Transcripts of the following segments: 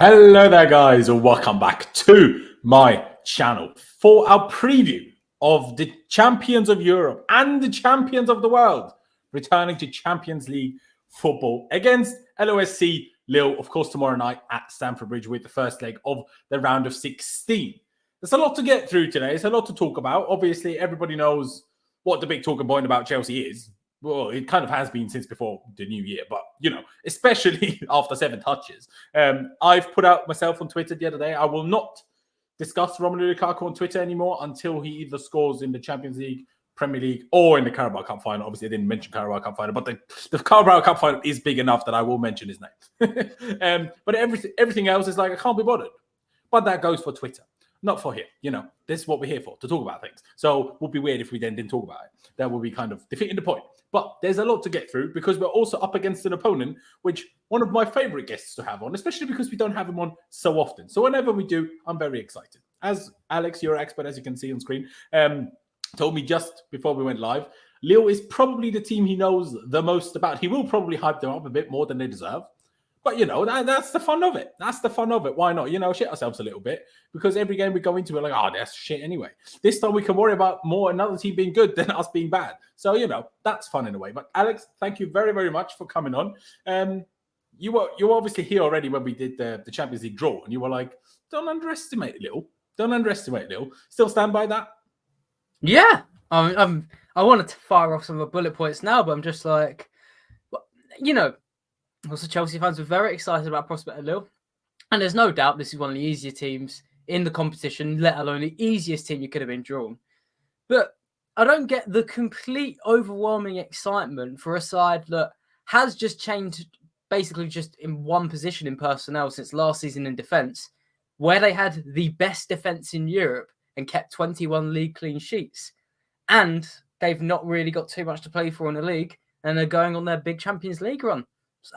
Hello there, guys, and welcome back to my channel for our preview of the champions of Europe and the champions of the world returning to Champions League football against LOSC Lille, of course, tomorrow night at Stamford Bridge with the first leg of the round of 16. There's a lot to get through today. There's a lot to talk about. Obviously, everybody knows what the big talking point about Chelsea is. Well, it kind of has been since before the new year, but, especially after 7 touches. I've put out myself on Twitter the other day, I will not discuss Romelu Lukaku on Twitter anymore until he either scores in the Champions League, Premier League, or in the Carabao Cup final. Obviously, I didn't mention Carabao Cup final, but the Carabao Cup final is big enough that I will mention his name. But everything else is like, I can't be bothered. But that goes for Twitter. Not for here. This is what we're here for, to talk about things. So it would be weird if we then didn't talk about it. That would be kind of defeating the point. But there's a lot to get through because we're also up against an opponent, which one of my favorite guests to have on, especially because we don't have him on so often. So whenever we do, I'm very excited. As Alex, your expert, as you can see on screen, told me just before we went live, Lille is probably the team he knows the most about. He will probably hype them up a bit more than they deserve. But, that's the fun of it. That's the fun of it. Why not? Shit ourselves a little bit because every game we go into, we're like, oh, that's shit anyway. This time we can worry about more another team being good than us being bad. So, that's fun in a way. But Alex, thank you very, very much for coming on. You were obviously here already when we did the Champions League draw, and you were like, don't underestimate Lille. Don't underestimate Lille. Still stand by that? Yeah. I wanted to fire off some of the bullet points now, but I'm just like, also, Chelsea fans were very excited about prospect of Lille. And there's no doubt this is one of the easier teams in the competition, let alone the easiest team you could have been drawn. But I don't get the complete overwhelming excitement for a side that has just changed basically just in one position in personnel since last season in defence, where they had the best defence in Europe and kept 21 league clean sheets. And they've not really got too much to play for in the league, and they're going on their big Champions League run. So,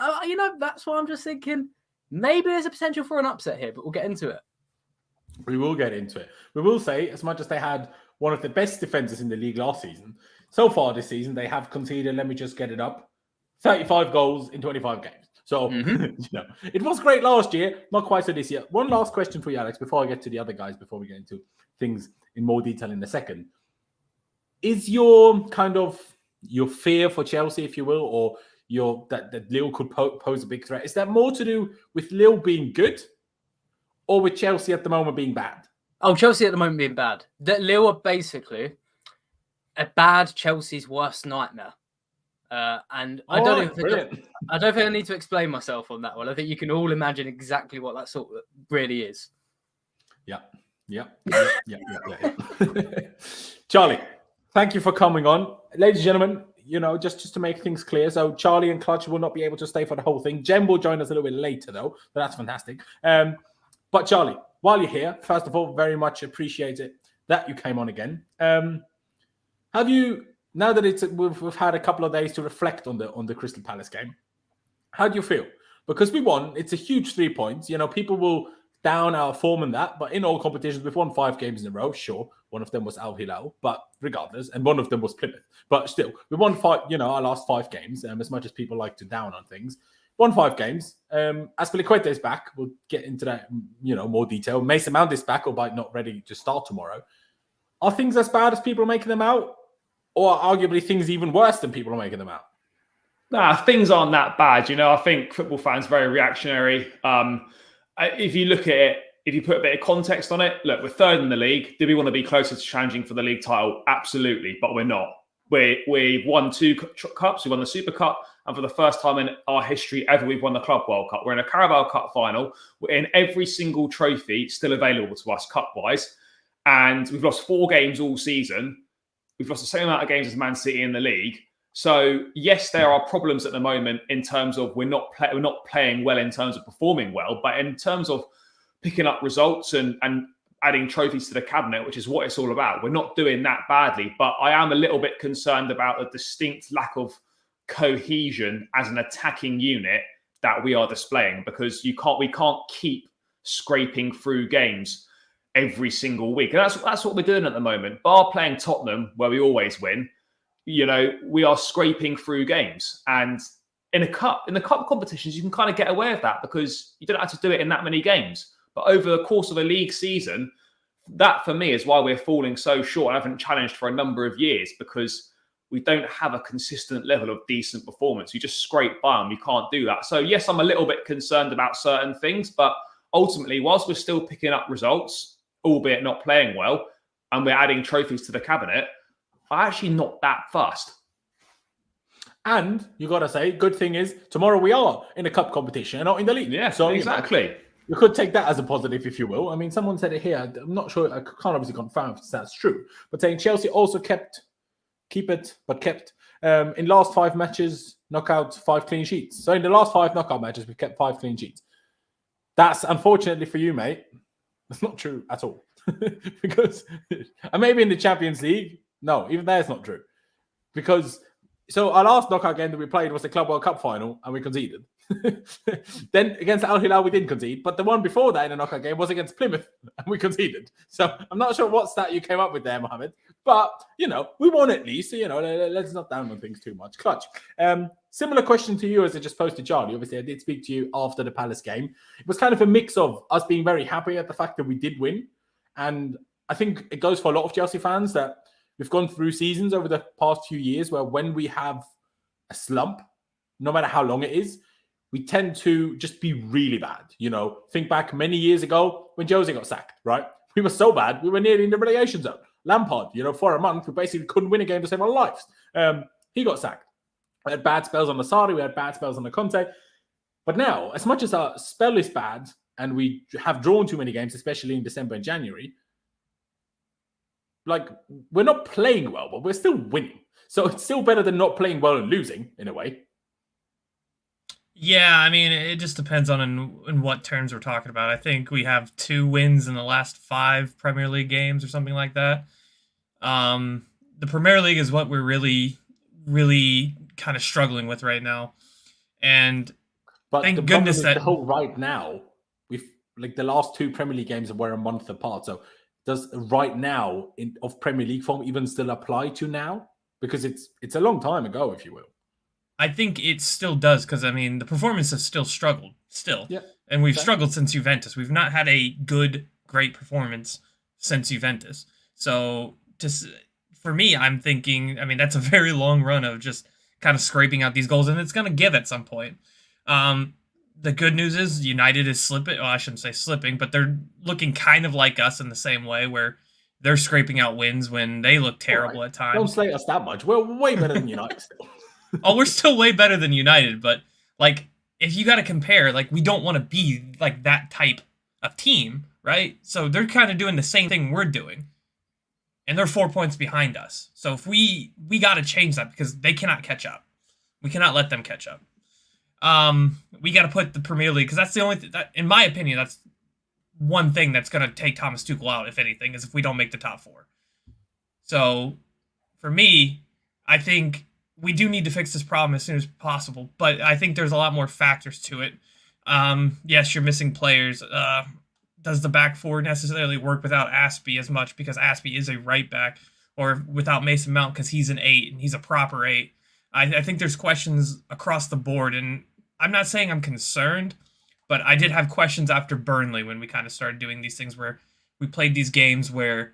that's why I'm just thinking maybe there's a potential for an upset here, but we'll get into it. We will get into it. We will say, as much as they had one of the best defenses in the league last season, so far this season, they have conceded, let me just get it up, 35 goals in 25 games. So, it was great last year, not quite so this year. One last question for you, Alex, before I get to the other guys, before we get into things in more detail in a second. Is your fear for Chelsea, if you will, or that Lille could pose a big threat, is that more to do with Lille being good or with Chelsea at the moment being bad? Oh, Chelsea at the moment being bad. That Lille are basically a bad Chelsea's worst nightmare. And I don't think I need to explain myself on that one. I think you can all imagine exactly what that sort of really is. Yeah. Charlie, thank you for coming on. Ladies and gentlemen, just to make things clear. So Charlie and Clutch will not be able to stay for the whole thing. Jem will join us a little bit later, though. But that's fantastic. But Charlie, while you're here, first of all, very much appreciate it that you came on again. Have you, now that we've had a couple of days to reflect on the Crystal Palace game, how do you feel? Because we won. It's a huge 3 points. People will down our form and that, but in all competitions, we've won 5 games in a row. Sure, one of them was Al Hilal, but regardless, and one of them was Plymouth. But still, we won 5. Our last 5 games. As much as people like to down on things, won 5 games. Azpilicueta is back. We'll get into that, more detail. Mason Mount is back, albeit not ready to start tomorrow. Are things as bad as people are making them out, or are arguably things even worse than people are making them out? Nah, things aren't that bad. I think football fans are very reactionary. If you look at it, if you put a bit of context on it, look, we're 3rd in the league. Do we want to be closer to challenging for the league title? Absolutely, but we're not. We've won 2 cups. We won the Super Cup, and for the first time in our history ever, we've won the Club World Cup. We're in a Carabao Cup final. We're in every single trophy still available to us cup-wise, and we've lost 4 games all season. We've lost the same amount of games as Man City in the league. So yes, there are problems at the moment in terms of we're not playing well in terms of performing well, but in terms of picking up results and adding trophies to the cabinet, which is what it's all about, we're not doing that badly. But I am a little bit concerned about a distinct lack of cohesion as an attacking unit that we are displaying, because we can't keep scraping through games every single week, and that's what we're doing at the moment. Bar playing Tottenham, where we always win. We are scraping through games, and in the cup competitions, you can kind of get away with that because you don't have to do it in that many games. But over the course of a league season, that for me is why we're falling so short. I haven't challenged for a number of years because we don't have a consistent level of decent performance. You just scrape by and we can't do that. So yes, I'm a little bit concerned about certain things, but ultimately, whilst we're still picking up results, albeit not playing well, and we're adding trophies to the cabinet, I'm actually not that fussed. And you got to say, good thing is, tomorrow we are in a cup competition and not in the league. Yeah, so exactly. You could take that as a positive, if you will. I mean, someone said it here. I'm not sure. I can't obviously confirm if that's true. But saying Chelsea also kept in last 5 matches, knockout 5 clean sheets. So in the last 5 knockout matches, we've kept 5 clean sheets. That's unfortunately for you, mate. That's not true at all. Because, and maybe in the Champions League, no, even there it's not true. Because, so our last knockout game that we played was the Club World Cup final and we conceded. Then against Al Hilal we didn't concede, but the one before that in the knockout game was against Plymouth and we conceded. So I'm not sure what stat you came up with there, Mohammed, but we won at least. So let's not down on things too much. Clutch. Similar question to you as I just posed to Charlie. Obviously, I did speak to you after the Palace game. It was kind of a mix of us being very happy at the fact that we did win, and I think it goes for a lot of Chelsea fans that we've gone through seasons over the past few years where when we have a slump, no matter how long it is, we tend to just be really bad. Think back many years ago when Jose got sacked, right? We were so bad, we were nearly in the relegation zone. Lampard, for a month, we basically couldn't win a game to save our lives. He got sacked. We had bad spells on the Sarri, we had bad spells on the Conte. But now, as much as our spell is bad and we have drawn too many games, especially in December and January, we're not playing well, but we're still winning. So it's still better than not playing well and losing, in a way. Yeah, I mean, it just depends on in what terms we're talking about. I think we have 2 wins in the last 5 Premier League games or something like that. The Premier League is what we're really, really kind of struggling with right now. And thank goodness that... the whole right now, we've the last 2 Premier League games were a month apart. So does right now of Premier League form even still apply to now? Because it's a long time ago, if you will. I think it still does because, the performance has still struggled, still. Yeah. And we've struggled since Juventus. We've not had a great performance since Juventus. So, for me, I'm thinking, that's a very long run of just kind of scraping out these goals, and it's going to give at some point. The good news is United is slipping. Well, I shouldn't say slipping, but they're looking kind of like us in the same way where they're scraping out wins when they look terrible at times. Don't slate us that much. We're way better than United still. Oh, we're still way better than United, but if you got to compare, we don't want to be that type of team, right? So they're kind of doing the same thing we're doing, and they're 4 points behind us. So if we got to change that because they cannot catch up. We cannot let them catch up. We got to put the Premier League because that's the only that, in my opinion, that's one thing that's going to take Thomas Tuchel out, if anything, is if we don't make the top 4. So for me, I think we do need to fix this problem as soon as possible, but I think there's a lot more factors to it. Yes, you're missing players. Does the back 4 necessarily work without Azpi as much because Azpi is a right back, or without Mason Mount because he's an 8 and he's a proper 8? I think there's questions across the board, and I'm not saying I'm concerned, but I did have questions after Burnley when we kind of started doing these things where we played these games where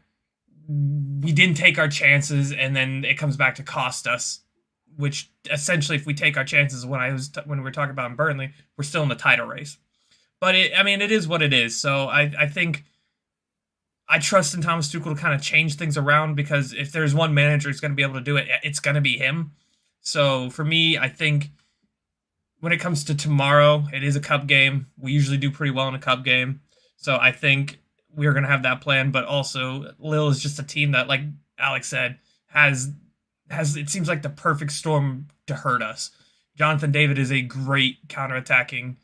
we didn't take our chances and then it comes back to cost us. Which essentially, if we take our chances, when we were talking about in Burnley, we're still in the title race. But it is what it is. So I think I trust in Thomas Tuchel to kind of change things around because if there's one manager who's going to be able to do it, it's going to be him. So for me, I think when it comes to tomorrow, it is a cup game. We usually do pretty well in a cup game. So I think we're going to have that plan. But also, Lille is just a team that, like Alex said, has it seems like the perfect storm to hurt us. Jonathan David is a great counterattacking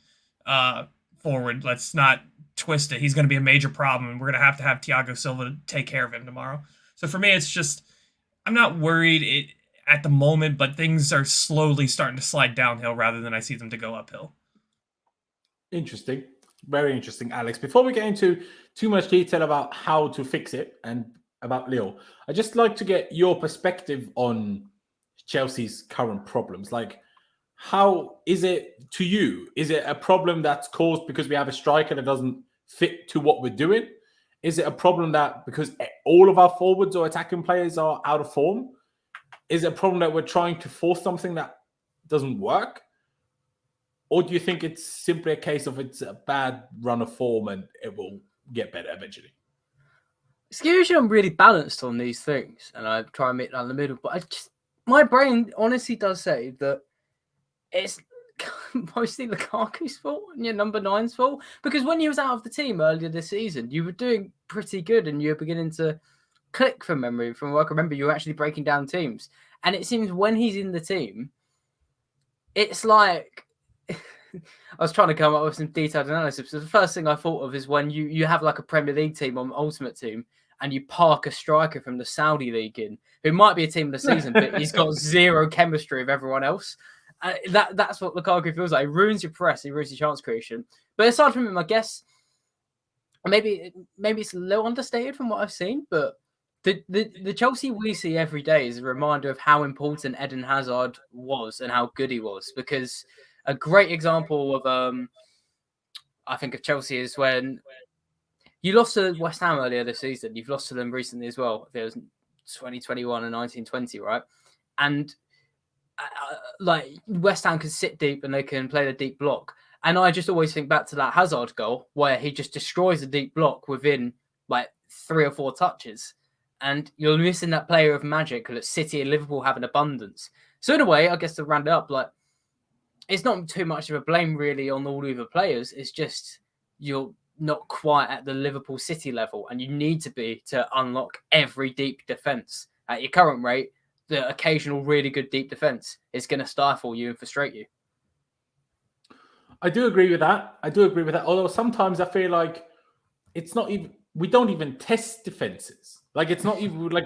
forward. Let's not twist it. He's going to be a major problem, and we're going to have Thiago Silva to take care of him tomorrow. So for me, it's just I'm not worried at the moment, but things are slowly starting to slide downhill rather than I see them to go uphill. Interesting. Very interesting, Alex. Before we get into too much detail about how to fix it and about Lille, I'd just like to get your perspective on Chelsea's current problems. how is it to you? Is it a problem that's caused because we have a striker that doesn't fit to what we're doing? Is it a problem that because all of our forwards or attacking players are out of form? Is it a problem that we're trying to force something that doesn't work? Or do you think it's simply a case of it's a bad run of form and it will get better eventually? It's usually I'm really balanced on these things, and I try and meet down the middle. But my brain honestly does say that it's mostly Lukaku's fault and your number 9's fault. Because when he was out of the team earlier this season, you were doing pretty good, and you were beginning to click from memory. From what I can remember, you were actually breaking down teams. And it seems when he's in the team, it's like I was trying to come up with some detailed analysis. So the first thing I thought of is when you have like a Premier League team on Ultimate Team and you park a striker from the Saudi League in, who might be a team of the season, but he's got zero chemistry with everyone else. That's what Lukaku feels like. He ruins your press, he ruins your chance creation. But aside from him, I guess maybe it's a little understated from what I've seen, but the Chelsea we see every day is a reminder of how important Eden Hazard was and how good he was. Because a great example of I think of Chelsea is when you lost to West Ham earlier this season. You've lost to them recently as well. There was 2021 and 1920, right? And like West Ham can sit deep and they can play the deep block. And I just always think back to that Hazard goal where he just destroys the deep block within like 3 or 4 touches. And you're missing that player of magic that City and Liverpool have in abundance. So in a way, I guess to round it up, like it's not too much of a blame really on all of the players. It's just you're not quite at the Liverpool City level, and you need to be to unlock every deep defence. At your current rate, the occasional really good deep defence is going to stifle you and frustrate you. I do agree with that. Although sometimes I feel like it's not even, we don't even test defenses. Like it's not even like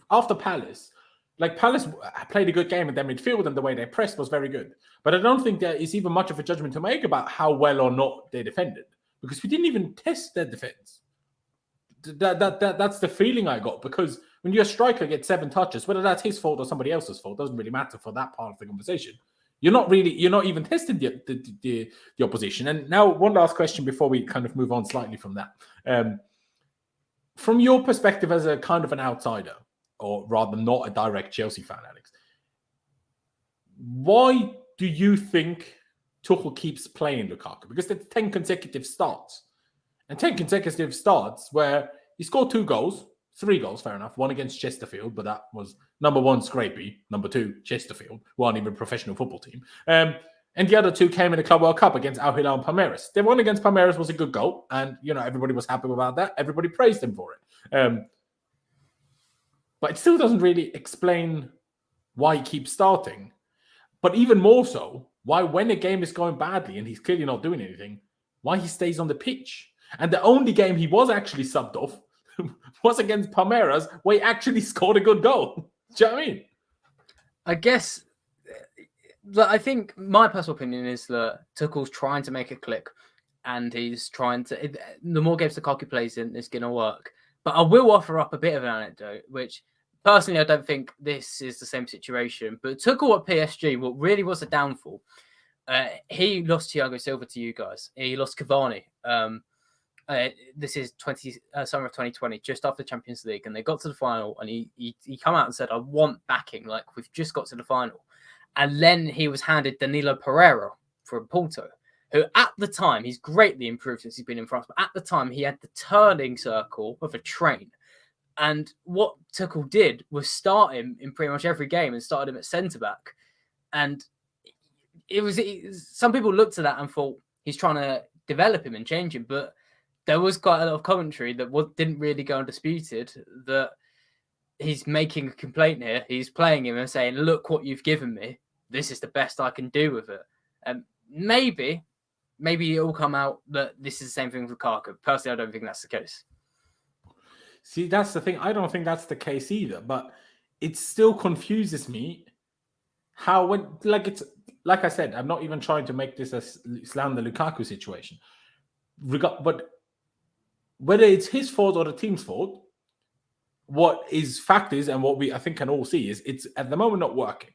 after Palace, like Palace played a good game in their midfield and the way they pressed was very good. But I don't think there is even much of a judgment to make about how well or not they defended because we didn't even test their defense. That's the feeling I got, because when your striker gets 7 touches, whether that's his fault or somebody else's fault, doesn't really matter for that part of the conversation. You're not even testing the opposition. And now one last question before we kind of move on slightly from that. From your perspective as a kind of an outsider, or rather not a direct Chelsea fan, Alex, why do you think Tuchel keeps playing Lukaku? Because it's 10 consecutive starts. And 10 consecutive starts where he scored 2 goals, 3 goals, fair enough. 1 against Chesterfield, but that was number 1, Scrapey. Number 2, Chesterfield, who aren't even a professional football team. And the other 2 came in the Club World Cup against Al Hilal and Palmeiras. The one against Palmeiras was a good goal, and everybody was happy about that. Everybody praised him for it. But it still doesn't really explain why he keeps starting. But even more so, why when a game is going badly and he's clearly not doing anything, why he stays on the pitch. And the only game he was actually subbed off was against Palmeiras, where he actually scored a good goal. Do you know what I mean? I guess I think my personal opinion is that Tuchel's trying to make a click, and he's trying to. The more games Lukaku plays in, it's going to work. But I will offer up a bit of an anecdote, which personally I don't think this is the same situation. But Tuchel at PSG, what really was a downfall, he lost Thiago Silva to you guys. He lost Cavani. This is summer of 2020, just after the Champions League, and they got to the final, and he come out and said, "I want backing. Like we've just got to the final." And then he was handed Danilo Pereira from Porto, who at the time, he's greatly improved since he's been in France, but at the time he had the turning circle of a train. And what Tuchel did was start him in pretty much every game and started him at centre-back. And some people looked at that and thought he's trying to develop him and change him, but there was quite a lot of commentary that didn't really go undisputed that he's making a complaint here. He's playing him and saying, "Look what you've given me. This is the best I can do with it." Maybe it'll come out that this is the same thing with Lukaku. Personally, I don't think that's the case. See, that's the thing. I don't think that's the case either. But it still confuses me how like I said, I'm not even trying to make this a slander Lukaku situation. But whether it's his fault or the team's fault, what is fact is, and what we I think can all see is, it's at the moment not working.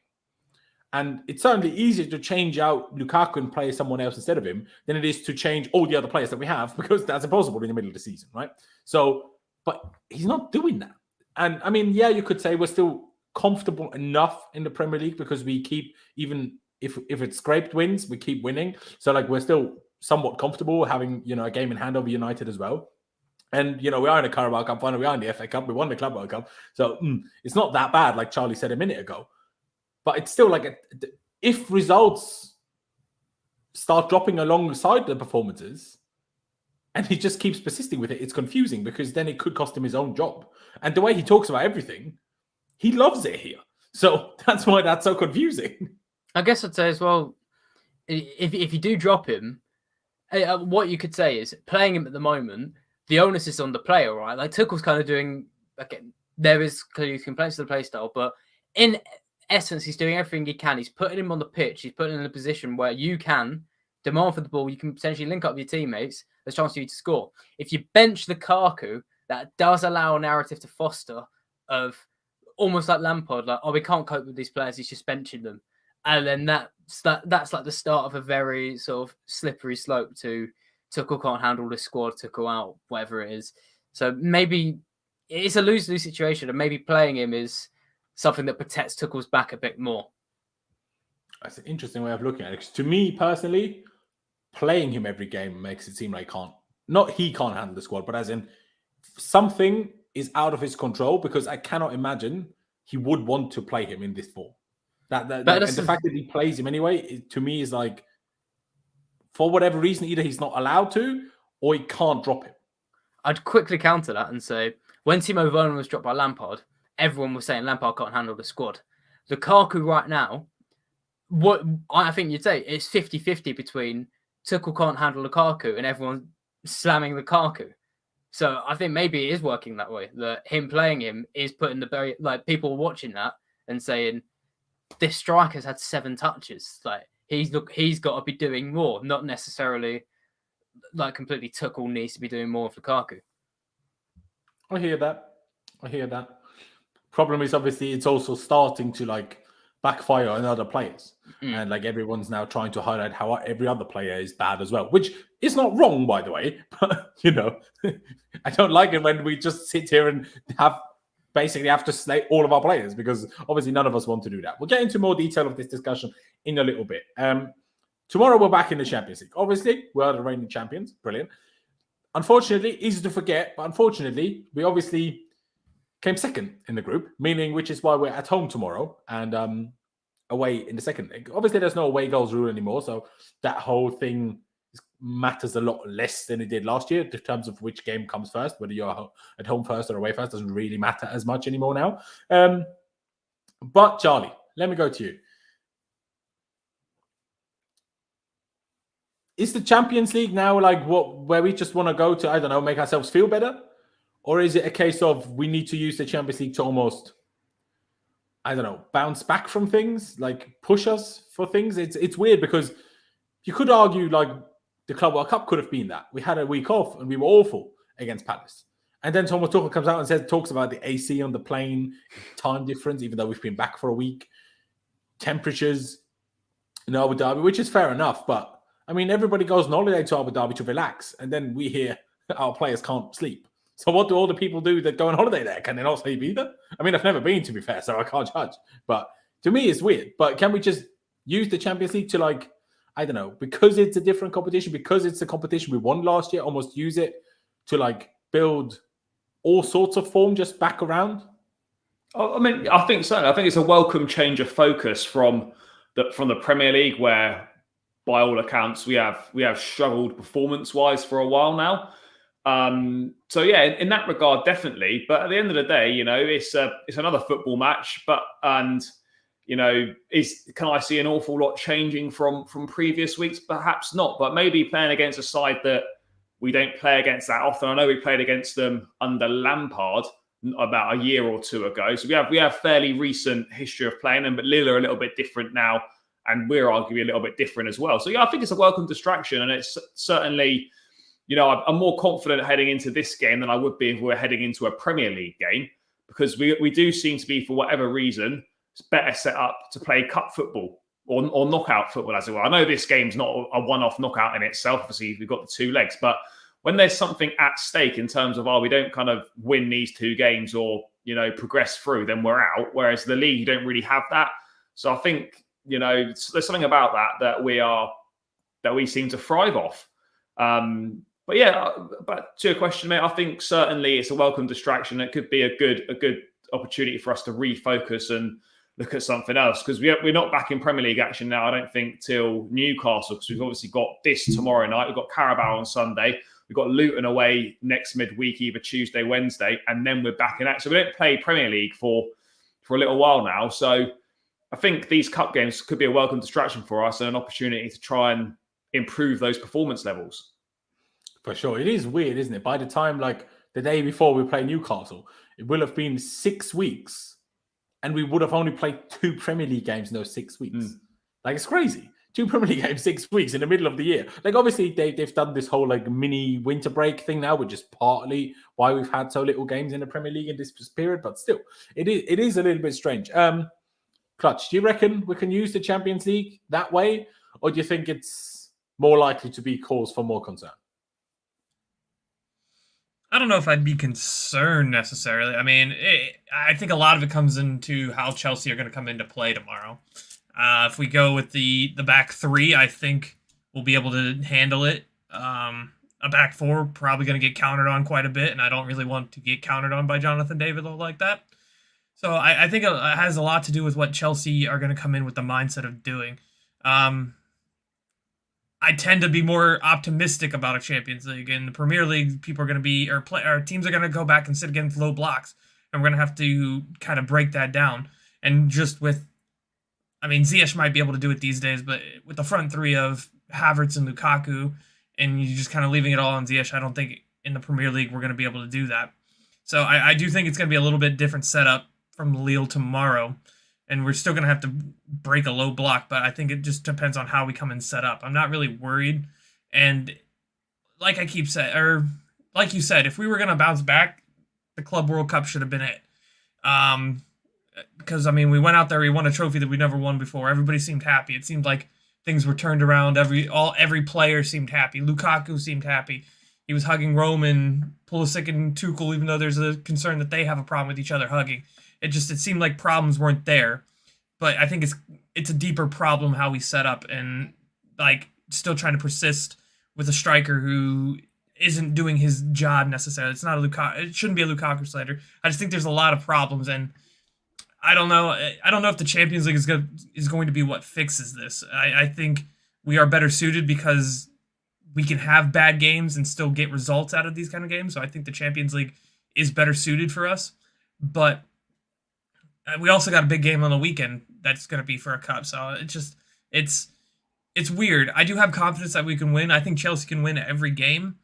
And it's certainly easier to change out Lukaku and play someone else instead of him than it is to change all the other players that we have, because that's impossible in the middle of the season, right? So, but he's not doing that. And I mean, yeah, you could say we're still comfortable enough in the Premier League because we keep, even if it's scraped wins, we keep winning. So like we're still somewhat comfortable having, a game in hand over United as well. And, we are in a Carabao Cup final, we are in the FA Cup, we won the Club World Cup. So it's not that bad, like Charlie said a minute ago. But it's still like, if results start dropping alongside the performances, and he just keeps persisting with it, it's confusing, because then it could cost him his own job. And the way he talks about everything, he loves it here. So that's why that's so confusing. I guess I'd say as well, if you do drop him, what you could say is playing him at the moment, the onus is on the player, right? Like Tuchel's kind of doing, again, there is clearly complaints to the play style, but in essence, he's doing everything he can. He's putting him on the pitch. He's putting him in a position where you can demand for the ball. You can potentially link up with your teammates. There's a chance for you to score. If you bench Lukaku, that does allow a narrative to foster of almost like Lampard, like, we can't cope with these players. He's just benching them. And then that's like the start of a very sort of slippery slope to Tuchel can't handle this squad, Tuchel out, whatever it is. So maybe it's a lose-lose situation, and maybe playing him is something that protects Tuchel's back a bit more. That's an interesting way of looking at it. To me personally, playing him every game makes it seem like he can't handle the squad, but as in something is out of his control, because I cannot imagine he would want to play him in this form. And the fact that he plays him anyway, to me, is like, for whatever reason, either he's not allowed to or he can't drop him. I'd quickly counter that and say, when Timo Werner was dropped by Lampard, everyone was saying Lampard can't handle the squad. Lukaku right now, what I think you'd say, it's 50-50 between Tuchel can't handle Lukaku and everyone slamming Lukaku. So I think maybe it is working that way, that him playing him is putting the very, like, people watching that and saying, this striker's had 7 touches. Like, he's got to be doing more, not necessarily like completely Tuchel needs to be doing more of Lukaku. I hear that. Problem is, obviously, it's also starting to like backfire on other players. And like everyone's now trying to highlight how every other player is bad as well, which is not wrong, by the way. But, I don't like it when we just sit here and basically have to slay all of our players, because obviously none of us want to do that. We'll get into more detail of this discussion in a little bit. Tomorrow we're back in the Champions League. Obviously, we are the reigning champions. Brilliant. Unfortunately, easy to forget, but unfortunately, we obviously came second in the group, which is why we're at home tomorrow and away in the second leg. Obviously, there's no away goals rule anymore, so that whole thing matters a lot less than it did last year in terms of which game comes first, whether you're at home first or away first doesn't really matter as much anymore now. But Charlie, let me go to you. Is the Champions League now like where we just want to go to, I don't know, make ourselves feel better? Or is it a case of we need to use the Champions League to almost, I don't know, bounce back from things, like push us for things? It's weird, because you could argue like the Club World Cup could have been that. We had a week off and we were awful against Palace. And then Thomas Tuchel comes out and talks about the AC on the plane, time difference, even though we've been back for a week, temperatures in Abu Dhabi, which is fair enough. But I mean, everybody goes on holiday to Abu Dhabi to relax. And then we hear our players can't sleep. So what do all the people do that go on holiday there? Can they not sleep either? I mean, I've never been, to be fair, so I can't judge. But to me, it's weird. But can we just use the Champions League to, like, I don't know, because it's a different competition, because it's a competition we won last year, almost use it to, like, build all sorts of form just back around? I mean, I think so. I think it's a welcome change of focus from the Premier League, where, by all accounts, we have struggled performance-wise for a while now. So yeah, in that regard, definitely. But at the end of the day, it's another football match. Can I see an awful lot changing from previous weeks? Perhaps not. But maybe playing against a side that we don't play against that often. I know we played against them under Lampard about a year or two ago. So we have fairly recent history of playing them, but Lille are a little bit different now, and we're arguably a little bit different as well. So yeah, I think it's a welcome distraction, and it's certainly, I'm more confident heading into this game than I would be if we were heading into a Premier League game, because we do seem to be, for whatever reason, better set up to play cup football or knockout football, as it were. I know this game's not a one-off knockout in itself. Obviously, we've got the 2 legs, but when there's something at stake in terms of, we don't kind of win these 2 games or, progress through, then we're out. Whereas the league, you don't really have that. So I think, there's something about that we seem to thrive off. But yeah, but to your question, mate, I think certainly it's a welcome distraction. It could be a good opportunity for us to refocus and look at something else, because we're not back in Premier League action now, I don't think, till Newcastle, because we've obviously got this tomorrow night. We've got Carabao on Sunday. We've got Luton away next midweek, either Tuesday, Wednesday, and then we're back in action. We don't play Premier League for a little while now. So I think these cup games could be a welcome distraction for us and an opportunity to try and improve those performance levels. For sure. It is weird, isn't it? By the time, like, the day before we play Newcastle, it will have been 6 weeks and we would have only played 2 Premier League games in those 6 weeks. Like, it's crazy. 2 Premier League games, 6 weeks in the middle of the year. Like, obviously, they've done this whole, like, mini winter break thing now, which is partly why we've had so little games in the Premier League in this period. But still, it is a little bit strange. Clutch, do you reckon we can use the Champions League that way? Or do you think it's more likely to be cause for more concern? I don't know if I'd be concerned necessarily. I mean, I think a lot of it comes into how Chelsea are going to come into play tomorrow. If we go with the back 3, I think we'll be able to handle it. A back 4 probably going to get countered on quite a bit, and I don't really want to get countered on by Jonathan David like that. So I think it has a lot to do with what Chelsea are going to come in with the mindset of doing. I tend to be more optimistic about a Champions League. In the Premier League, people are going to be, or teams are going to go back and sit against low blocks, and we're going to have to kind of break that down. And just with, I mean, Ziyech might be able to do it these days, but with the front 3 of Havertz and Lukaku, and you just kind of leaving it all on Ziyech, I don't think in the Premier League we're going to be able to do that. So I do think it's going to be a little bit different setup from Lille tomorrow. And we're still going to have to break a low block, but I think it just depends on how we come and set up. I'm not really worried. And like I keep saying, or like you said, if we were going to bounce back, the Club World Cup should have been it. Because, I mean, we went out there, we won a trophy that we never won before. Everybody seemed happy. It seemed like things were turned around. Every player seemed happy. Lukaku seemed happy. He was hugging Roman, Pulisic, and Tuchel, even though there's a concern that they have a problem with each other hugging. It seemed like problems weren't there, but I think it's a deeper problem how we set up and like still trying to persist with a striker who isn't doing his job necessarily. It's not a Lukaku. It shouldn't be a Lukaku slander. I just think there's a lot of problems, and I don't know if the Champions League is going to be what fixes this. I think we are better suited because we can have bad games and still get results out of these kind of games. So I think the Champions League is better suited for us, but we also got a big game on the weekend that's going to be for a cup. So it's weird. I do have confidence that we can win. I think Chelsea can win every game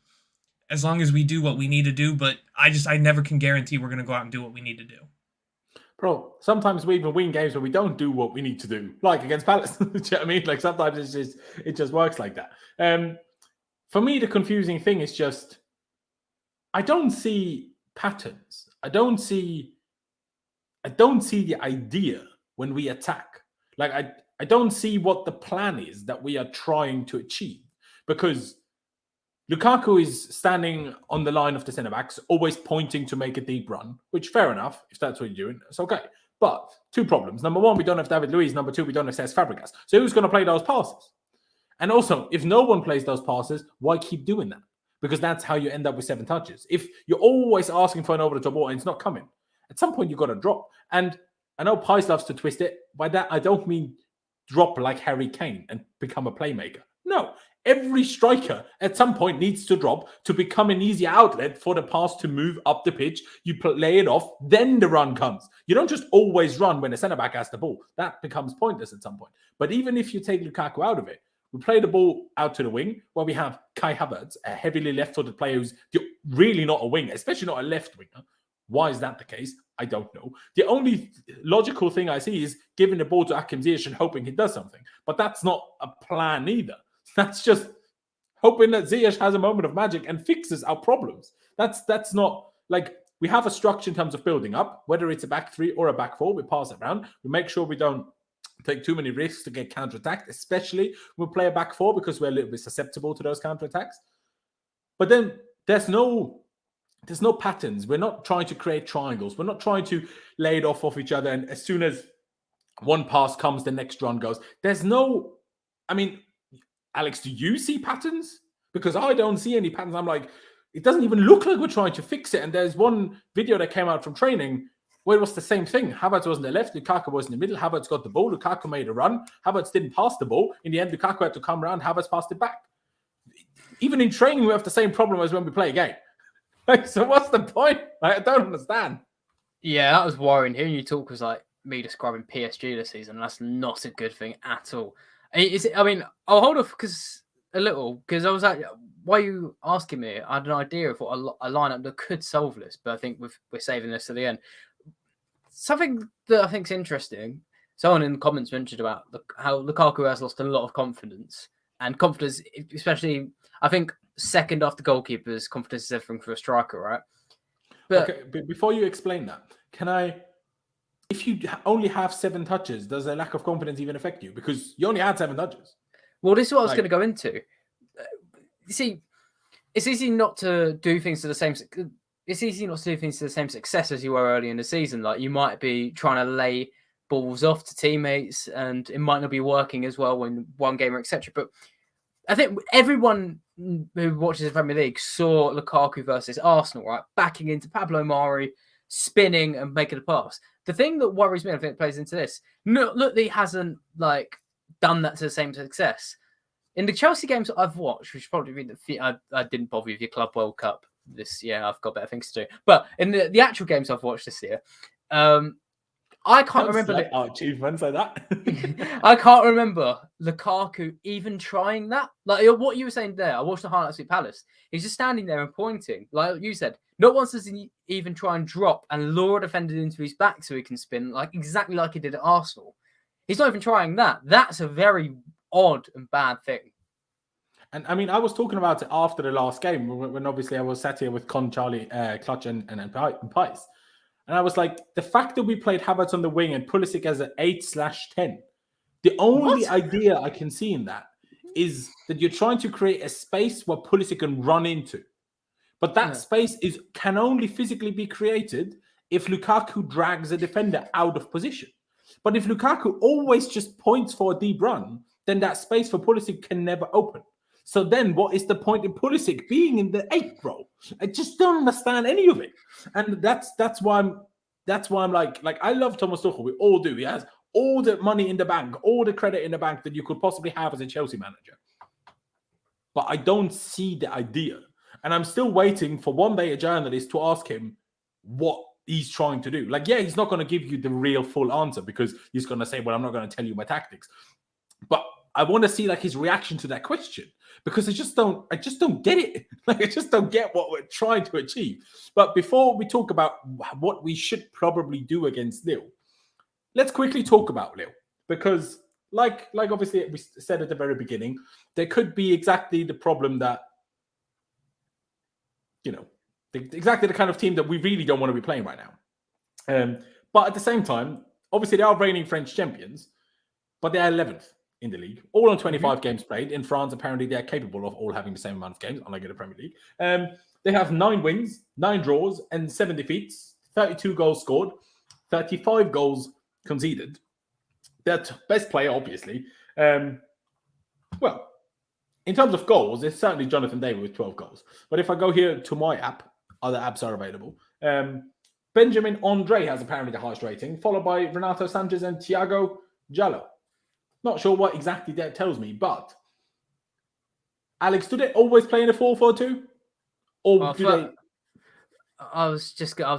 as long as we do what we need to do. But I never can guarantee we're going to go out and do what we need to do. Bro, sometimes we even win games where we don't do what we need to do, like against Palace. Do you know what I mean? Like sometimes it just works like that. For me, the confusing thing is just I don't see patterns. I don't see the idea when we attack. Like, I don't see what the plan is that we are trying to achieve. Because Lukaku is standing on the line of the centre-backs, always pointing to make a deep run, which, fair enough, if that's what you're doing, it's okay. But 2 problems. Number 1, we don't have David Luiz. Number 2, we don't have Cesc Fabregas. So who's going to play those passes? And also, if no one plays those passes, why keep doing that? Because that's how you end up with 7 touches. If you're always asking for an over-the-top ball and it's not coming, at some point, you've got to drop. And I know Pies loves to twist it. By that, I don't mean drop like Harry Kane and become a playmaker. No, every striker at some point needs to drop to become an easy outlet for the pass to move up the pitch. You play it off, then the run comes. You don't just always run when the centre-back has the ball. That becomes pointless at some point. But even if you take Lukaku out of it, we play the ball out to the wing where we have Kai Havertz, a heavily left-footed player who's really not a winger, especially not a left winger. Why is that the case? I don't know. The only logical thing I see is giving the ball to Hakim Ziyech and hoping he does something. But that's not a plan either. That's just hoping that Ziyech has a moment of magic and fixes our problems. That's not like we have a structure in terms of building up, whether it's a back 3 or a back 4. We pass it around. We make sure we don't take too many risks to get counter-attacked, especially when we play a back four because we're a little bit susceptible to those counter-attacks. But then there's no patterns. We're not trying to create triangles. We're not trying to lay it off each other. And as soon as one pass comes, the next run goes. There's no, I mean, Alex, do you see patterns? Because I don't see any patterns. I'm like, it doesn't even look like we're trying to fix it. And there's one video that came out from training where it was the same thing. Havertz was on the left, Lukaku was in the middle. Havertz got the ball, Lukaku made a run. Havertz didn't pass the ball. In the end, Lukaku had to come around, Havertz passed it back. Even in training, we have the same problem as when we play a game. Like, so what's the point? I don't understand. Yeah, that was worrying. Hearing you talk was like me describing PSG this season. That's not a good thing at all. I mean, I'll hold off because I was like, why are you asking me? I had an idea of what a lineup that could solve this, but I think we're saving this to the end. Something that I think is interesting. Someone in the comments mentioned about how Lukaku has lost a lot of confidence, and confidence, especially, I think second after goalkeepers, confidence is everything for a striker, right? But okay, but before you explain that, if you only have 7 touches, does a lack of confidence even affect you? Because you only had 7 touches. Well, this is what I was going to go into. You see, it's easy not to do things to the same. It's easy not to do things to the same success as you were early in the season. Like, you might be trying to lay balls off to teammates, and it might not be working as well when one game or etc. But I think everyone who watches the Premier League saw Lukaku versus Arsenal, right? Backing into Pablo Mari, spinning and making a pass. The thing that worries me, I think, plays into this. Look that he hasn't done that to the same success. In the Chelsea games that I've watched, which probably been I didn't bother with your Club World Cup this year. I've got better things to do. But in the actual games I've watched this year, I can't remember. Like achievements like that. I can't remember Lukaku even trying that. Like what you were saying there, I watched the highlights with Palace. He's just standing there and pointing. Like you said, not once does he even try and drop and lure a defender into his back so he can spin, exactly like he did at Arsenal. He's not even trying that. That's a very odd and bad thing. And I mean, I was talking about it after the last game when obviously I was sat here with Con, Charlie, Clutch, and Pice. And I was like, the fact that we played Havertz on the wing and Pulisic as an 8/10, the only idea I can see in that is that you're trying to create a space where Pulisic can run into. But that space can only physically be created if Lukaku drags a defender out of position. But if Lukaku always just points for a deep run, then that space for Pulisic can never open. So then what is the point in Pulisic being in the 8th role? I just don't understand any of it. And that's why I'm like I love Thomas Tuchel. We all do. He has all the money in the bank, all the credit in the bank that you could possibly have as a Chelsea manager. But I don't see the idea. And I'm still waiting for one day a journalist to ask him what he's trying to do. He's not going to give you the real full answer because he's going to say, well, I'm not going to tell you my tactics. But I want to see his reaction to that question because I just don't get it. I just don't get what we're trying to achieve. But before we talk about what we should probably do against Lille, let's quickly talk about Lille because like obviously we said at the very beginning, there could be exactly the problem that, exactly the kind of team that we really don't want to be playing right now. But at the same time, obviously they are reigning French champions, but they are 11th in the league, all on 25 games played. In France, apparently they're capable of all having the same amount of games, unlike in the Premier League. They have 9 wins, 9 draws, and 7 defeats, 32 goals scored, 35 goals conceded. Their best player, obviously. Well, in terms of goals, it's certainly Jonathan David with 12 goals. But if I go here to my app, other apps are available. Benjamin Andre has apparently the highest rating, followed by Renato Sanchez and Thiago Jallo. Not sure what exactly that tells me, but Alex, do they always play in a 4-4-2? Or do they? I was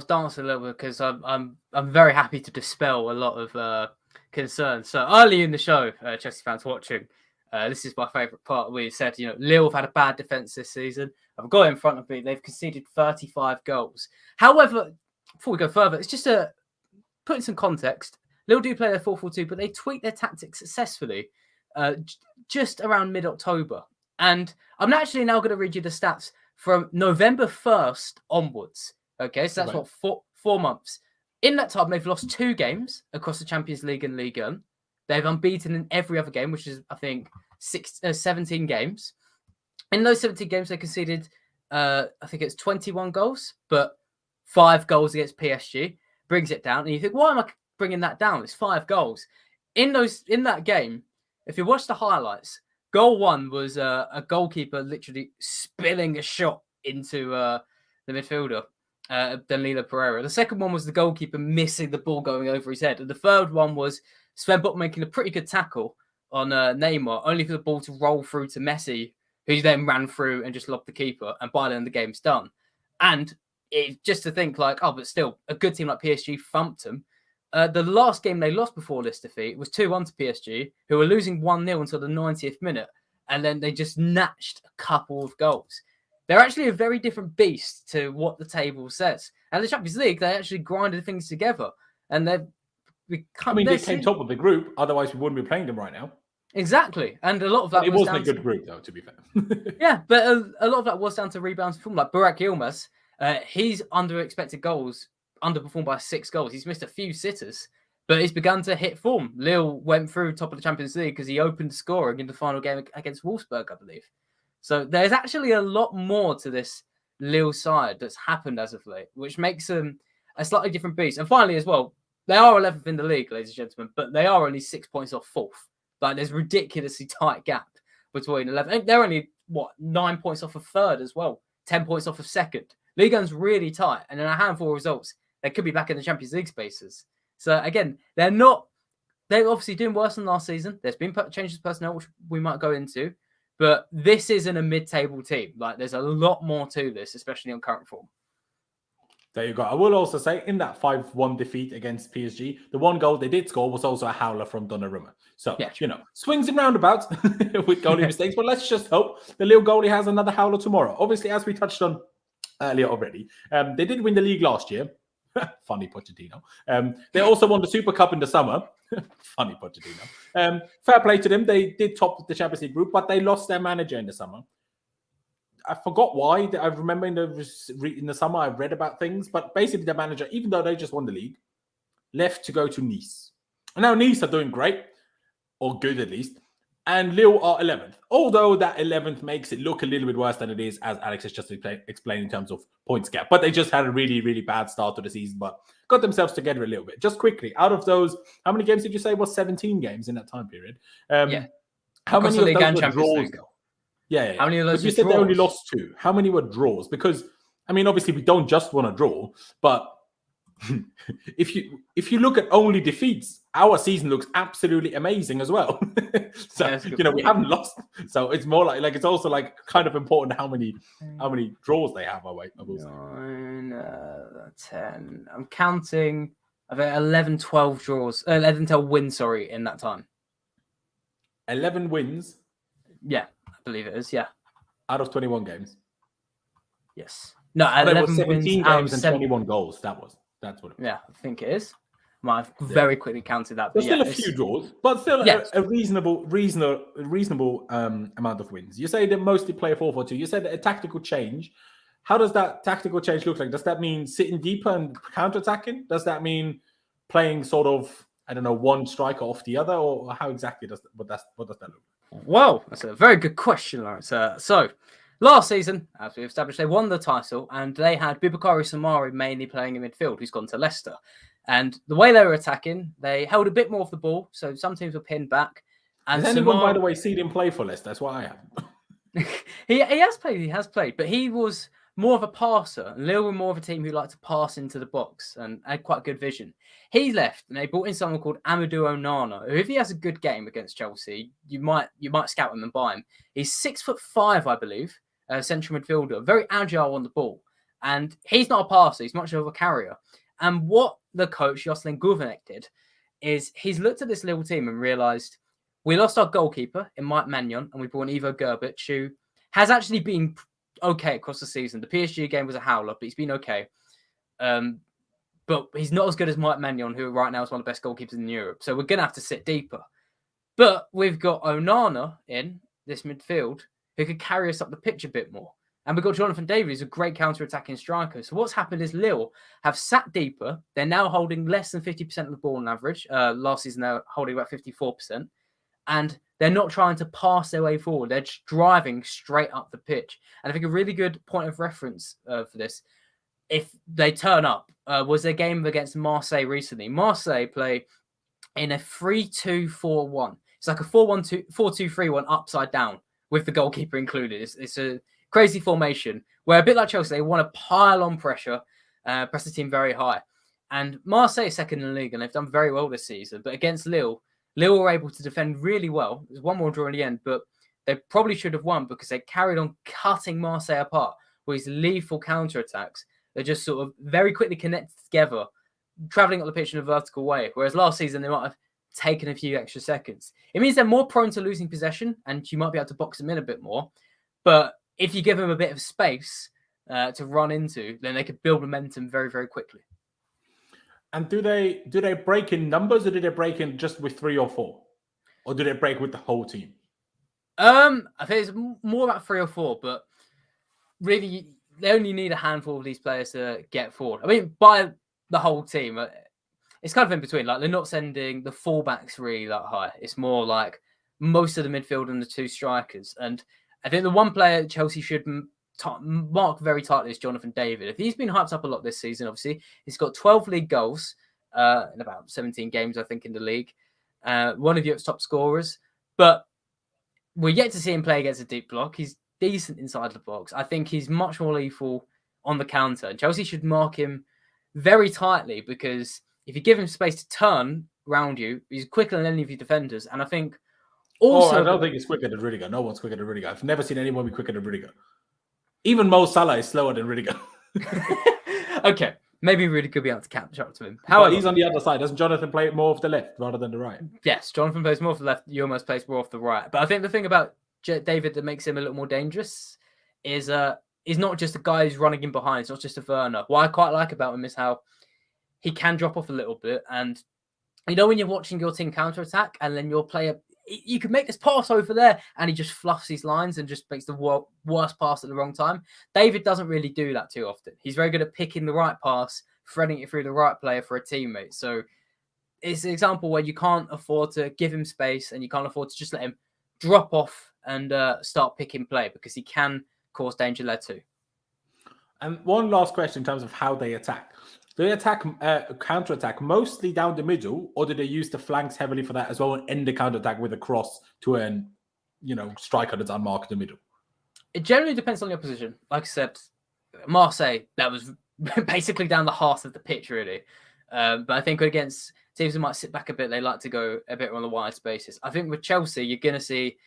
dancing a little bit because I'm very happy to dispel a lot of concerns. So early in the show, Chelsea fans watching, this is my favourite part. We said, Lille have had a bad defence this season. I've got it in front of me. They've conceded 35 goals. However, before we go further, it's just to put in some context. Lille do play their 4-4-2, but they tweak their tactics successfully just around mid-October. And I'm actually now going to read you the stats from November 1st onwards. Okay, so that's what, 4 months. In that time, they've lost 2 games across the Champions League and Ligue 1. They've unbeaten in every other game, which is, I think, 17 games. In those 17 games, they conceded, I think it's 21 goals, but 5 goals against PSG brings it down. And you think, why am I bringing that down? It's 5 goals. In that game, if you watch the highlights, goal 1 was a goalkeeper literally spilling a shot into the midfielder, Danilo Pereira. The second one was the goalkeeper missing the ball going over his head. And the third one was Sven Botman making a pretty good tackle on Neymar, only for the ball to roll through to Messi, who then ran through and just lobbed the keeper. And by then the game's done. And just to think like, but still, a good team like PSG thumped them. The last game they lost before this defeat was 2-1 to PSG, who were losing 1-0 until the 90th minute. And then they just snatched a couple of goals. They're actually a very different beast to what the table says. And the Champions League, they actually grinded things together. And they came top of the group. Otherwise, we wouldn't be playing them right now. Exactly. And a lot of that it wasn't a good group, though, to be fair. Yeah, but a lot of that was down to rebounds from like Burak Yilmaz. He's under expected goals, underperformed by 6 goals. He's missed a few sitters, but he's begun to hit form. Lille went through top of the Champions League because he opened scoring in the final game against Wolfsburg, I believe. So there's actually a lot more to this Lille side that's happened as of late, which makes them a slightly different beast. And finally, as well, they are 11th in the league, ladies and gentlemen, but they are only 6 points off 4th. Like, there's a ridiculously tight gap between 11. They're only, 9 points off of 3rd as well, 10 points off of 2nd. Ligue 1's really tight, and in a handful of results, they could be back in the Champions League spaces. So, again, they're obviously doing worse than last season. There's been changes to personnel, which we might go into. But this isn't a mid-table team. Like, there's a lot more to this, especially on current form. There you go. I will also say, in that 5-1 defeat against PSG, the one goal they did score was also a howler from Donnarumma. So, swings and roundabouts with goalie mistakes. But let's just hope the Lille goalie has another howler tomorrow. Obviously, as we touched on earlier already, they did win the league last year. Funny Pochettino. They also won the Super Cup in the summer. Funny Pochettino. Fair play to them. They did top the Champions League group, but they lost their manager in the summer. I forgot why. I remember in the summer I read about things, but basically the manager, even though they just won the league, left to go to Nice. And now Nice are doing great, or good at least, and Lille are 11th. Although that 11th makes it look a little bit worse than it is, as Alex has just explained in terms of points gap. But they just had a really, really bad start to the season, but got themselves together a little bit. Just quickly, out of those, how many games did you say was 17 games in that time period? How many of those were draws? Yeah. How many of those? You said they only lost 2. How many were draws? Because obviously we don't just want to draw, but if you look at only defeats, our season looks absolutely amazing as well. So we haven't lost. So it's more like it's also like kind of important how many draws they have. 9, 10. I'm counting. I've got 11, 12 draws. 11 wins. In that time. 11 wins. Yeah. I believe it is, yeah. Out of 21 games. Yes. No, 11 17 games and 21 goals. That's what it was. Yeah, I think it is. Might have very quickly counted that. There's still a few draws, but still a reasonable amount of wins. You say they mostly play a 4-4-2. You said a tactical change. How does that tactical change look like? Does that mean sitting deeper and counter-attacking? Does that mean playing sort of, one striker off the other? Or how exactly what does that look like? Well, that's a very good question, Laurenz. So, last season, as we established, they won the title and they had Boubakary Soumaré mainly playing in midfield, who's gone to Leicester. And the way they were attacking, they held a bit more of the ball, so some teams were pinned back. And has anyone, by the way, seen him play for Leicester? That's what I have. He has played, but he was more of a passer. Lille were more of a team who liked to pass into the box and had quite good vision. He left, and they brought in someone called Amadou Onana, who, if he has a good game against Chelsea, you might scout him and buy him. He's 6'5", I believe, central midfielder, very agile on the ball, and he's not a passer; he's much of a carrier. And what the coach Jocelyn Gourvenec did is he's looked at this Lille team and realised we lost our goalkeeper in Mike Magnon, and we brought in Ivo Gerbic, who has actually been okay across the season. The PSG game was a howler, but he's been okay. But he's not as good as Mike Magnon, who right now is one of the best goalkeepers in Europe. So we're going to have to sit deeper. But we've got Onana in this midfield who could carry us up the pitch a bit more. And we've got Jonathan David, who's a great counter-attacking striker. So what's happened is Lille have sat deeper. They're now holding less than 50% of the ball on average. Last season, they're holding about 54%. And they're not trying to pass their way forward. They're just driving straight up the pitch. And I think a really good point of reference for this, if they turn up, was their game against Marseille recently. Marseille play in a 3-2-4-1. It's like a 4-2-3-1 upside down with the goalkeeper included. It's a crazy formation where, a bit like Chelsea, they want to pile on pressure, press the team very high. And Marseille is second in the league, and they've done very well this season. But against Lille were able to defend really well. There's one more draw in the end, but they probably should have won because they carried on cutting Marseille apart with these lethal counterattacks. They're just sort of very quickly connected together, travelling up the pitch in a vertical way. Whereas last season, they might have taken a few extra seconds. It means they're more prone to losing possession, and you might be able to box them in a bit more. But if you give them a bit of space to run into, then they could build momentum very, very quickly. And do they break in numbers, or do they break in just with 3 or 4? Or do they break with the whole team? I think it's more about 3 or 4, but really, they only need a handful of these players to get forward. I mean, by the whole team, it's kind of in between. Like, they're not sending the fullbacks really that high. It's more like most of the midfield and the 2 strikers. And I think the one player Chelsea should mark very tightly is Jonathan David. If he's been hyped up a lot this season, obviously, he's got 12 league goals in about 17 games, I think, in the league. One of Europe's top scorers. But we're yet to see him play against a deep block. He's decent inside the box. I think he's much more lethal on the counter. And Chelsea should mark him very tightly, because if you give him space to turn around you, he's quicker than any of your defenders. And I think also... I don't think he's quicker than Rudiger. No one's quicker than Rudiger. I've never seen anyone be quicker than Rudiger. Even Mo Salah is slower than Rudiger. Okay, maybe Rudiger could be able to catch up to him. However, he's on the other side. Doesn't Jonathan play more off the left rather than the right? Yes, Jonathan plays more off the left. You almost plays more off the right. But I think the thing about David that makes him a little more dangerous is he's not just a guy who's running in behind. It's not just a Werner. What I quite like about him is how he can drop off a little bit. And, you know, when you're watching your team counter-attack and then your player, you can make this pass over there, and he just fluffs his lines and just makes the worst pass at the wrong time. David doesn't really do that too often. He's very good at picking the right pass, threading it through the right player for a teammate. So it's an example where you can't afford to give him space, and you can't afford to just let him drop off and start picking play, because he can cause danger there too. And one last question in terms of how they attack. Do they attack, counter-attack mostly down the middle, or do they use the flanks heavily for that as well and end the counter-attack with a cross to an, striker that's unmarked in the middle? It generally depends on the opposition. Like I said, Marseille, that was basically down the heart of the pitch, really. But I think against teams who might sit back a bit, they like to go a bit on the wide spaces. I think with Chelsea, you're going to see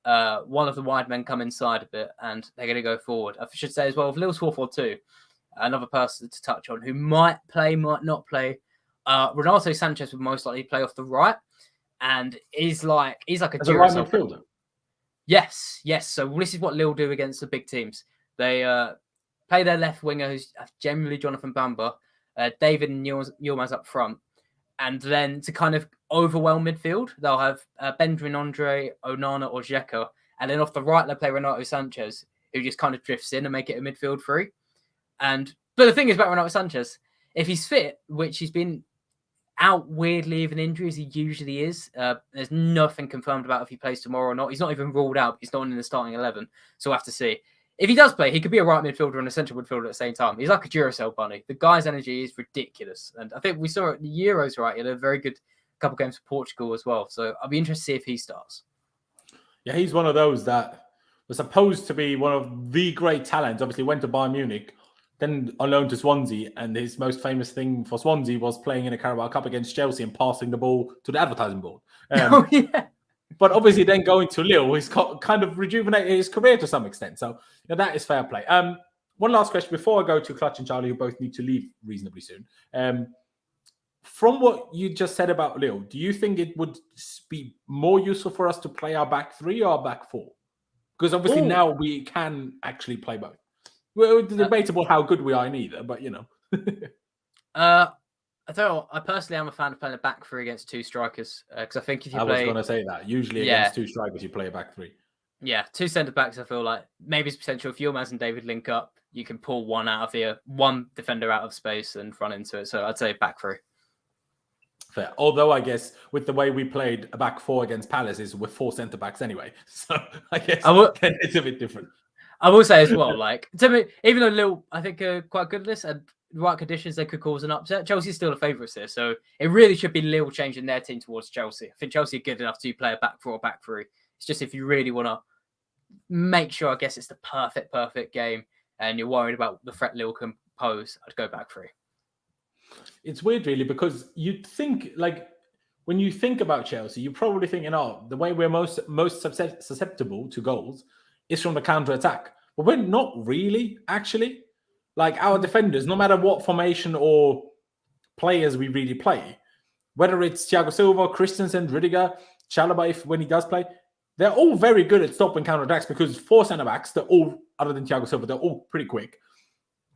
one of the wide men come inside a bit, and they're going to go forward. I should say as well, with Lille's 4-4-2, another person to touch on who might play, might not play. Renato Sanchez would most likely play off the right, and he's like a right midfielder. Yes. So this is what Lille do against the big teams. They play their left winger, who's generally Jonathan Bamba, David and Yilmaz up front, and then to kind of overwhelm midfield, they'll have Benjamin Andre, Onana, or Xhaka, and then off the right they play Renato Sanchez, who just kind of drifts in and make it a midfield three. But the thing is about Renato Sanchez, if he's fit, which he's been out weirdly with an injury, as he usually is, there's nothing confirmed about if he plays tomorrow or not. He's not even ruled out. He's not in the starting 11, so we'll have to see. If he does play, he could be a right midfielder and a central midfielder at the same time. He's like a Duracell bunny. The guy's energy is ridiculous. And I think we saw it at the Euros, right? He had a very good couple games for Portugal as well. So I'll be interested to see if he starts. Yeah, he's one of those that was supposed to be one of the great talents. Obviously went to Bayern Munich, then on loan to Swansea, and his most famous thing for Swansea was playing in a Carabao Cup against Chelsea and passing the ball to the advertising board. But obviously then going to Lille, he's kind of rejuvenated his career to some extent. So that is fair play. One last question before I go to Clutch and Charlie, who both need to leave reasonably soon. From what you just said about Lille, do you think it would be more useful for us to play our back three or our back four? Because obviously now we can actually play both. Well, it's debatable how good we are in either, but I tell you what, I personally am a fan of playing a back three against 2 strikers, because I think if you I was going to say that. Usually against 2 strikers, you play a back three. Yeah, two centre backs. I feel like maybe it's potential. If Yilmaz and David link up, you can pull one defender out of space and run into it. So I'd say back three. Fair. Although I guess with the way we played a back four against Palace is with 4 centre backs anyway, so I guess it's a bit different. I will say as well, like to me, even though Lille, I think are quite good at this and the right conditions, they could cause an upset. Chelsea's still the favourites here, so it really should be Lille changing their team towards Chelsea. I think Chelsea are good enough to play a back four or back three. It's just if you really want to make sure, I guess it's the perfect game, and you're worried about the threat Lille can pose, I'd go back three. It's weird, really, because you'd think, like, when you think about Chelsea, you're probably thinking, oh, the way we're most susceptible to goals is from the counter-attack. But we're not really, actually. Like, our defenders, no matter what formation or players we really play, whether it's Thiago Silva, Christensen, Rudiger, Chalobah, when he does play, they're all very good at stopping counter-attacks because 4 centre-backs, they're all, other than Thiago Silva, they're all pretty quick.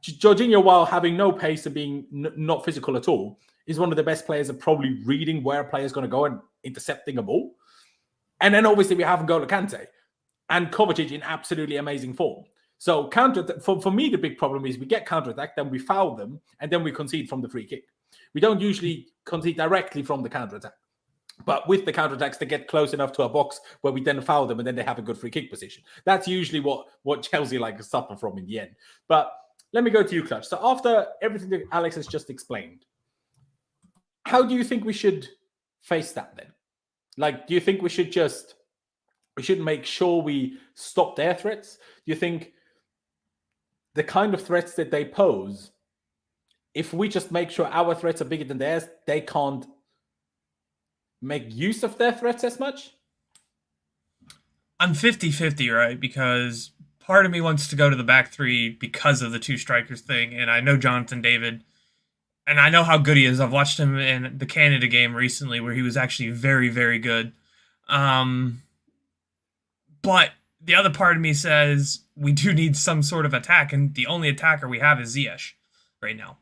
Jorginho, while having no pace and being not physical at all, is one of the best players at probably reading where a player's going to go and intercepting a ball. And then obviously we have N'Golo Kante and Kovacic in absolutely amazing form. So for me, the big problem is we get counter-attack, then we foul them, and then we concede from the free kick. We don't usually concede directly from the counter-attack. But with the counterattacks, they get close enough to our box where we then foul them and then they have a good free kick position. That's usually what Chelsea suffer from in the end. But let me go to you, Clutch. So after everything that Alex has just explained, how do you think we should face that then? Like, do you think we should make sure we stop their threats? Do you think the kind of threats that they pose, if we just make sure our threats are bigger than theirs, they can't make use of their threats as much? I'm 50-50, right? Because part of me wants to go to the back three because of the 2 strikers thing, and I know Jonathan David, and I know how good he is. I've watched him in the Canada game recently where he was actually very, very good. But the other part of me says we do need some sort of attack, and the only attacker we have is Ziyech right now.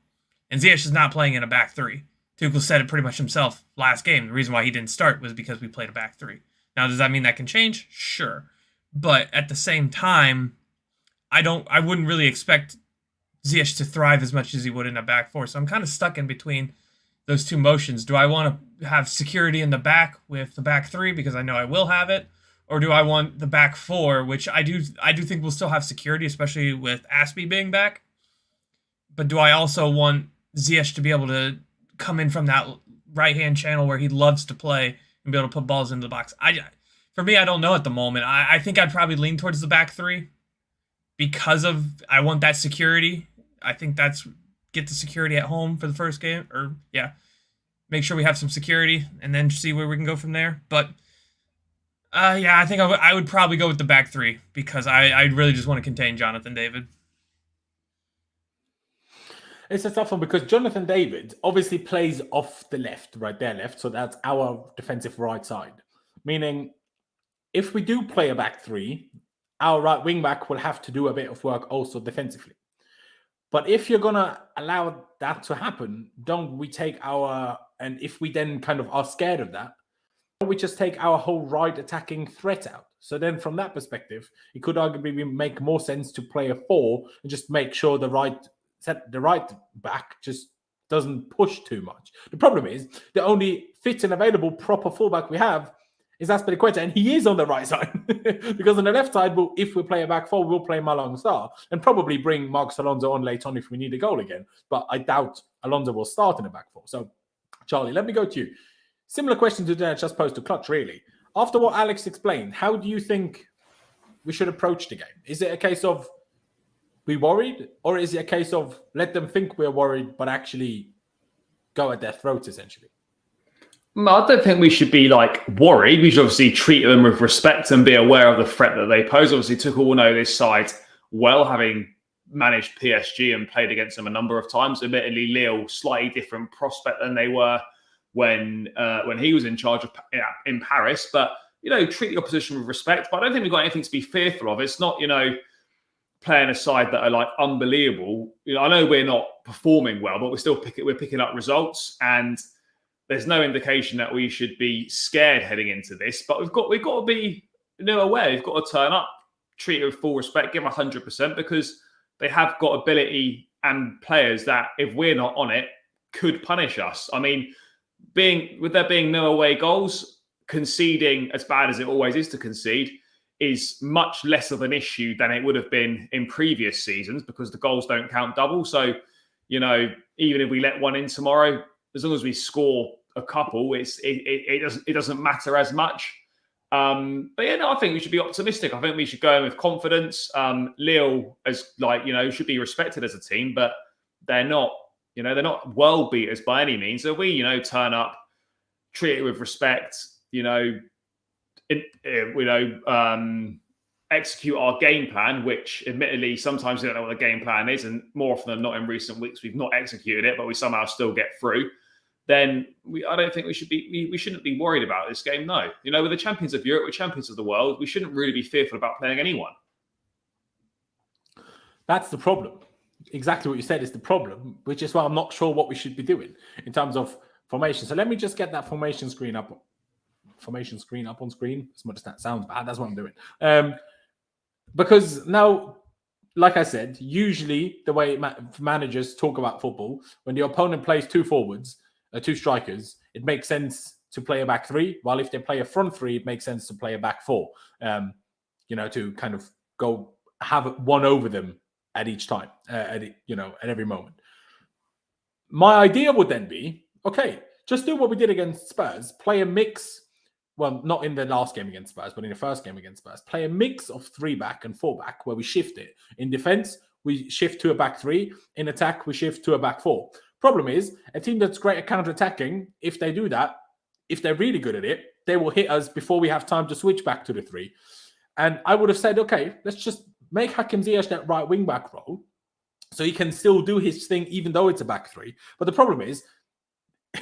And Ziyech is not playing in a back three. Tuchel said it pretty much himself last game. The reason why he didn't start was because we played a back three. Now, does that mean that can change? Sure. But at the same time, I wouldn't really expect Ziyech to thrive as much as he would in a back four. So I'm kind of stuck in between those two motions. Do I want to have security in the back with the back three because I know I will have it? Or do I want the back four, which I do think we'll still have security, especially with Azpi being back. But do I also want Ziyech to be able to come in from that right-hand channel where he loves to play and be able to put balls into the box? For me, I don't know at the moment. I think I'd probably lean towards the back three because I want that security. I think that's get the security at home for the first game, or make sure we have some security and then see where we can go from there. But I think I would probably go with the back three because I really just want to contain Jonathan David. It's a tough one because Jonathan David obviously plays off the left, right there left. So that's our defensive right side. Meaning if we do play a back three, our right wing back will have to do a bit of work also defensively. But if you're going to allow that to happen, don't we take and if we then kind of are scared of that, we just take our whole right attacking threat out. So then from that perspective, it could arguably make more sense to play a 4 and just make sure the right back just doesn't push too much. The problem is the only fit and available proper fullback we have is Azpilicueta, and he is on the right side. Because on the left side, if we play a back 4, we'll play Malang Sarr and probably bring Marcos Alonso on late on if we need a goal again. But I doubt Alonso will start in the back 4. So, Charlie, let me go to you. Similar question to that I just posed to Clutch, really. After what Alex explained, how do you think we should approach the game? Is it a case of be worried, or is it a case of let them think we're worried, but actually go at their throats, essentially? I don't think we should be worried. We should obviously treat them with respect and be aware of the threat that they pose. Obviously, Tuchel will know this side well, having managed PSG and played against them a number of times. Admittedly, Lille, slightly different prospect than they were when he was in charge in Paris. But, treat the opposition with respect. But I don't think we've got anything to be fearful of. It's not, playing a side that are unbelievable. I know we're not performing well, but we're picking up results, and there's no indication that we should be scared heading into this. But we've got to be Lille away, you've got to turn up, treat it with full respect, give them 100% because they have got ability and players that, if we're not on it, could punish us. I mean, with there being no away goals, conceding, as bad as it always is to concede, is much less of an issue than it would have been in previous seasons because the goals don't count double. So, even if we let one in tomorrow, as long as we score a couple, it doesn't matter as much. But I think we should be optimistic. I think we should go in with confidence. Lille, should be respected as a team, but they're not world beaters by any means. So if we, turn up, treat it with respect, execute our game plan, which admittedly sometimes we don't know what the game plan is, and more often than not in recent weeks we've not executed it, but we somehow still get through. Then I don't think we shouldn't be worried about this game. No, we're the champions of Europe, we're champions of the world. We shouldn't really be fearful about playing anyone. That's the problem. Exactly what you said is the problem, which is why I'm not sure what we should be doing in terms of formation. So let me just get that formation screen up on screen. As much as that sounds bad, that's what I'm doing. Because now, like I said, usually the way managers talk about football, when the opponent plays two forwards, two strikers, it makes sense to play a back three. While if they play a front three, it makes sense to play a back four. To kind of go have one over them at each time, at every moment. My idea would then be, okay, just do what we did against Spurs, play a mix. Well, not in the last game against Spurs, but in the first game against Spurs, play a mix of 3-back and 4-back where we shift it. In defense, we shift to a back three. In attack, we shift to a back four. Problem is, a team that's great at counter-attacking, if they do that, if they're really good at it, they will hit us before we have time to switch back to the three. And I would have said, okay, let's just make Hakim Ziyech that right wing-back role so he can still do his thing even though it's a back three. But the problem is,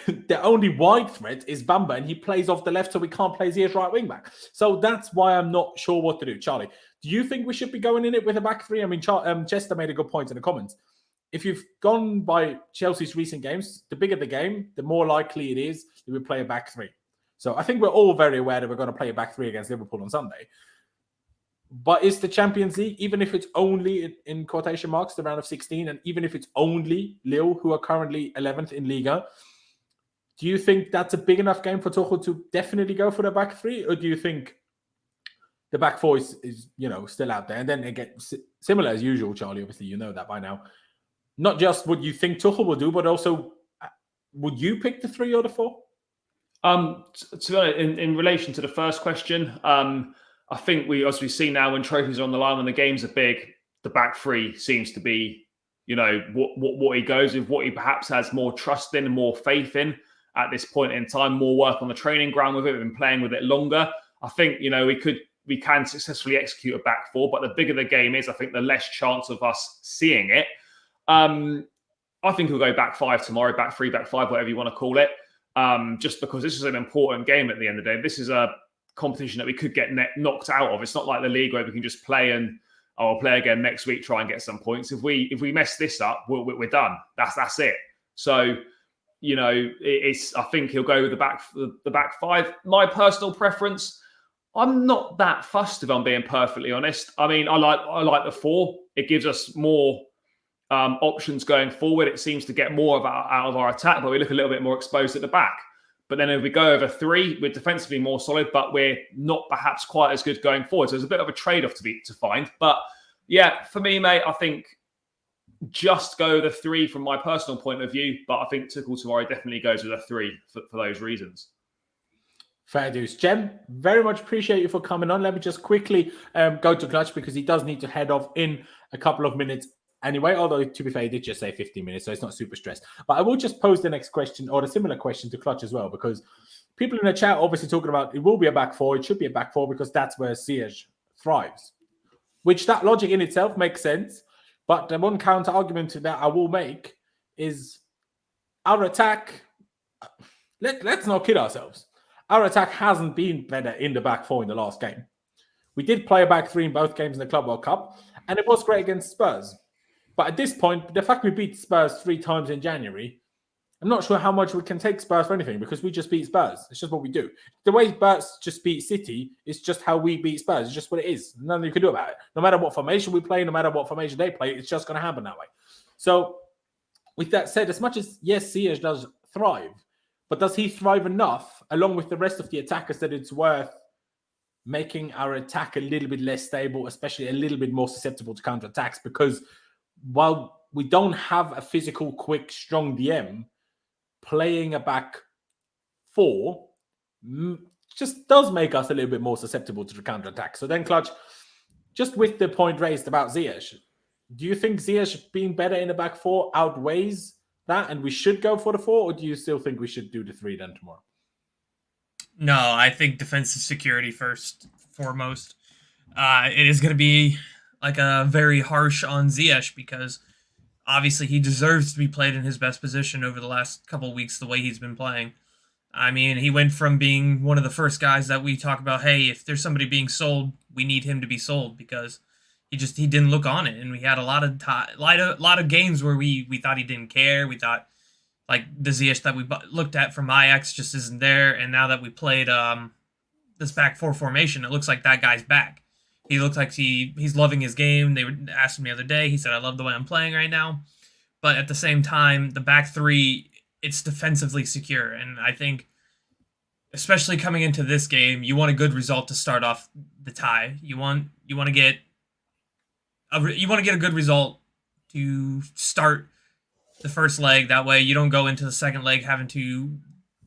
the only wide threat is Bamba, and he plays off the left, so we can't play Ziyech right wing back. So that's why I'm not sure what to do. Charlie, do you think we should be going in it with a back three? I mean, Chester made a good point in the comments. If you've gone by Chelsea's recent games, the bigger the game, the more likely it is that we play a back three. So I think we're all very aware that we're going to play a back three against Liverpool on Sunday. But is the Champions League, even if it's only in quotation marks, the round of 16, and even if it's only Lille, who are currently 11th in Liga, do you think that's a big enough game for Tuchel to definitely go for the back three? Or do you think the back four is still out there? And then again, similar as usual, Charlie, obviously you know that by now. Not just what you think Tuchel will do, but also would you pick the 3 or the 4? To be honest, in relation to the first question, I think as we see now when trophies are on the line, when the games are big, the back three seems to be, what he goes with, what he perhaps has more trust in and more faith in at this point in time, more work on the training ground with it, we've been playing with it longer. I think, we can successfully execute a back four, but the bigger the game is, I think the less chance of us seeing it. I think he'll go back 5 tomorrow, back 3, back 5, whatever you want to call it. Just because this is an important game at the end of the day. This is a competition that we could get knocked out of. It's not like the league where we can just play and I'll play again next week, try and get some points. If we mess this up, we're done. That's it. So, I think he'll go with the back 5. My personal preference, I'm not that fussed if I'm being perfectly honest. I mean, I like the 4. It gives us more options going forward. It seems to get more out of our attack, but we look a little bit more exposed at the back. But then if we go over 3, we're defensively more solid, but we're not perhaps quite as good going forward. So there's a bit of a trade-off to find. But yeah, for me, mate, I think just go the 3 from my personal point of view. But I think Tuchel tomorrow definitely goes with a 3 for those reasons. Fair dues. Jem, very much appreciate you for coming on. Let me just quickly go to Clutch because he does need to head off in a couple of minutes anyway, although to be fair, he did just say 15 minutes, so it's not super stressed. But I will just pose the next question or a similar question to Clutch as well, because people in the chat obviously talking about it will be a back 4, it should be a back 4 because that's where Ziyech thrives. Which that logic in itself makes sense. But the one counter argument to that I will make is our attack, let's not kid ourselves. Our attack hasn't been better in the back 4 in the last game. We did play a back 3 in both games in the Club World Cup, and it was great against Spurs. But at this point, the fact we beat Spurs 3 times in January I'm not sure how much we can take Spurs for anything because we just beat Spurs. It's just what we do. The way Spurs just beat City is just how we beat Spurs. It's just what it is. Nothing you can do about it. No matter what formation we play, no matter what formation they play, it's just going to happen that way. So, with that said, as much as, yes, Ziyech does thrive, but does he thrive enough, along with the rest of the attackers, that it's worth making our attack a little bit less stable, especially a little bit more susceptible to counterattacks? Because while we don't have a physical, quick, strong DM, playing a back four just does make us a little bit more susceptible to the counterattack. So then, Clutch, just with the point raised about Ziyech, do you think Ziyech being better in the back four outweighs that and we should go for the four, or do you still think we should do the three then tomorrow? No, I think defensive security foremost. It is going to be like a very harsh on Ziyech because obviously he deserves to be played in his best position over the last couple of weeks the way he's been playing. I mean, he went from being one of the first guys that we talk about, hey, if there's somebody being sold, we need him to be sold because he didn't look on it. And we had a lot of games where we thought he didn't care. We thought like the Ziyech that we looked at from Ajax just isn't there. And now that we played this back four formation, it looks like that guy's back. He looks like he's loving his game. They were asking me the other day. He said, I love the way I'm playing right now. But at the same time, the back three, it's defensively secure. And I think, especially coming into this game, you want a good result to start off the tie. You want to get a good result to start the first leg. That way you don't go into the second leg having to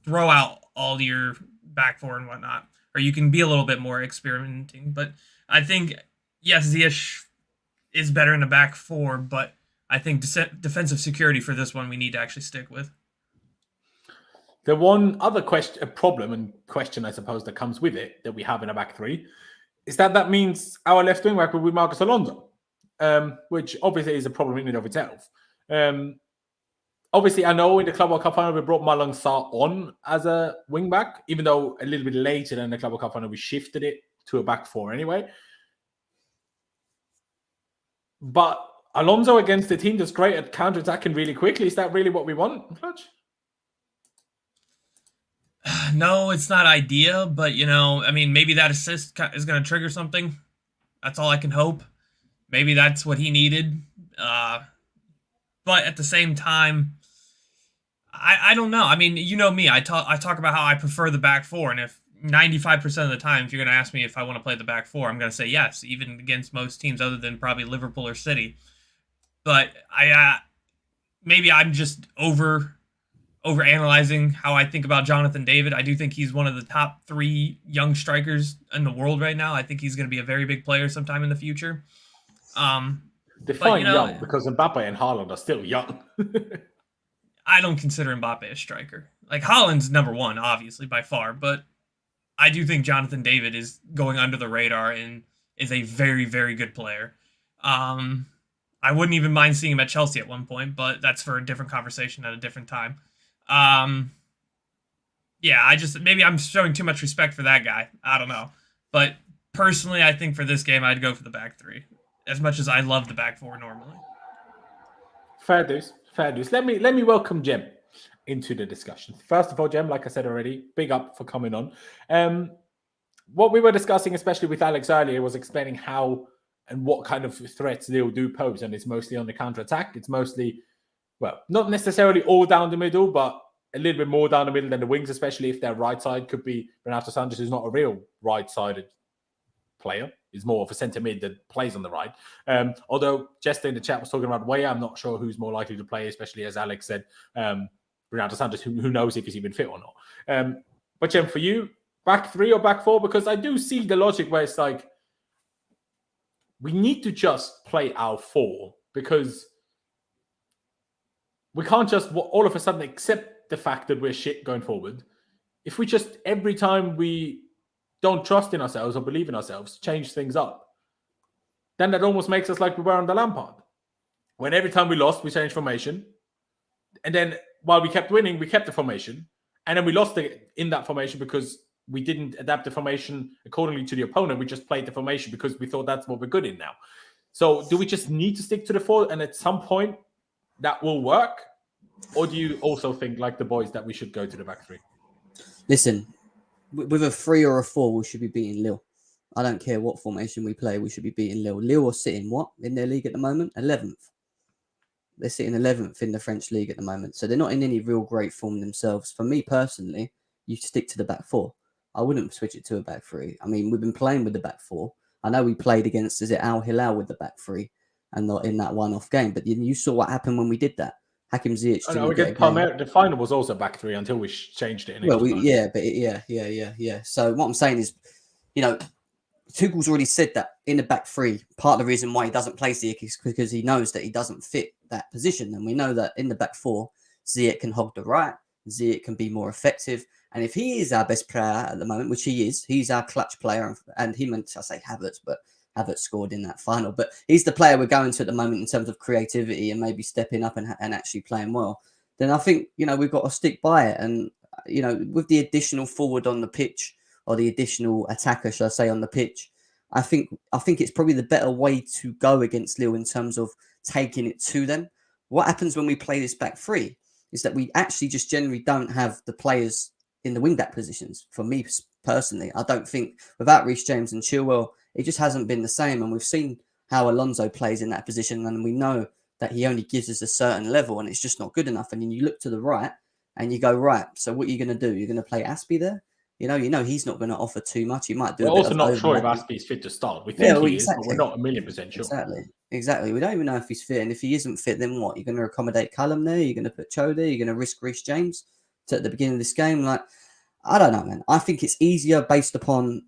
throw out all your back four and whatnot. Or you can be a little bit more experimenting. But I think, yes, Ziyech is better in the back four, but I think defensive security for this one we need to actually stick with. The one other question, I suppose, that comes with it that we have in a back three is that means our left wing back will be Marcus Alonso, which obviously is a problem in and of itself. Obviously, I know in the Club World Cup final we brought Malang Sarr on as a wing back, even though a little bit later than the Club World Cup final we shifted it to a back four anyway. But Alonso against the team that's great at counter-attacking really quickly, is that really what we want, Clutch? No, it's not ideal, but, I mean, maybe that assist is going to trigger something. That's all I can hope. Maybe that's what he needed. But at the same time, I don't know. I mean, you know me. I talk about how I prefer the back four, and if 95% of the time, if you're going to ask me if I want to play the back four, I'm going to say yes, even against most teams other than probably Liverpool or City. But maybe I'm just overanalyzing how I think about Jonathan David. I do think he's one of the top 3 young strikers in the world right now. I think he's going to be a very big player sometime in the future. Define young, because Mbappe and Haaland are still young. I don't consider Mbappe a striker. Like, Haaland's number 1, obviously, by far, but I do think Jonathan David is going under the radar and is a very, very good player. I wouldn't even mind seeing him at Chelsea at one point, but that's for a different conversation at a different time. Maybe I'm showing too much respect for that guy. I don't know. But personally, I think for this game, I'd go for the back 3, as much as I love the back 4 normally. Fair dues. Let me welcome Jem into the discussion. First of all, Jem, like I said already, big up for coming on. What we were discussing, especially with Alex earlier, was explaining how and what kind of threats Lille do pose, and it's mostly on the counter-attack. It's mostly, well, not necessarily all down the middle, but a little bit more down the middle than the wings, especially if their right side could be Renato Sanches, who's not a real right-sided player. He's more of a centre mid that plays on the right. Although Jester in the chat was talking about Weah, I'm not sure who's more likely to play, especially as Alex said, Renato Sanches, who knows if he's even fit or not. But Jem, for you, back 3 or back 4? Because I do see the logic where it's like, we need to just play our 4 because we can't just all of a sudden accept the fact that we're shit going forward. If we just, every time we don't trust in ourselves or believe in ourselves, change things up, then that almost makes us like we were under Lampard. When every time we lost, we changed formation. And then while we kept winning, we kept the formation. And then we lost in that formation because we didn't adapt the formation accordingly to the opponent. We just played the formation because we thought that's what we're good in now. So do we just need to stick to the 4? And at some point that will work Or do you also think, like the boys, that we should go to the back three? Listen, with a 3 or a 4, we should be beating Lille. I don't care what formation we play, we should be beating Lille. Lille are sitting what in their league at the moment? 11th. They're sitting 11th in the French league at the moment. So they're not in any real great form themselves. For me personally, you stick to the back 4. I wouldn't switch it to a back 3. I mean, we've been playing with the back 4. I know we played against, is it Al Hilal with the back 3 and not in that one-off game. But you saw what happened when we did that. Hakim Ziyech. The final was also back 3 until we changed it. Yeah. So what I'm saying is, Tuchel's already said that in the back 3, part of the reason why he doesn't play Ziyech is because he knows that he doesn't fit that position. And we know that in the back 4, Ziyech can hog the right, Ziyech can be more effective. And if he is our best player at the moment, which he is, he's our clutch player. And he meant to say Havertz, but Havertz scored in that final. But he's the player we're going to at the moment in terms of creativity and maybe stepping up and actually playing well. Then I think, we've got to stick by it. And, with the additional forward on the pitch, or the additional attacker, should I say, on the pitch, I think it's probably the better way to go against Lille in terms of taking it to them. What happens when we play this back 3 is that we actually just generally don't have the players in the wing-back positions. For me personally, I don't think, without Reece James and Chilwell, it just hasn't been the same. And we've seen how Alonso plays in that position, and we know that he only gives us a certain level, and it's just not good enough. And then you look to the right, and you go, right, so what are you going to do? You're going to play Azpi there? He's not going to offer too much. He might do. We're also not sure if Azpi is fit to start. We think he is, but we're not 1,000,000% sure. Exactly. We don't even know if he's fit. And if he isn't fit, then what? You're going to accommodate Callum there? You're going to put Cho there? You're going to risk Reece James at the beginning of this game? Like, I don't know, man. I think it's easier based upon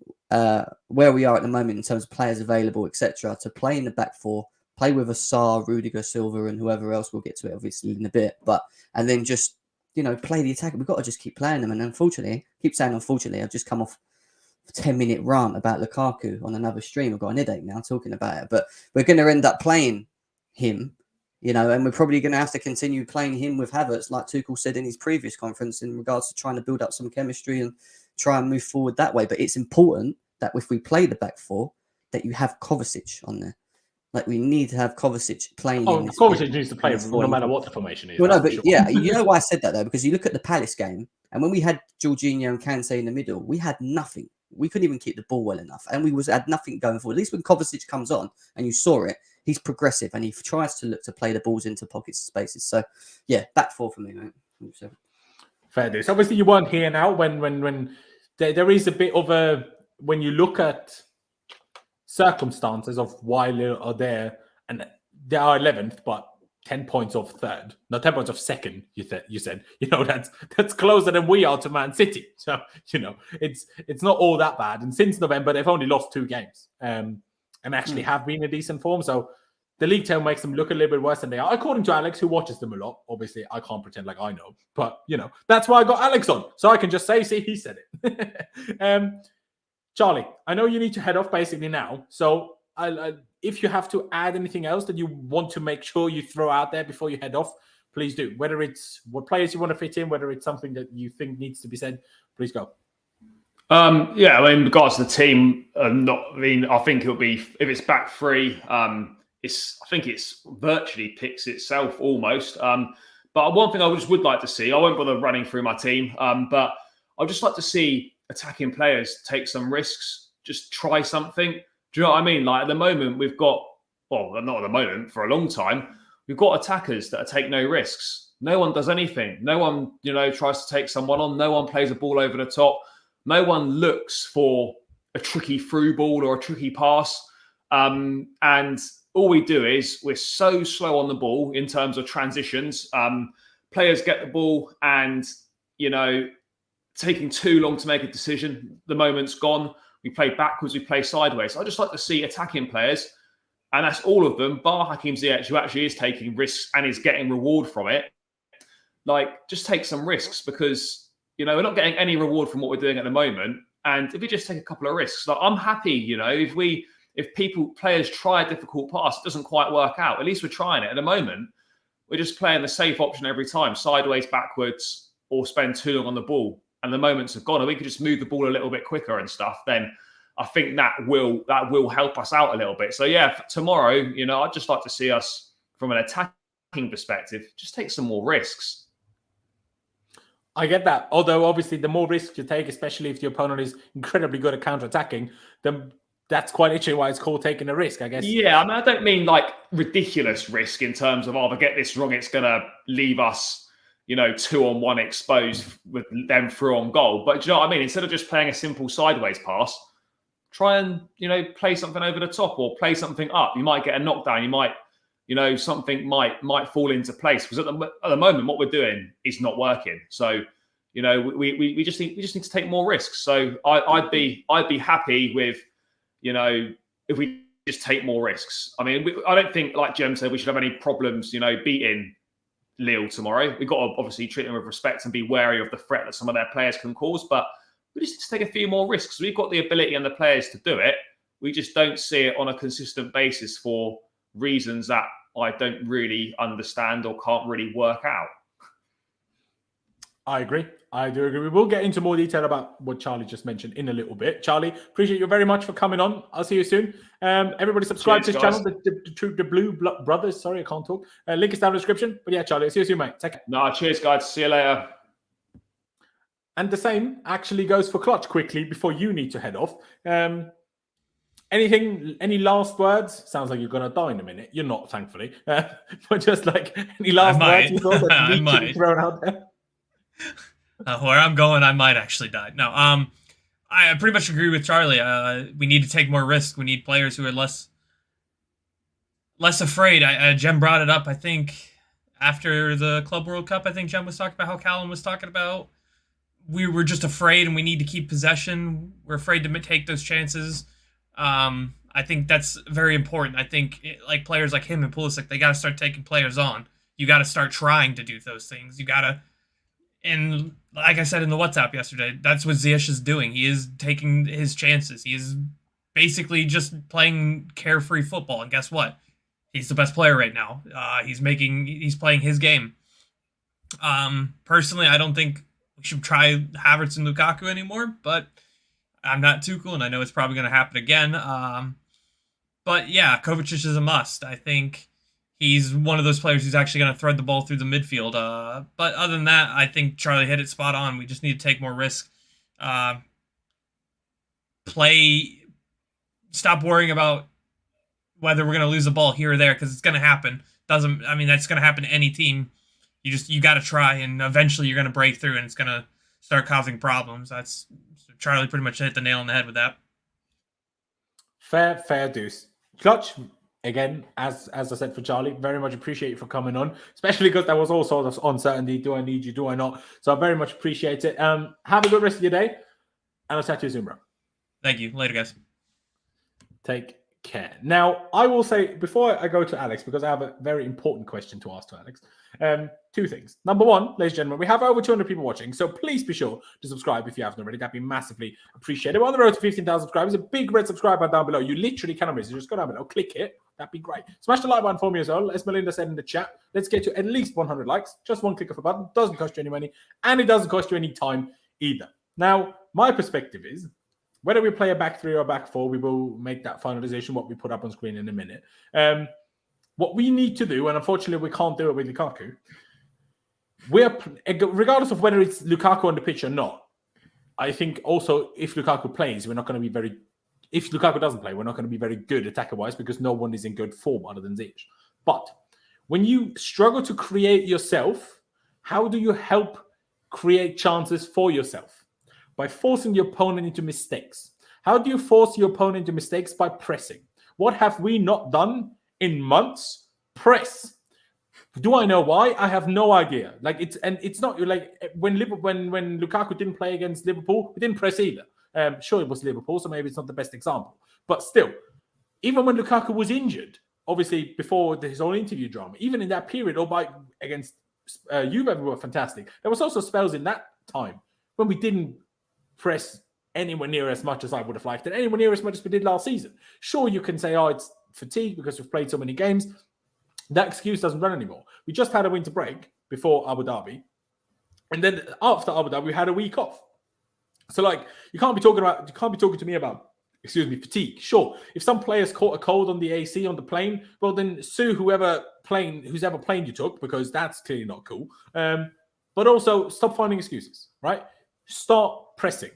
where we are at the moment in terms of players available, etc., to play in the back 4, play with Assar, Rudiger, Silva, and whoever else. We'll get to it obviously in a bit, and then just play the attack. We've got to just keep playing them. And unfortunately, I've just come off a 10-minute rant about Lukaku on another stream. I've got an headache now talking about it. But we're going to end up playing him, and we're probably going to have to continue playing him with Havertz, like Tuchel said in his previous conference, in regards to trying to build up some chemistry and try and move forward that way. But it's important that if we play the back 4, that you have Kovacic on there. Like, we need to have Kovacic playing. Kovacic needs to play no matter what the formation is. Well, no, but yeah, you know why I said that, though? Because you look at the Palace game, and when we had Jorginho and Kante in the middle, we had nothing. We couldn't even keep the ball well enough, and we had nothing going forward. At least when Kovacic comes on, and you saw it, he's progressive, and he tries to look to play the balls into pockets and spaces. So, yeah, back 4 for me, mate. 100%. Fair dues. Obviously, you weren't here now when there is a bit of a, when you look at circumstances of why Lille are there, and they are 11th, but 10 points off 3rd. No, 10 points off 2nd, you said. That's closer than we are to Man City. So, it's not all that bad. And since November, they've only lost 2 games and actually have been in decent form. So the league table makes them look a little bit worse than they are, according to Alex, who watches them a lot. Obviously, I can't pretend like I know. But, that's why I got Alex on. So I can just say, see, he said it. Charlie, I know you need to head off basically now. So if you have to add anything else that you want to make sure you throw out there before you head off, please do. Whether it's what players you want to fit in, whether it's something that you think needs to be said, please go. In regards to the team, I think it'll be, if it's back 3, I think it's virtually picks itself almost. But one thing I just would like to see, I won't bother running through my team, but I'd just like to see attacking players take some risks, just try something. Do you know what I mean? Like, at the moment, we've got, well, not at the moment, for a long time, we've got attackers that take no risks. No one does anything. No one, tries to take someone on. No one plays a ball over the top. No one looks for a tricky through ball or a tricky pass. And all we do is we're so slow on the ball in terms of transitions. Players get the ball and, taking too long to make a decision. The moment's gone. We play backwards, we play sideways. I just like to see attacking players, and that's all of them, bar Hakim Ziyech, who actually is taking risks and is getting reward from it. Like, just take some risks, because, we're not getting any reward from what we're doing at the moment. And if we just take a couple of risks, like, I'm happy, if players try a difficult pass, it doesn't quite work out. At least we're trying it. At the moment, we're just playing the safe option every time, sideways, backwards, or spend too long on the ball. And the moments have gone, and we could just move the ball a little bit quicker and stuff, then I think that will help us out a little bit. So yeah, tomorrow, I'd just like to see us, from an attacking perspective, just take some more risks. I get that. Although, obviously, the more risks you take, especially if the opponent is incredibly good at counter-attacking, then that's quite literally why it's called taking a risk, I guess. Yeah, I mean, I don't mean like ridiculous risk in terms of, if I get this wrong, it's going to leave us, 2-on-1 exposed with them through on goal. But do you know what I mean? Instead of just playing a simple sideways pass, try and, play something over the top or play something up. You might get a knockdown. You might, something might fall into place, because at the moment, what we're doing is not working. So, we just need to take more risks. So I'd be happy with, if we just take more risks. I mean, I don't think, like Jem said, we should have any problems, beating Lille tomorrow. We've got to obviously treat them with respect and be wary of the threat that some of their players can cause. But we just need to take a few more risks. We've got the ability and the players to do it. We just don't see it on a consistent basis for reasons that I don't really understand or can't really work out. I agree. I do agree. We will get into more detail about what Charlie just mentioned in a little bit. Charlie, appreciate you very much for coming on. I'll see you soon. Everybody subscribe to his channel, the Blue Brothers. Sorry, I can't talk. Link is down in the description. But yeah, Charlie, I'll see you soon, mate. Take care. No, cheers, guys. See you later. And the same actually goes for Clutch quickly before you need to head off. Any last words? Sounds like you're going to die in a minute. You're not, thankfully. But just like any last words you thought that you need to be thrown out there? Where I'm going, I might actually die. No, I pretty much agree with Charlie. We need to take more risk. We need players who are less afraid. Jem brought it up, I think, after the Club World Cup. I think Jem was talking about how Callum was talking about we were just afraid and we need to keep possession. We're afraid to take those chances. I think that's very important. I think like players like him and Pulisic, they got to start taking players on. You got to start trying to do those things. You got to, and like I said in the WhatsApp yesterday, that's what Ziyech is doing. He is taking his chances. He is basically just playing carefree football. And guess what? He's the best player right now. He's playing his game. Personally, I don't think we should try Havertz and Lukaku anymore, but I'm not Tuchel, and I know it's probably going to happen again. But yeah, Kovacic is a must. I think he's one of those players who's actually going to thread the ball through the midfield. But other than that, I think Charlie hit it spot on. We just need to take more risk. Stop worrying about whether we're going to lose the ball here or there, because it's going to happen. That's going to happen to any team. You got to try, and eventually you're going to break through, and it's going to start causing problems. Charlie pretty much hit the nail on the head with that. Fair deuce. Clutch, again, as I said for Charlie, very much appreciate you for coming on, especially because there was all sorts of uncertainty. Do I need you? Do I not? So I very much appreciate it. Have a good rest of your day, and I'll chat to you soon, bro. Thank you. Later, guys. Take care. Now, I will say, before I go to Alex, because I have a very important question to ask to Alex, two things. Number one, ladies and gentlemen, we have over 200 people watching, so please be sure to subscribe if you haven't already. That'd be massively appreciated. We're on the road to 15,000 subscribers. A big red subscribe button down below. You literally cannot miss it. Just go down below, click it. That'd be great. Smash the like button for me as well. As Melinda said in the chat, let's get to at least 100 likes. Just one click of a button. Doesn't cost you any money, and it doesn't cost you any time either. Now, my perspective is, whether we play a back three or a back four, we will make that finalization, what we put up on screen in a minute. What we need to do, and unfortunately we can't do it with Lukaku, regardless of whether it's Lukaku on the pitch or not, I think also if Lukaku plays, we're not going to be very... If Lukaku doesn't play, we're not going to be very good attacker-wise because no one is in good form other than Ziyech. But when you struggle to create yourself, how do you help create chances for yourself? By forcing the opponent into mistakes. How do you force your opponent into mistakes? By pressing. What have we not done in months? Press. Do I know why? I have no idea. It's not like when Lukaku didn't play against Liverpool, we didn't press either. Sure, it was Liverpool, so maybe it's not the best example. But still, even when Lukaku was injured, obviously before his own interview drama, even in that period, against Juve, we were fantastic. There was also spells in that time when we didn't press anywhere near as much as I would have liked and anywhere near as much as we did last season. Sure, you can say, it's fatigue because we've played so many games. That excuse doesn't run anymore. We just had a winter break before Abu Dhabi. And then after Abu Dhabi, we had a week off. So you can't be talking to me about fatigue. Sure, if some players caught a cold on the AC on the plane, well then sue who's ever plane you took, because that's clearly not cool. But also stop finding excuses, right? Start pressing.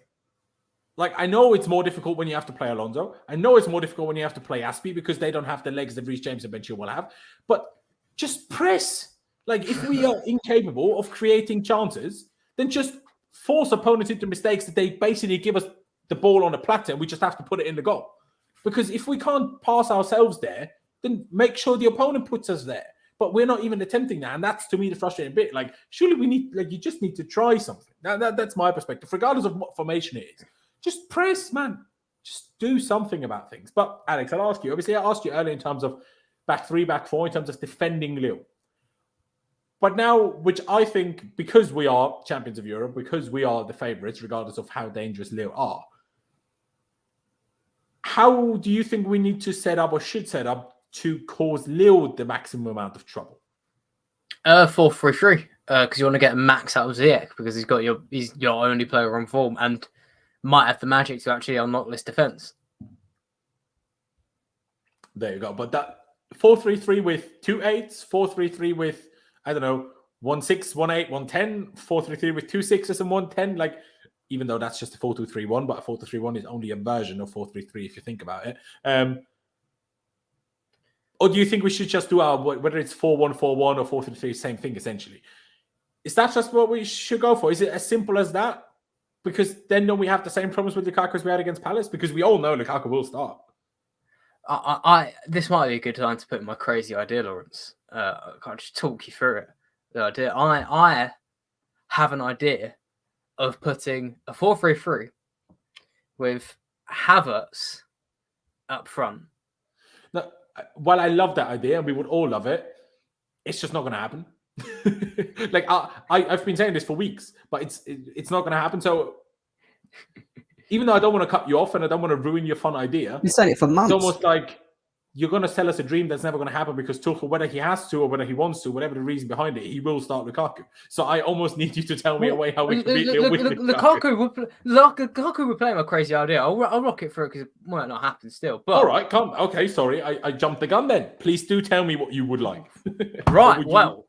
Like, I know it's more difficult when you have to play Alonso. I know it's more difficult when you have to play Aspi because they don't have the legs that Reece James eventually will have. But just press. Like, if we are incapable of creating chances, then just force opponents into mistakes that they basically give us the ball on a platter and we just have to put it in the goal. Because if we can't pass ourselves there, then make sure the opponent puts us there. But we're not even attempting that. And that's, to me, the frustrating bit. Like, surely we need, like, you just need to try something. That's my perspective, regardless of what formation it is. Just press, man. Just do something about things. But, Alex, I'll ask you. Obviously, I asked you earlier in terms of back three, back four, in terms of defending Lille. But now, which I think, because we are champions of Europe, because we are the favourites, regardless of how dangerous Lille are, how do you think we need to set up or should set up to cause Lille the maximum amount of trouble? 4-3-3. Because you want to get a max out of Ziyech, because he's your only player on form and might have the magic to actually unlock this defence. There you go. But that 4-3-3 with 2 8s, 4-3-3 with, I don't know, 1-6, 1-8, 1-10, 4-3-3 with 2 6s and 1-10. Like, even though that's just a 4-2-3-1, but a 4-2-3-1 is only a version of 4-3-3 if you think about it. Or do you think we should just do whether it's 4-1-4-1 or 4-3-3, same thing essentially? Is that just what we should go for? Is it as simple as that? Because then don't we have the same problems with Lukaku as we had against Palace? Because we all know Lukaku will start. This might be a good time to put in my crazy idea, Laurenz. I can't just talk you through it. The idea. I have an idea of putting a 4-3-3 with Havertz up front. Now, while I love that idea, and we would all love it, it's just not going to happen. Like, I've been saying this for weeks, but it's not going to happen. So even though I don't want to cut you off and I don't want to ruin your fun idea, You've said it for months. it's almost like you're going to sell us a dream that's never going to happen, because Tuchel, whether he has to or whether he wants to, whatever the reason behind it, he will start Lukaku. So I almost need you to tell me a way how we can beat Lille with Lukaku. Lukaku would play my crazy idea. I'll rock it through because it might not happen still. But all right, come. Okay, sorry, I jumped the gun then. Please do tell me what you would like. Right, well,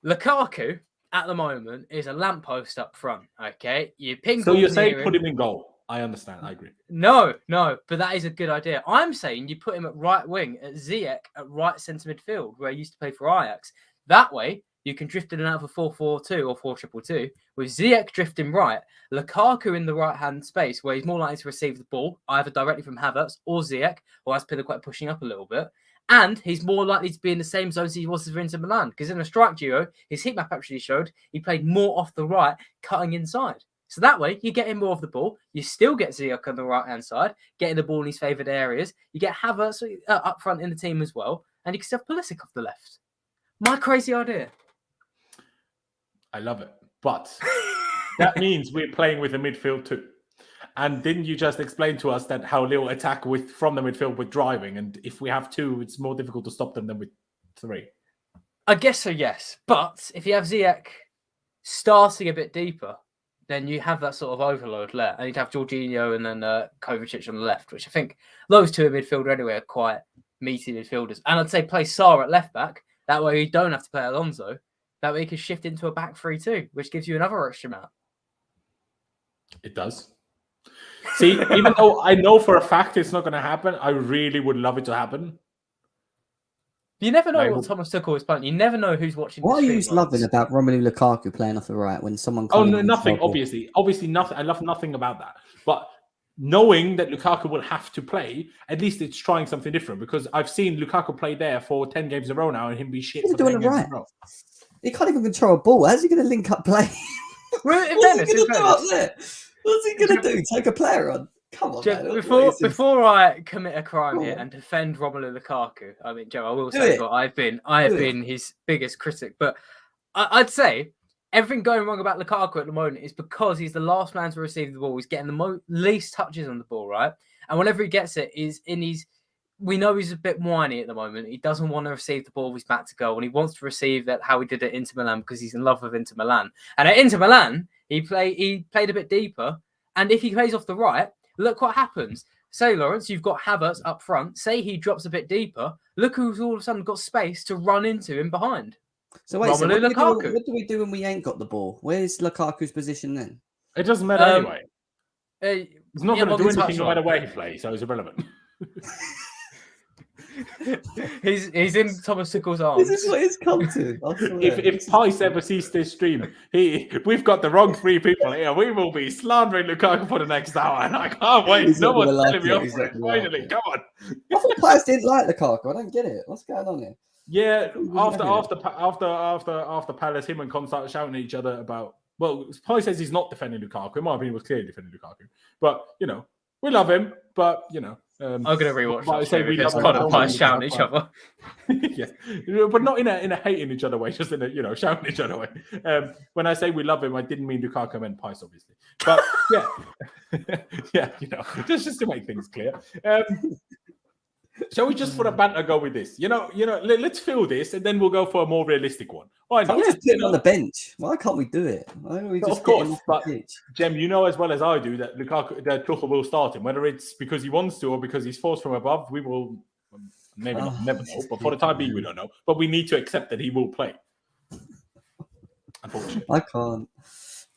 Lukaku at the moment is a lamppost up front. Okay, you ping. So you're saying put him in goal? I understand. I agree. No, but that is a good idea. I'm saying you put him at right wing, at Ziyech at right centre midfield, where he used to play for Ajax. That way, you can drift in and out of a 4-4-2 or 4-2-2 with Ziyech drifting right, Lukaku in the right-hand space, where he's more likely to receive the ball, either directly from Havertz or Ziyech, or Azpilicueta pushing up a little bit. And he's more likely to be in the same zone as he was for Inter Milan, because in a strike duo, his heat map actually showed he played more off the right, cutting inside. So that way, you get him more of the ball. You still get Ziyech on the right-hand side, getting the ball in his favoured areas. You get Havertz up front in the team as well. And you can still have Pulisic off the left. My crazy idea. I love it. But that means we're playing with a midfield too. And didn't you just explain to us that how Lille attack from the midfield with driving? And if we have 2, it's more difficult to stop them than with 3. I guess so, yes. But if you have Ziyech starting a bit deeper, then you have that sort of overload there. And you'd have Jorginho and then Kovacic on the left, which I think those two in midfield anyway are quite meaty midfielders. And I'd say play Sarr at left back. That way you don't have to play Alonso. That way you can shift into a back 3-2, which gives you another extra amount. It does. See, even though I know for a fact it's not going to happen, I really would love it to happen. You never know what Thomas Tuchel is playing. You never know who's watching. What are you loving about Romelu Lukaku playing off the right when someone? Oh no, nothing. Obviously nothing. I love nothing about that. But knowing that Lukaku will have to play, at least it's trying something different. Because I've seen Lukaku play there for 10 games in a row now, and him be shit. He's doing it right. He can't even control a ball. How's he going to link up play? What's he going to do up there? What's he going to do? Take a player on? Come on, man. Before I commit a crime here and defend Romelu Lukaku, I mean, Joe, I will say that I have been his biggest critic, but I'd say everything going wrong about Lukaku at the moment is because he's the last man to receive the ball. He's getting the least touches on the ball, right? And whenever he gets it, we know he's a bit whiny at the moment. He doesn't want to receive the ball with his back to goal, and he wants to receive it how he did at Inter Milan because he's in love with Inter Milan. And at Inter Milan, he played a bit deeper, and if he plays off the right, look what happens. say, Lawrence, you've got Havertz up front. Say he drops a bit deeper. Look who's all of a sudden got space to run into him behind. So wait, so Romelu Lukaku. what do we do when we ain't got the ball? Where's Lukaku's position then? It doesn't matter anyway. He's not yeah, going to do anything no touchline. matter where he plays, so it's irrelevant. he's in Thomas Tuchel's arms. This is what it's come to. If Pice ever sees this stream, we've got the wrong 3 people here. We will be slandering Lukaku for the next hour, and I can't wait. He's No not gonna one's telling like me it, off he's for not it. gonna like Finally, it. come on. I thought Pice didn't like Lukaku. I don't get it. What's going on here? Yeah, after Palace, him and Con started shouting at each other about. Well, Pice says he's not defending Lukaku. In my opinion, he was clearly defending Lukaku. But we love him. But I'm gonna rewatch but I that say show we because love Con him. and Pice shouting at each other. Yeah, but not in a hating each other way, just in a shouting each other way. When I say we love him, I didn't mean Lukaku, I meant Pice, obviously. But yeah, just to make things clear. Shall we just for the banter go with this? Let's fill this and then we'll go for a more realistic one. Why not? Just put him on the bench. Why can't we do it? Why don't we just Of course, get him off but the pitch? Jem, you know as well as I do that Tuchel will start him, whether it's because he wants to or because he's forced from above. We will maybe never know, but for the time being, we don't know. But we need to accept that he will play. Unfortunately, I can't.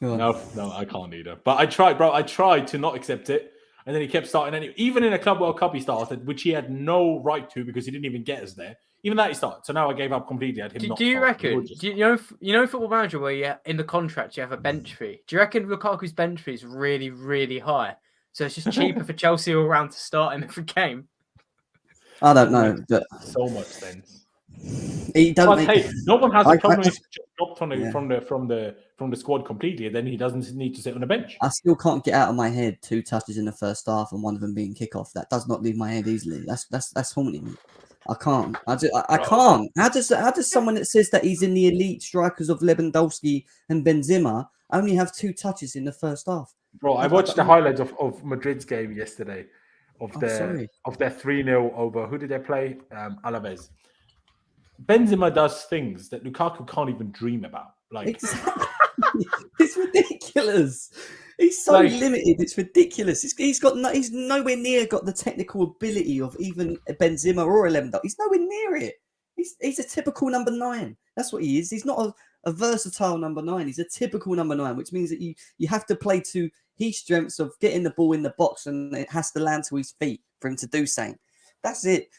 No, I can't either. But I tried, bro. I tried to not accept it. And then he kept starting anyway. Even in a Club World Cup, he started, which he had no right to because he didn't even get us there. Even that he started. So now I gave up completely. I had him. Do you reckon? You know, Football Manager, where in the contract you have a bench fee. Do you reckon Lukaku's bench fee is really, really high? So it's just cheaper for Chelsea all around to start him every game. I don't know. But so much sense. He don't make... Hey, no one has a problem if he's dropped from the squad completely, and then he doesn't need to sit on the bench. I still can't get out of my head 2 touches in the first half and one of them being kickoff. That does not leave my head easily. That's haunting me. I can't. I can't. How does someone that says that he's in the elite strikers of Lewandowski and Benzema only have 2 touches in the first half? Bro, I watched the highlights of Madrid's game yesterday of their 3-0 over. Who did they play? Alaves. Benzema does things that Lukaku can't even dream about. Exactly. It's ridiculous. He's so limited. It's ridiculous. He's nowhere near got the technical ability of even Benzema or Lewandowski. He's nowhere near it. He's a typical number 9. That's what he is. He's not a versatile number 9. He's a typical number 9, which means that you have to play to his strengths of getting the ball in the box and it has to land to his feet for him to do something. That's it.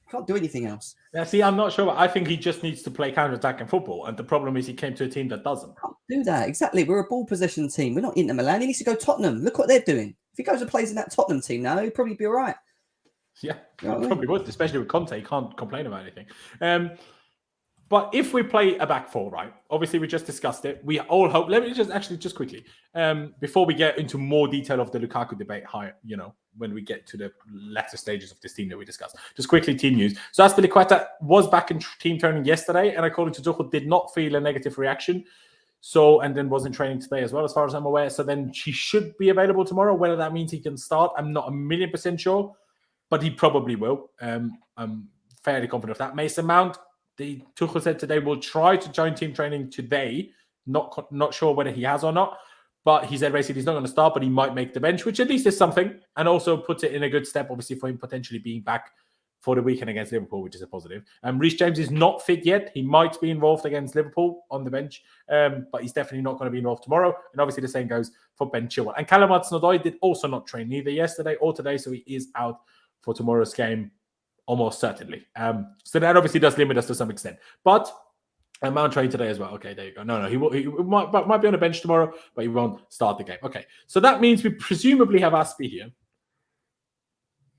Can't do anything else. Yeah, see, I'm not sure. I think he just needs to play counter-attacking football. And the problem is he came to a team that doesn't. Can't do that. Exactly. We're a ball possession team. We're not Inter Milan. He needs to go Tottenham. Look what they're doing. If he goes and plays in that Tottenham team now, he'll probably be all right. Yeah, probably would, especially with Conte. He can't complain about anything. But if we play a back 4, right? Obviously, we just discussed it. We all hope. Let me just quickly, before we get into more detail of the Lukaku debate, when we get to the latter stages of this team that we discussed. Just quickly, team news. So Azpilicueta was back in team training yesterday, and according to Tuchel, did not feel a negative reaction. And then was in training today as well, as far as I'm aware. So then she should be available tomorrow. Whether that means he can start, I'm not 1,000,000% sure, but he probably will. I'm fairly confident of that. Mason Mount, the Tuchel said today will try to join team training today. Not sure whether he has or not. But he said basically he's not going to start, but he might make the bench, which at least is something. And also puts it in a good step, obviously, for him potentially being back for the weekend against Liverpool, which is a positive. Reece James is not fit yet. He might be involved against Liverpool on the bench, but he's definitely not going to be involved tomorrow. And obviously the same goes for Ben Chilwell. And Callum Hudson-Odoi did also not train neither yesterday or today, so he is out for tomorrow's game almost certainly. So that obviously does limit us to some extent. But Mount trained today as well. Okay, there you go. No, he might be on the bench tomorrow, but he won't start the game. Okay, so that means we presumably have Aspi here.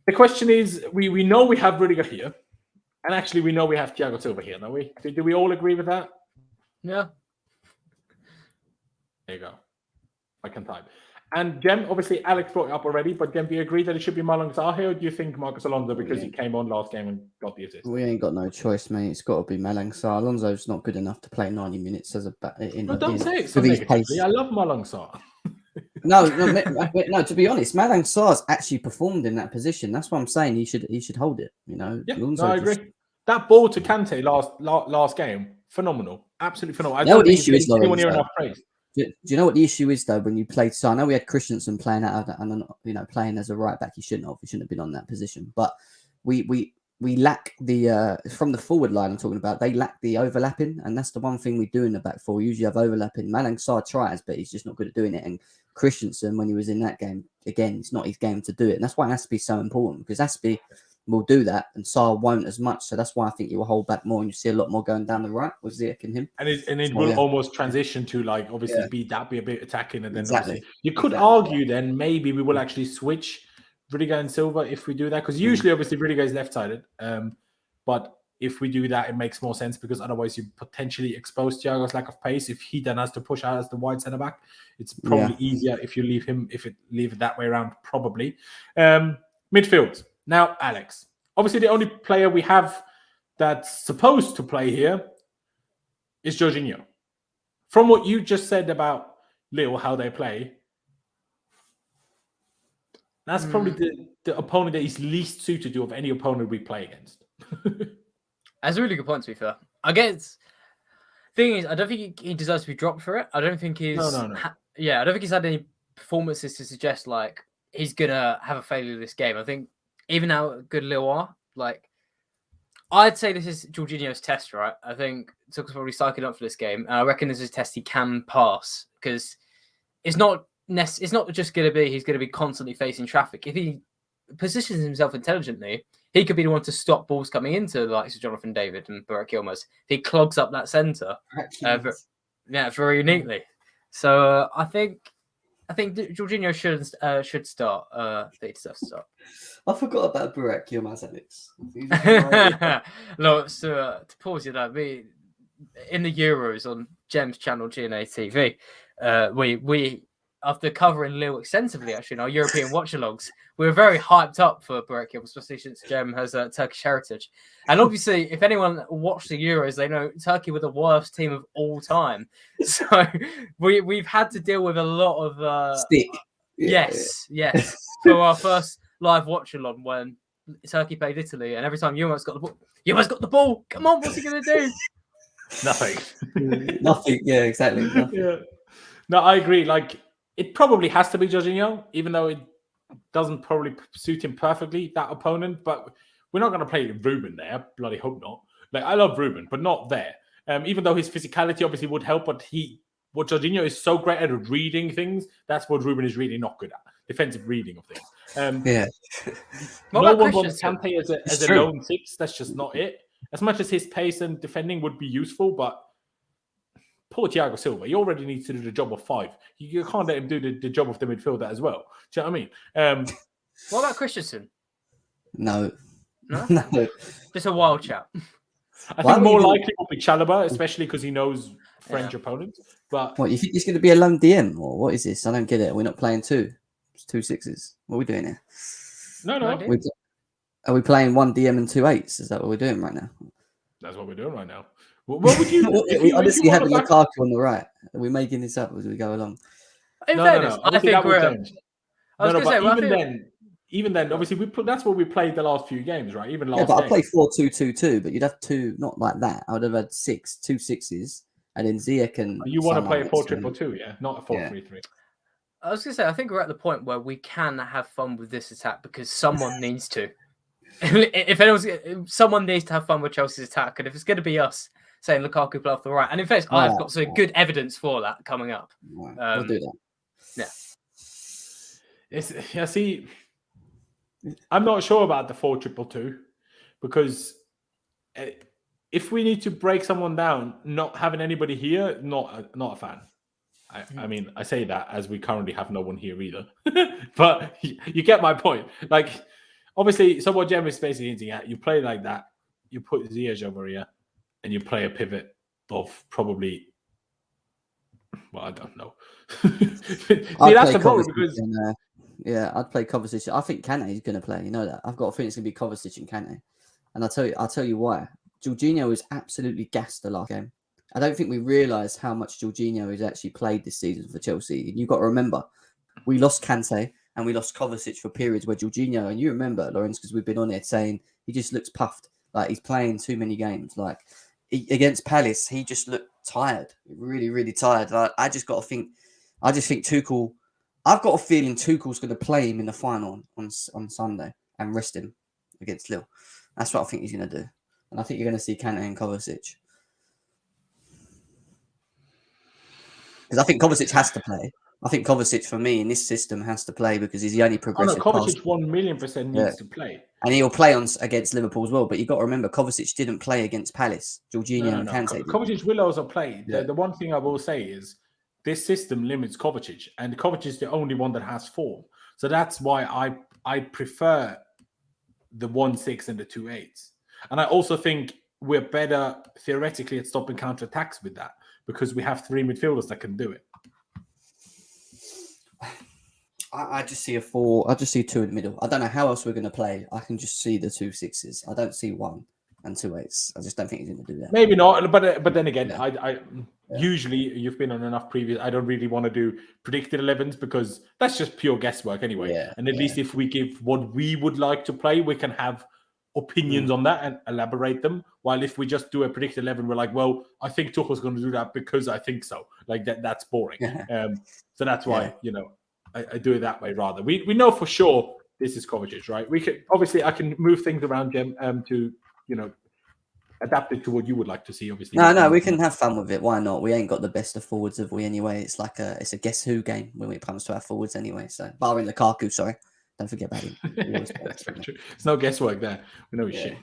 The question is, we know we have Rudiger here, and actually we know we have Thiago Silva here, don't we? Do we all agree with that? Yeah. There you go. I can type. And Jem, obviously Alex brought it up already, but Jem, do you agree that it should be Malang Sarr here, or do you think Marcos Alonso because he came on last game and got the assist? We ain't got no choice, mate. It's got to be Malang Sarr. Alonso's not good enough to play 90 minutes as a don't say it so negatively. I love Malang Sarr. No, to be honest, Malang Sarr's actually performed in that position. That's what I'm saying. He should hold it, Yeah, I agree. That ball to Kante last game, phenomenal. Absolutely phenomenal. I don't think issue is Laurenz. Do you know what the issue is though? When you played, so I know we had Christensen playing out and playing as a right back. He shouldn't have been on that position. But we lack the from the forward line. I'm talking about. They lack the overlapping, and that's the one thing we do in the back four. We usually have overlapping. Malang Sarr tries, but he's just not good at doing it. And Christensen, when he was in that game, again, it's not his game to do it. And that's why Azpi's so important, because Azpi will do that and Sarr won't as much. So that's why I think you will hold back more and you see a lot more going down the right with Ziyech and him. And it will almost transition to like obviously be a bit attacking, and then Exactly. You could argue then maybe we will actually switch Rudiger and Silva if we do that, because usually obviously Rudiger is left-sided. But if we do that, it makes more sense, because otherwise you potentially expose Thiago's lack of pace. If he then has to push out as the wide centre back, it's probably easier if you leave it that way around, probably. Midfield. Now, Alex, obviously the only player we have that's supposed to play here is Jorginho. From what you just said about Lille, how they play, that's probably the opponent that he's least suited to of any opponent we play against. That's a really good point, to be fair. I guess thing is, I don't think he deserves to be dropped for it. I don't think he's I don't think he's had any performances to suggest like he's gonna have a failure this game. I think even how good Lille are, like I'd say this is Jorginho's test, right? I think Tuchel's probably psyching up for this game. And I reckon this is a test he can pass, because it's not just going to be he's going to be constantly facing traffic. If he positions himself intelligently, he could be the one to stop balls coming into the likes of Jonathan David and Burak Yilmaz. He clogs up that centre, very neatly. So I think Jorginho should start. He deserves to start. I forgot about Burak Yilmaz, Alex. No, so to pause you there, in the Euros on Gem's channel GNA TV, we after covering Lille extensively, actually, in our European watch-alongs, we were very hyped up for Burak Yilmaz, especially since Gem has a Turkish heritage. And obviously, if anyone watched the Euros, they know Turkey were the worst team of all time. So we've had to deal with a lot of stick. Yes. For our first live watch-along when Turkey played Italy, and every time Yilmaz got the ball. Come on, what's he going to do? Nothing. Nothing. Yeah, exactly. Nothing. Yeah. No, I agree. Like, it probably has to be Jorginho, even though it doesn't probably suit him perfectly, that opponent. But we're not going to play Ruben there. Bloody hope not. Like, I love Ruben, but not there. Even though his physicality obviously would help, but what Jorginho is so great at reading things, that's what Ruben is really not good at. Defensive reading of things. No one wants Kante as a lone six. That's just not it. As much as his pace and defending would be useful, but poor Thiago Silva, he already needs to do the job of 5. You can't let him do the job of the midfielder as well. Do you know what I mean? What about Christensen? No. Just a wild chap. I think more likely will be Chalobah, especially because he knows French opponents. But what, you think he's going to be a lone DM, or what is this? I don't get it. We're not playing 2. It's 2 6s. What are we doing here? No. Are we playing 1 DM and 2 8s? Is that what we're doing right now? That's what we're doing right now. What would you? We honestly have Lukaku on the right. Are we making this up as we go along? No. I think we're. Even then, obviously that's what we played the last few games, right? Even last. Yeah, but game. I played 4-2-2-2, but you'd have 2, not like that. I would have had 2 6s, and then Ziyech and. You want to play a 4-2-2, yeah, not a 4-3-3. I was going to say, I think we're at the point where we can have fun with this attack because someone needs to. Someone needs to have fun with Chelsea's attack, and if it's going to be us saying Lukaku play off the right, and in fact, I've got some good evidence for that coming up. We'll do that. Yeah. See, I'm not sure about the 4-2-2 because if we need to break someone down, not having anybody here, not a fan. I mean, I say that as we currently have no one here either, but you get my point. Like, obviously, so what Jem is basically hinting at, you play like that, you put Ziyech over here, and you play a pivot of probably, well, I don't know. See, that's the problem because... I'd play Kovacic. I think Kante is going to play. You know that. I've got a feeling it's going to be Kovacic and Kante. And I'll tell you why. Jorginho was absolutely gassed the last game. I don't think we realise how much Jorginho has actually played this season for Chelsea. And you've got to remember, we lost Kante and we lost Kovacic for periods where Jorginho, and you remember, Laurenz, because we've been on it saying he just looks puffed. Like he's playing too many games. Like against Palace, he just looked tired, really, really tired. I just think Tuchel. I've got a feeling Tuchel's going to play him in the final on Sunday and rest him against Lille. That's what I think he's going to do, and I think you're going to see Kante and Kovacic. Because I think Kovacic has to play. I think Kovacic, for me, in this system, has to play because he's the only progressive. Kovacic 1,000,000% needs to play. And he'll play against Liverpool as well. But you've got to remember, Kovacic didn't play against Palace. Jorginho and Kante. Kovacic will also play. Yeah. The one thing I will say is this system limits Kovacic. And Kovacic is the only one that has form. So that's why I prefer the 1-6 and the 2-8s. And I also think we're better theoretically at stopping counter-attacks with that because we have 3 midfielders that can do it. I just see a 4. I just see 2 in the middle. I don't know how else we're going to play. I can just see the 2 6s. I don't see 1 and 2 8s. I just don't think he's going to do that. Maybe not, but then again, I usually you've been on enough previous. I don't really want to do predicted 11s because that's just pure guesswork anyway. Yeah, and at least if we give what we would like to play, we can have opinions on that and elaborate them. While if we just do a predicted 11, we're like, well, I think Tuchel's going to do that because I think so. Like that's boring. So that's why I do it that way rather. We know for sure this is Kovacic, right? We can obviously I can move things around, Jem, to adapt it to what you would like to see. Obviously, no, we can have fun with it. Why not? We ain't got the best of forwards, have we? Anyway, it's a guess who game when it comes to our forwards. Anyway, so barring Lukaku, sorry, don't forget about him. That's very true. It's no guesswork there. We know his shit.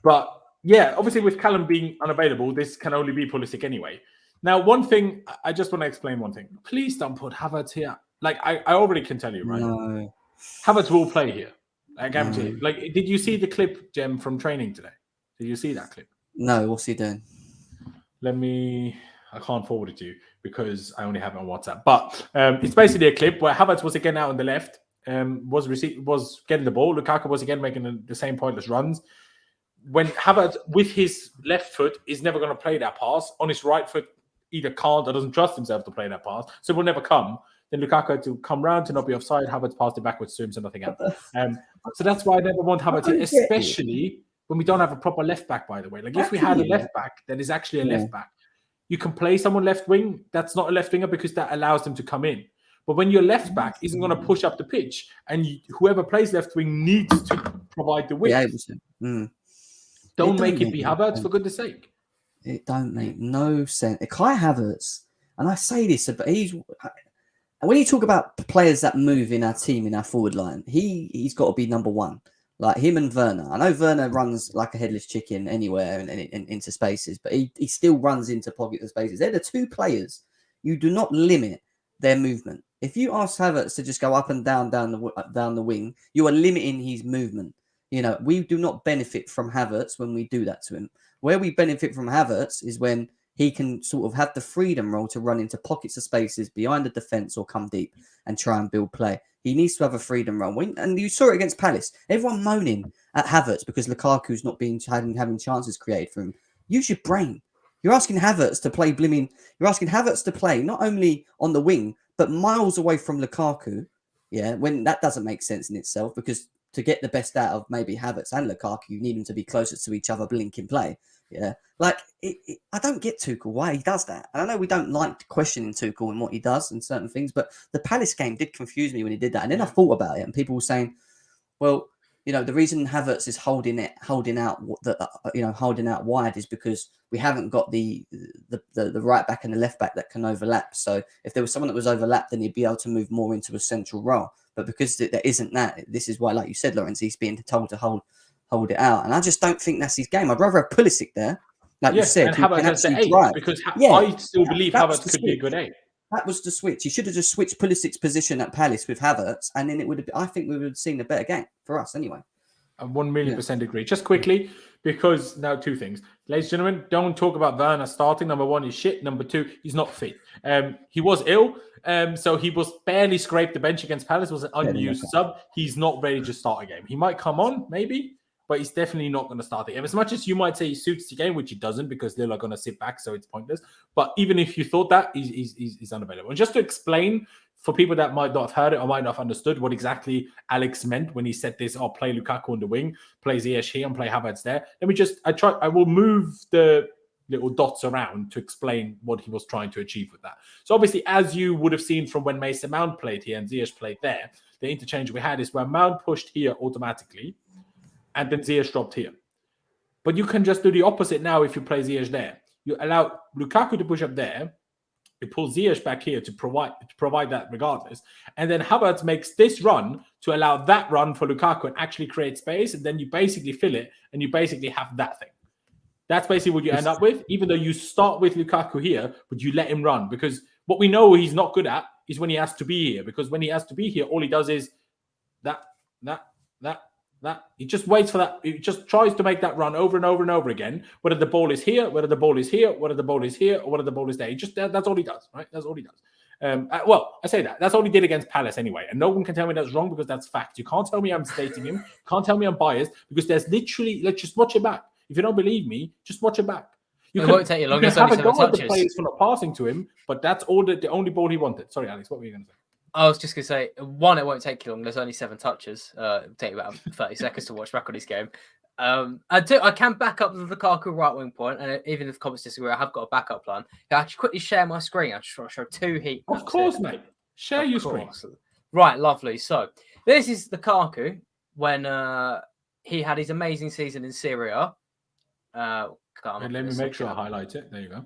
But yeah, obviously with Callum being unavailable, this can only be Pulisic anyway. Now, one thing, I just want to explain one thing. Please don't put Havertz here. Like, I already can tell you, right? No. Havertz will play here. I guarantee you. Like, did you see the clip, Jem, from training today? Did you see that clip? No, what's he doing? I can't forward it to you because I only have it on WhatsApp. But it's basically a clip where Havertz was again out on the left, was getting the ball. Lukaku was again making the same pointless runs. When Havertz, with his left foot, is never going to play that pass. On his right foot, either can't or doesn't trust himself to play that pass, so it will never come. Then Lukaku had to come round to not be offside. Havertz passed it backwards to him, so nothing happened. So that's why I never want Havertz, especially when we don't have a proper left back, by the way. Like if we had a left back that is actually a left back, you can play someone left wing that's not a left winger because that allows them to come in. But when your left back isn't going to push up the pitch and whoever plays left wing needs to provide the width, don't make it be Havertz, for goodness sake. It don't make no sense. Kai Havertz, and I say this, but when you talk about players that move in our team, in our forward line, he's got to be number 1. Like him and Werner. I know Werner runs like a headless chicken anywhere and into spaces, but he still runs into pockets of spaces. They're the 2 players you do not limit their movement. If you ask Havertz to just go up and down the wing, you are limiting his movement. We do not benefit from Havertz when we do that to him. Where we benefit from Havertz is when he can sort of have the freedom role to run into pockets of spaces behind the defence or come deep and try and build play. He needs to have a freedom role. And you saw it against Palace. Everyone moaning at Havertz because Lukaku's not having chances created for him. Use your brain. You're asking Havertz to play You're asking Havertz to play not only on the wing, but miles away from Lukaku. Yeah, when that doesn't make sense in itself because to get the best out of maybe Havertz and Lukaku, you need them to be closer to each other, blinking play. Yeah, like I don't get Tuchel why he does that. And I know we don't like questioning Tuchel and what he does and certain things, but the Palace game did confuse me when he did that. And then I thought about it, and people were saying, "Well, the reason Havertz is holding out wide is because we haven't got the right back and the left back that can overlap. So if there was someone that was overlapped, then he'd be able to move more into a central role. But because there isn't that, this is why, like you said, Laurenz, he's being told to hold it out. And I just don't think that's his game. I'd rather have Pulisic there, like you said, and Havertz has the 8 because I still believe Havertz could be a good 8. That was the switch. He should have just switched Pulisic's position at Palace with Havertz, and then it would have. I think we would have seen a better game for us anyway. I 1,000,000% agree. Just quickly, because now 2 things. Ladies and gentlemen, don't talk about Werner starting. Number 1, he's shit. Number 2, he's not fit. He was ill, so he was barely scraped the bench against Palace. Was an unused sub. He's not ready to start a game. He might come on, maybe, but he's definitely not going to start the game. As much as you might say he suits the game, which he doesn't because Lille are going to sit back, so it's pointless. But even if you thought that, he's unavailable. And just to explain for people that might not have heard it or might not have understood what exactly Alex meant when he said this, I'll play Lukaku on the wing, play Ziyech here and play Havertz there. I will move the little dots around to explain what he was trying to achieve with that. So obviously, as you would have seen from when Mason Mount played here and Ziyech played there, the interchange we had is where Mount pushed here automatically and then Ziyech dropped here. But you can just do the opposite now if you play Ziyech there. You allow Lukaku to push up there, you pull Ziyech back here to provide that regardless. And then Havertz makes this run to allow that run for Lukaku and actually create space. And then you basically fill it and you basically have that thing. That's basically what you end up with, even though you start with Lukaku here, but you let him run. Because what we know he's not good at is when he has to be here. Because when he has to be here, all he does is that. He just waits for that. He just tries to make that run over and over and over again. Whether the ball is here, whether the ball is here, whether the ball is here, or whether the ball is there. That's all he does, right? That's all he does. Well, I say that. That's all he did against Palace anyway. And no one can tell me that's wrong because that's fact. You can't tell me I'm stating him. Can't tell me I'm biased because there's literally, let's just watch it back. If you don't believe me, just watch it back. It won't take you long. You It's can only have a 7 go at the touches. players for not passing to him, but that's all the only ball he wanted. Sorry, Alex, what were you going to say? I was just going to say, one, it won't take you long. There's only 7 touches. It'll take you about 30 seconds to watch back on this game. I can back up the Lukaku right wing point, and even if comments disagree, I have got a backup plan. I'll actually quickly share my screen. I just want to show 2 heat maps. Of course, mate. Share Of your course. screen. Right, lovely. So this is Lukaku when he had his amazing season in Serie A. And let me make sure I highlight it. There you go.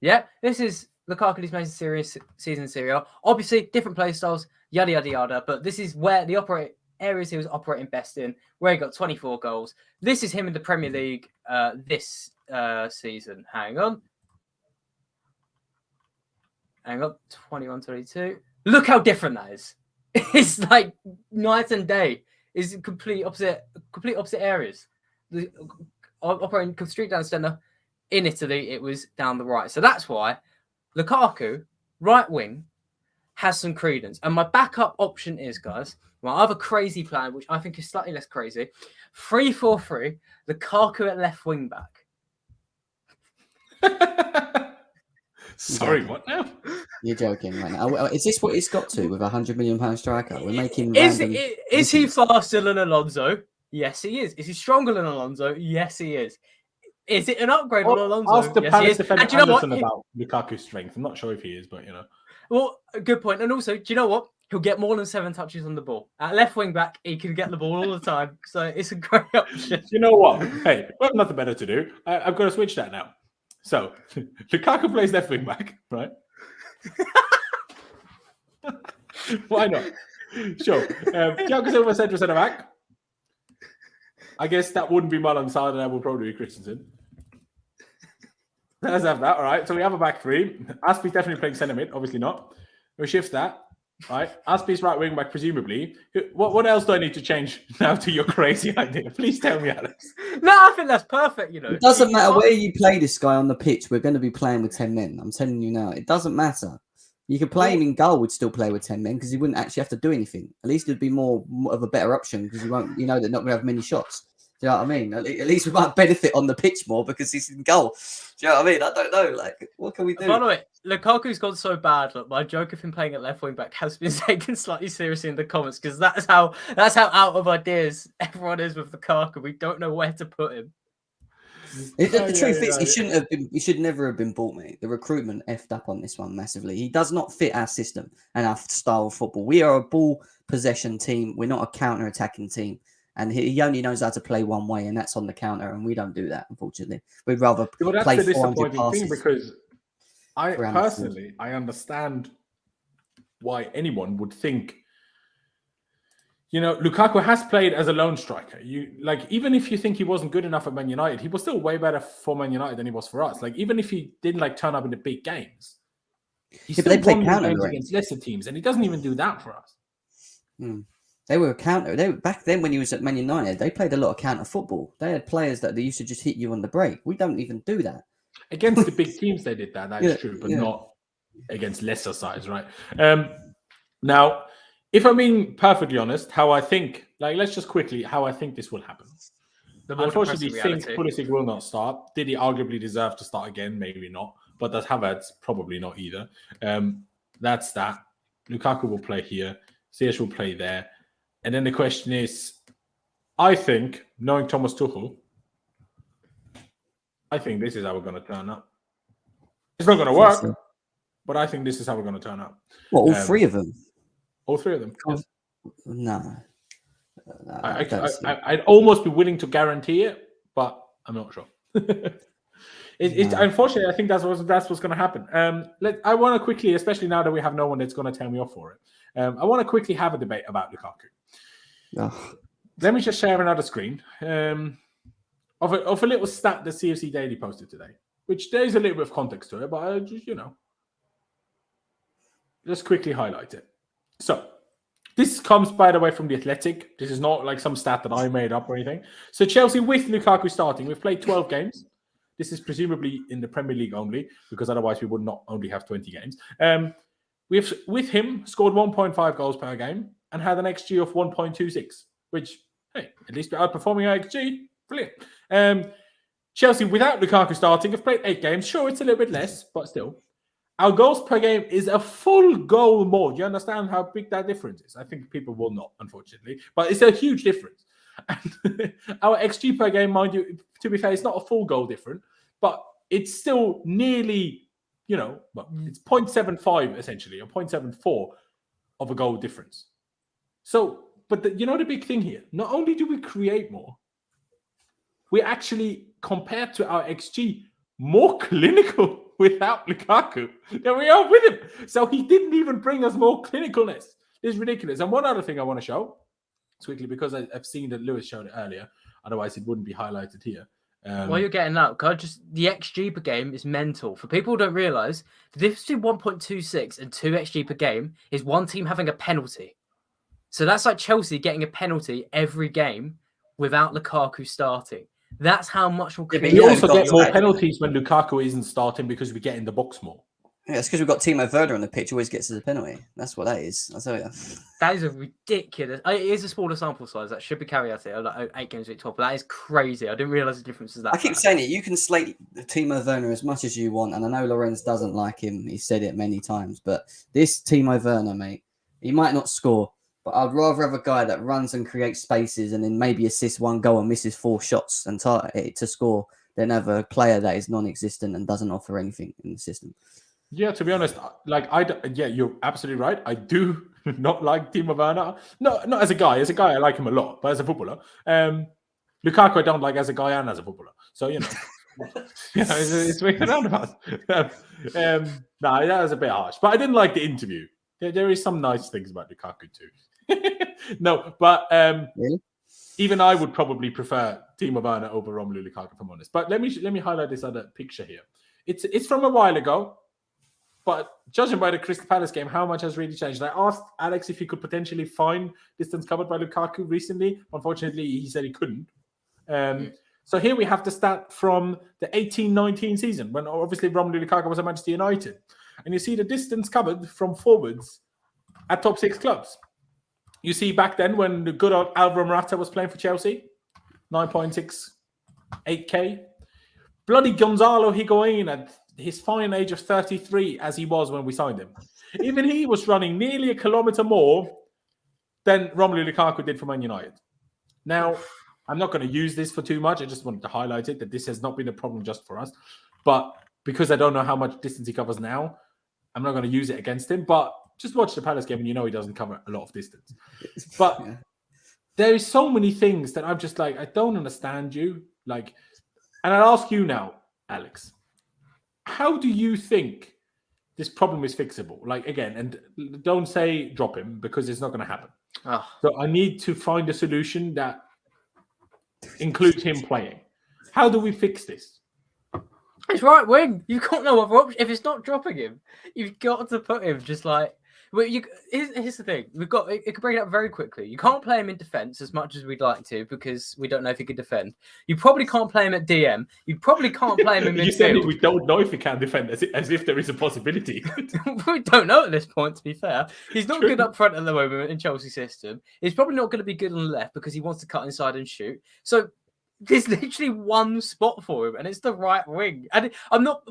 Yeah, this is Lukaku's amazing season in Serie A. Obviously, different play styles, yada, yada, yada. But this is where the areas he was operating best in, where he got 24 goals. This is him in the Premier League this season. Hang on, 21, 22. Look how different that is. It's like night and day. It's complete opposite areas. Operating straight down the centre. In Italy, it was down the right. So that's why Lukaku, right wing, has some credence. And my backup option is, guys, my other crazy plan, which I think is slightly less crazy, 3-4-3, Lukaku at left wing back. Sorry, what now? You're joking right now. Is this what it's got to with £100 million striker? We're making Is he faster than Alonso? Yes, he is. Is he stronger than Alonso? Yes, he is. Is it an upgrade on Alonso? Ask the Yes, Palace he is. defender And do you know what? Anderson about Lukaku's strength. I'm not sure if he is, but you know. Well, good point. And also, do you know what? He'll get more than 7 touches on the ball. At left wing back, he can get the ball all the time. So it's a great option. You know what? Hey, we have nothing better to do. I've got to switch that now. So, Lukaku plays left wing back, right? Why not? Sure. Thiago Silva central centre back. I guess that wouldn't be Malon Salah, that would probably be Christensen. Let's have that, all right. So we have a back 3. Azpi's definitely playing centre mid, obviously not. We shift that, right? Azpi's right wing back, presumably. What else do I need to change now to your crazy idea? Please tell me, Alex. No, I think that's perfect, you know. It doesn't matter where you play this guy on the pitch. We're going to be playing with 10 men. I'm telling you now. It doesn't matter. You could play him in goal, would still play with 10 men because he wouldn't actually have to do anything. At least it'd be more of a better option because they're not going to have many shots. Do you know what I mean? At least we might benefit on the pitch more because he's in goal. Do you know what I mean? I don't know. Like, what can we do? By the way, Lukaku's gone so bad. Look, my joke of him playing at left wing back has been taken slightly seriously in the comments because that's how out of ideas everyone is with Lukaku. We don't know where to put him. The truth is, he should never have been bought, mate. The recruitment effed up on this one massively. He does not fit our system and our style of football. We are a ball possession team. We're not a counter-attacking team. And he only knows how to play one way, and that's on the counter. And we don't do that, unfortunately. We'd rather play that's the 400 disappointing passes. thing because I understand why anyone would think, you know, Lukaku has played as a lone striker. Even if you think he wasn't good enough at Man United, he was still way better for Man United than he was for us. Like, even if he didn't turn up in the big games, he still won games against lesser teams, and he doesn't even do that for us. They were a counter. Back then, when he was at Man United, they played a lot of counter football. They had players that they used to just hit you on the break. We don't even do that. Against the big teams, they did that. That is true, but not against lesser sides, right? Now, if I'm being perfectly honest, how I think, let's just quickly, how I think this will happen. Unfortunately, think Pulisic will not start. Did he arguably deserve to start again? Maybe not. But does Havertz? Probably not either. That's that. Lukaku will play here. Ziyech will play there. And then the question is, I think, knowing Thomas Tuchel, I think this is how we're going to turn up. It's not going to work, but I think this is how we're going to turn up. What, all three of them? All three of them. Yes. No. I'd almost be willing to guarantee it, but I'm not sure. Unfortunately, I think that's what's going to happen. I want to quickly, especially now that we have no one that's going to tell me off for it, I want to quickly have a debate about Lukaku. Oh. Let me just share another screen of a little stat that CFC Daily posted today, which there is a little bit of context to it, but I just, just quickly highlight it. So this comes, by the way, from The Athletic. This is not like some stat that I made up or anything. So Chelsea with Lukaku starting, we've played 12 games. This is presumably in the Premier League only, because otherwise we would not only have 20 games. We've, with him, scored 1.5 goals per game and had an XG of 1.26, which, hey, at least we're outperforming our XG. Brilliant. Chelsea, without Lukaku starting, have played 8 games. Sure, it's a little bit less, but still. Our goals per game is a full goal more. Do you understand how big that difference is? I think people will not, unfortunately. But it's a huge difference. And our XG per game, mind you, to be fair, it's not a full goal different, but it's still nearly, it's 0.75 essentially, or 0.74 of a goal difference. So, but the big thing here, not only do we create more, we actually, compared to our XG, more clinical without Lukaku than we are with him. So he didn't even bring us more clinicalness. It's ridiculous. And one other thing I want to show, quickly, because I've seen that Lewis showed it earlier, otherwise it wouldn't be highlighted here. While you're getting that, the XG per game is mental. For people who don't realise, the difference between 1.26 and 2 XG per game is one team having a penalty. So that's like Chelsea getting a penalty every game without Lukaku starting. That's how much we'll create. We also get more penalties when Lukaku isn't starting because we get in the box more. Yeah, it's because we've got Timo Werner on the pitch, always gets us a penalty. That's what that is. I'll tell you. That is a ridiculous. It is a smaller sample size. That should be caveated. Like 8 games week 12. But that is crazy. I didn't realise the difference is that. I keep saying it. You can slate Timo Werner as much as you want, and I know Laurenz doesn't like him. He said it many times, but this Timo Werner, mate, he might not score, but I'd rather have a guy that runs and creates spaces and then maybe assists 1 goal and misses 4 shots and to score than have a player that is non-existent and doesn't offer anything in the system. Yeah, to be honest, you're absolutely right. I do not like Timo Werner. No, not as a guy. As a guy, I like him a lot, but as a footballer, Lukaku I don't like as a guy and as a footballer. So it's swinging around about. That was a bit harsh, but I didn't like the interview. There is some nice things about Lukaku too. No, but really? Even I would probably prefer Timo Werner over Romelu Lukaku, if I'm honest. But let me highlight this other picture here. It's from a while ago. But judging by the Crystal Palace game, how much has really changed? I asked Alex if he could potentially find distance covered by Lukaku recently. Unfortunately, he said he couldn't. So here we have the stat from the 18-19 season, when obviously Romelu Lukaku was at Manchester United. And you see the distance covered from forwards at top 6 clubs. You see back then when the good old Alvaro Morata was playing for Chelsea, 9.68k. Bloody Gonzalo Higuain at his fine age of 33, as he was when we signed him. Even he was running nearly a kilometre more than Romelu Lukaku did for Man United. Now, I'm not going to use this for too much. I just wanted to highlight it, that this has not been a problem just for us. But because I don't know how much distance he covers now, I'm not going to use it against him. But just watch the Palace game and he doesn't cover a lot of distance. But there is so many things that I'm just like, I don't understand you. And I'll ask you now, Alex. How do you think this problem is fixable? Again, and don't say drop him, because it's not going to happen. So I need to find a solution that includes him playing. How do we fix this? It's right wing. You've got no other option. If it's not dropping him, you've got to put him just like... Here's the thing. It could break it up very quickly. You can't play him in defence as much as we'd like to, because we don't know if he can defend. You probably can't play him at DM. You probably can't play him in midfield. You said we don't know if he can defend, as if there is a possibility. We don't know at this point, to be fair. He's not good up front at the moment in Chelsea's system. He's probably not going to be good on the left because he wants to cut inside and shoot. So there's literally one spot for him, and it's the right wing. And I'm not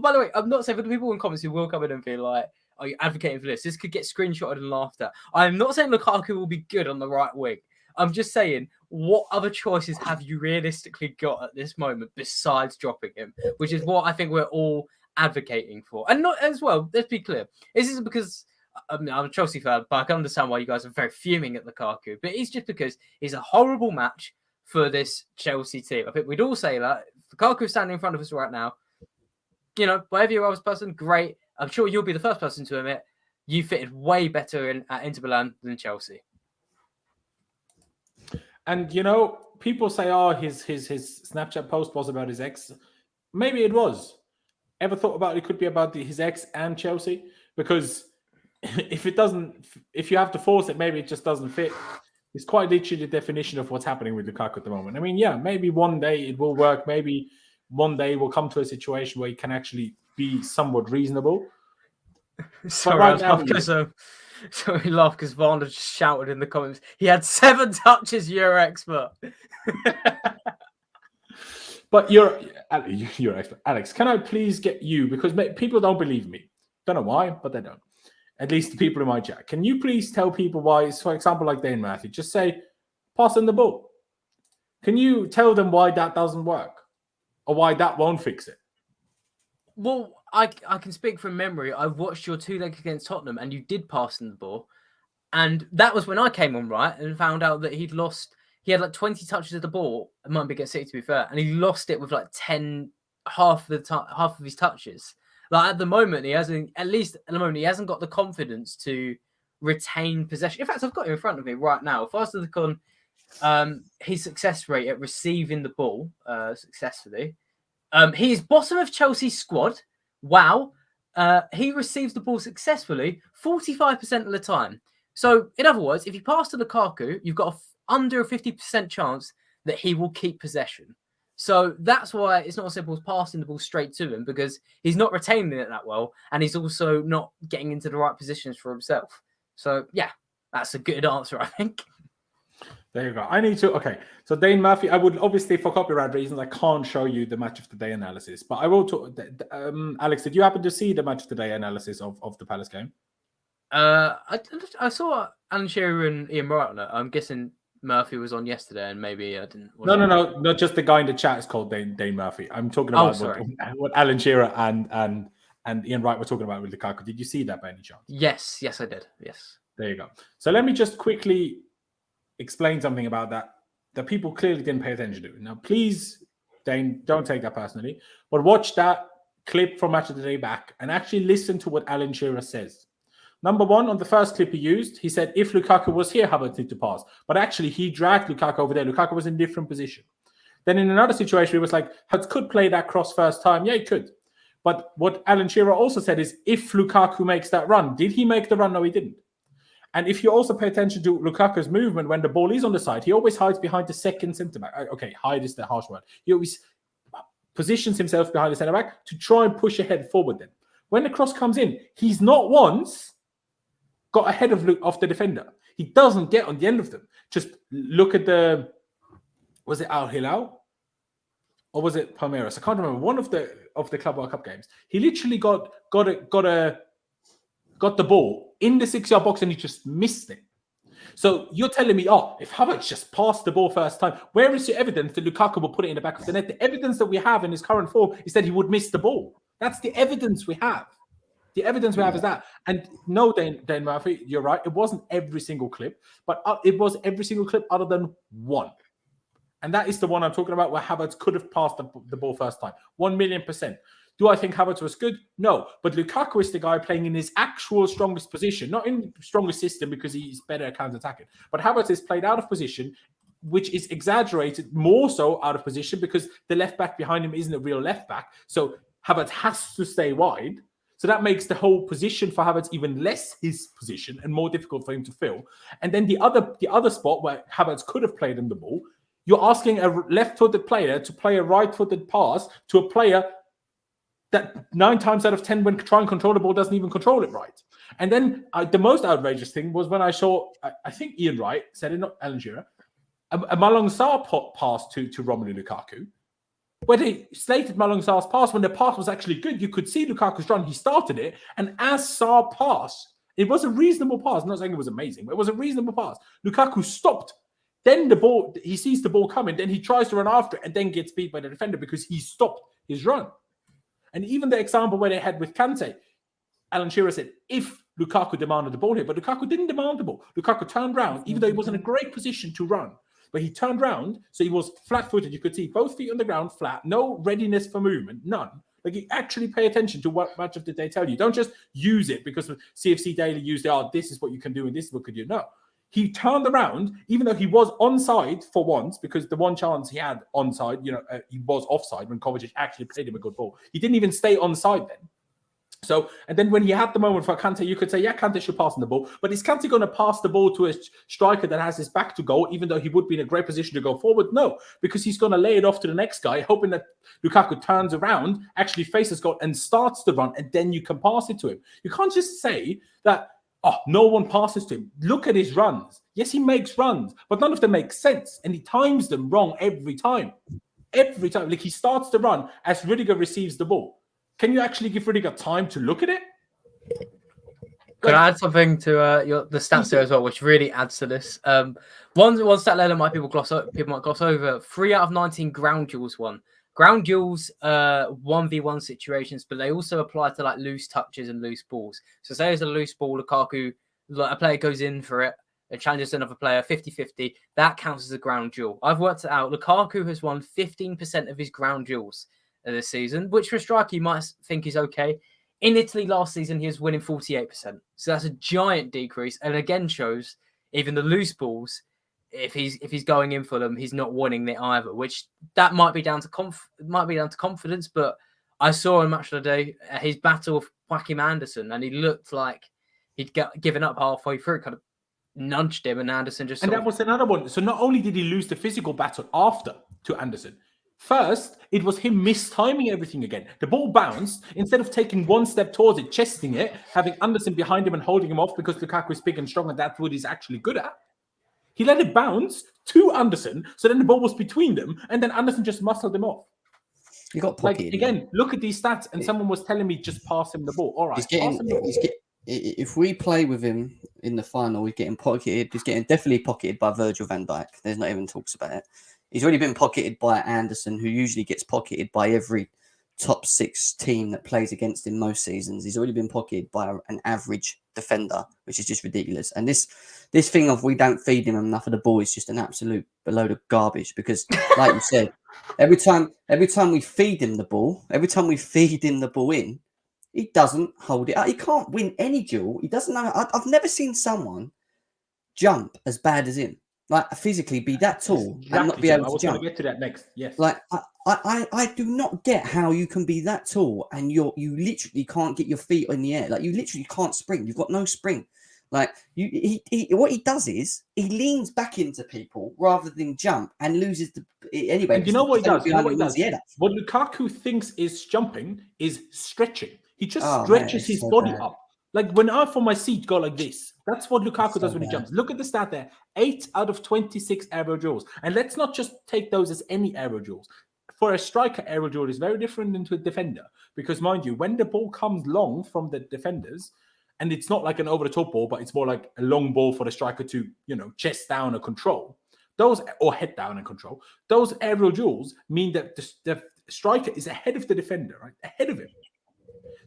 saying, for the people in comments who will come in and be like, are you advocating for this? This could get screenshotted and laughed at. I'm not saying Lukaku will be good on the right wing. I'm just saying, what other choices have you realistically got at this moment besides dropping him? Which is what I think we're all advocating for. And not as well, let's be clear. This isn't because I'm a Chelsea fan, but I can understand why you guys are very fuming at Lukaku. But it's just because it's a horrible match for this Chelsea team. I think we'd all say that. If Lukaku's standing in front of us right now, you know, whatever your other person, great. I'm sure you'll be the first person to admit you fitted way better at Inter Milan than Chelsea. And, you know, people say, oh, his Snapchat post was about his ex. Maybe it was. Ever thought about it could be about his ex and Chelsea? Because if you have to force it, maybe it just doesn't fit. It's quite literally the definition of what's happening with Lukaku at the moment. I mean, yeah, maybe one day it will work. Maybe one day we'll come to a situation where he can actually be somewhat reasonable. Sorry, I laugh because Varner just shouted in the comments, he had 7 touches, you're expert. But you're expert. Alex, can I please get you, because people don't believe me. Don't know why, but they don't. At least the people in my chat. Can you please tell people why, for example, like Dane Murphy, just say, pass in the ball. Can you tell them why that doesn't work? Or why that won't fix it? Well, I can speak from memory. I watched your 2-leg against Tottenham and you did pass in the ball. And that was when I came on, right? And found out that he had like 20 touches of the ball. It might be against City, to be fair. And he lost it with like half of his touches. Like at the moment, he hasn't got the confidence to retain possession. In fact, I've got him in front of me right now. If I was to look on his success rate at receiving the ball successfully, he is bottom of Chelsea's squad. Wow. He receives the ball successfully 45% of the time. So, in other words, if you pass to Lukaku, you've got under a 50% chance that he will keep possession. So that's why it's not as simple as passing the ball straight to him, because he's not retaining it that well, and he's also not getting into the right positions for himself. So, yeah, that's a good answer, I think. There you go. Okay. So Dane Murphy, I would obviously, for copyright reasons, I can't show you the match of the day analysis, but I will talk. Alex, did you happen to see the match of the day analysis of the Palace game? I saw Alan Shearer and Ian Wright on it. I'm guessing Murphy was on yesterday, and maybe I didn't. No. Not just the guy in the chat is called Dane Murphy. I'm talking about what Alan Shearer and Ian Wright were talking about with Lukaku. Did you see that by any chance? Yes, I did. Yes. There you go. So let me just quickly explain something about that people clearly didn't pay attention to. Now, please, Dane, don't take that personally, but watch that clip from Match of the Day back and actually listen to what Alan Shearer says. Number one, on the first clip he used, he said, if Lukaku was here, Havertz need to pass. But actually, he dragged Lukaku over there. Lukaku was in a different position. Then in another situation, it was like, Havertz could play that cross first time. Yeah, he could. But what Alan Shearer also said is, if Lukaku makes that run, did he make the run? No, he didn't. And if you also pay attention to Lukaku's movement when the ball is on the side, he always hides behind the second centre-back. Okay, hide is the harsh word. He always positions himself behind the centre-back to try and push ahead forward then. When the cross comes in, he's not once got ahead of the defender. He doesn't get on the end of them. Just look at was it Al Hilal? Or was it Palmeiras? I can't remember. One of the Club World Cup games. He literally got the ball in the 6-yard box and he just missed it. So you're telling me, if Havertz just passed the ball first time, where is your evidence that Lukaku will put it in the back of the net? The evidence that we have in his current form is that he would miss the ball. That's the evidence we have. The evidence we have is that. And no, Dane Murphy, you're right. It wasn't every single clip, but it was every single clip other than one. And that is the one I'm talking about where Havertz could have passed the ball first time. 1,000,000%. Do I think Havertz was good? No. But Lukaku is the guy playing in his actual strongest position, not in strongest system because he's better at counter-attacking. But Havertz is played out of position, which is exaggerated more so out of position because the left back behind him isn't a real left back. So Havertz has to stay wide. So that makes the whole position for Havertz even less his position and more difficult for him to fill. And then the other spot where Havertz could have played him the ball, you're asking a left-footed player to play a right-footed pass to a player that 9 times out of 10 when trying to control the ball doesn't even control it right. And then the most outrageous thing was when I saw, I think Ian Wright said it, not Alan Shearer, a Malong Sarr pass to Romelu Lukaku. where they slated Malong Sarr's pass when the pass was actually good. You could see Lukaku's run. He started it, and as Sarr passed, it was a reasonable pass. I'm not saying it was amazing, but it was a reasonable pass. Lukaku stopped. Then the ball, he sees the ball coming. Then he tries to run after it and then gets beat by the defender because he stopped his run. And even the example where they had with Kante, Alan Shearer said, if Lukaku demanded the ball here, but Lukaku didn't demand the ball. Lukaku turned around, even though he was in a great position to run. But he turned around, so he was flat-footed. You could see both feet on the ground, flat, no readiness for movement, none. Like, you actually pay attention to what much of did they tell you. Don't just use it because CFC Daily used it. Oh, this is what you can do and this is what you can do. No. He turned around, even though he was onside for once, because the one chance he had onside, he was offside when Kovacic actually played him a good ball. He didn't even stay onside then. So, and then when he had the moment for Kante, you could say, yeah, Kante should pass on the ball. But is Kante going to pass the ball to a striker that has his back to goal, even though he would be in a great position to go forward? No, because he's going to lay it off to the next guy, hoping that Lukaku turns around, actually faces goal and starts the run, and then you can pass it to him. You can't just say that, oh, no one passes to him. Look at his runs. Yes, he makes runs, but none of them make sense. And he times them wrong every time. Every time. Like, he starts the run as Rudiger receives the ball. Can you actually give Rudiger time to look at it? Could I add something to the stats there as well, which really adds to this? One stat there that people might gloss over. 3 out of 19 ground duels won. Ground duels, 1v1 situations, but they also apply to like loose touches and loose balls. So say there's a loose ball, Lukaku, a player goes in for it, and challenges another player 50-50. That counts as a ground duel. I've worked it out. Lukaku has won 15% of his ground duels this season, which for a striker you might think is okay. In Italy last season, he was winning 48%. So that's a giant decrease, and again shows even the loose balls, if he's going in for them, he's not winning it either. Which that might be down to confidence. But I saw in Match of the Day his battle with Joachim Anderson, and he looked like he'd given up halfway through, kind of nudged him, and Anderson just. And that was another one. So not only did he lose the physical battle after to Anderson. First, it was him mistiming everything again. The ball bounced. Instead of taking one step towards it, chesting it, having Anderson behind him and holding him off because Lukaku is big and strong and that's what he's actually good at. He let it bounce to Anderson, so then the ball was between them, and then Anderson just muscled him off. He got pocketed. Again, look at these stats, and someone was telling me just pass him the ball. All right, if we play with him in the final, he's getting pocketed. He's getting definitely pocketed by Virgil van Dijk. There's not even talks about it. He's already been pocketed by Anderson, who usually gets pocketed by every top 6 team that plays against him most seasons. He's already been pocketed by an average defender, which is just ridiculous. And this thing of we don't feed him enough of the ball is just an absolute load of garbage. Because, like you said, every time we feed him the ball, in, he doesn't hold it up. He can't win any duel. He doesn't know. I've never seen someone jump as bad as him. Like, physically be that tall and not be able to jump. I was going to get to that next. Yes. Like, I do not get how you can be that tall and you literally can't get your feet in the air. Like, you literally can't spring. You've got no spring. Like, what he does is he leans back into people rather than jump and loses anyway. And you know what he does? What Lukaku thinks is jumping is stretching. He just stretches his body up. Like, when I, from my seat, go like this. That's what Lukaku does when he jumps. Look at the stat there. 8 out of 26 aerial duels. And let's not just take those as any aerial duels. For a striker, aerial duel is very different than to a defender. Because, mind you, when the ball comes long from the defenders, and it's not like an over-the-top ball, but it's more like a long ball for the striker to, chest down or control. Or head down and control. Those aerial duels mean that the striker is ahead of the defender, right? Ahead of him.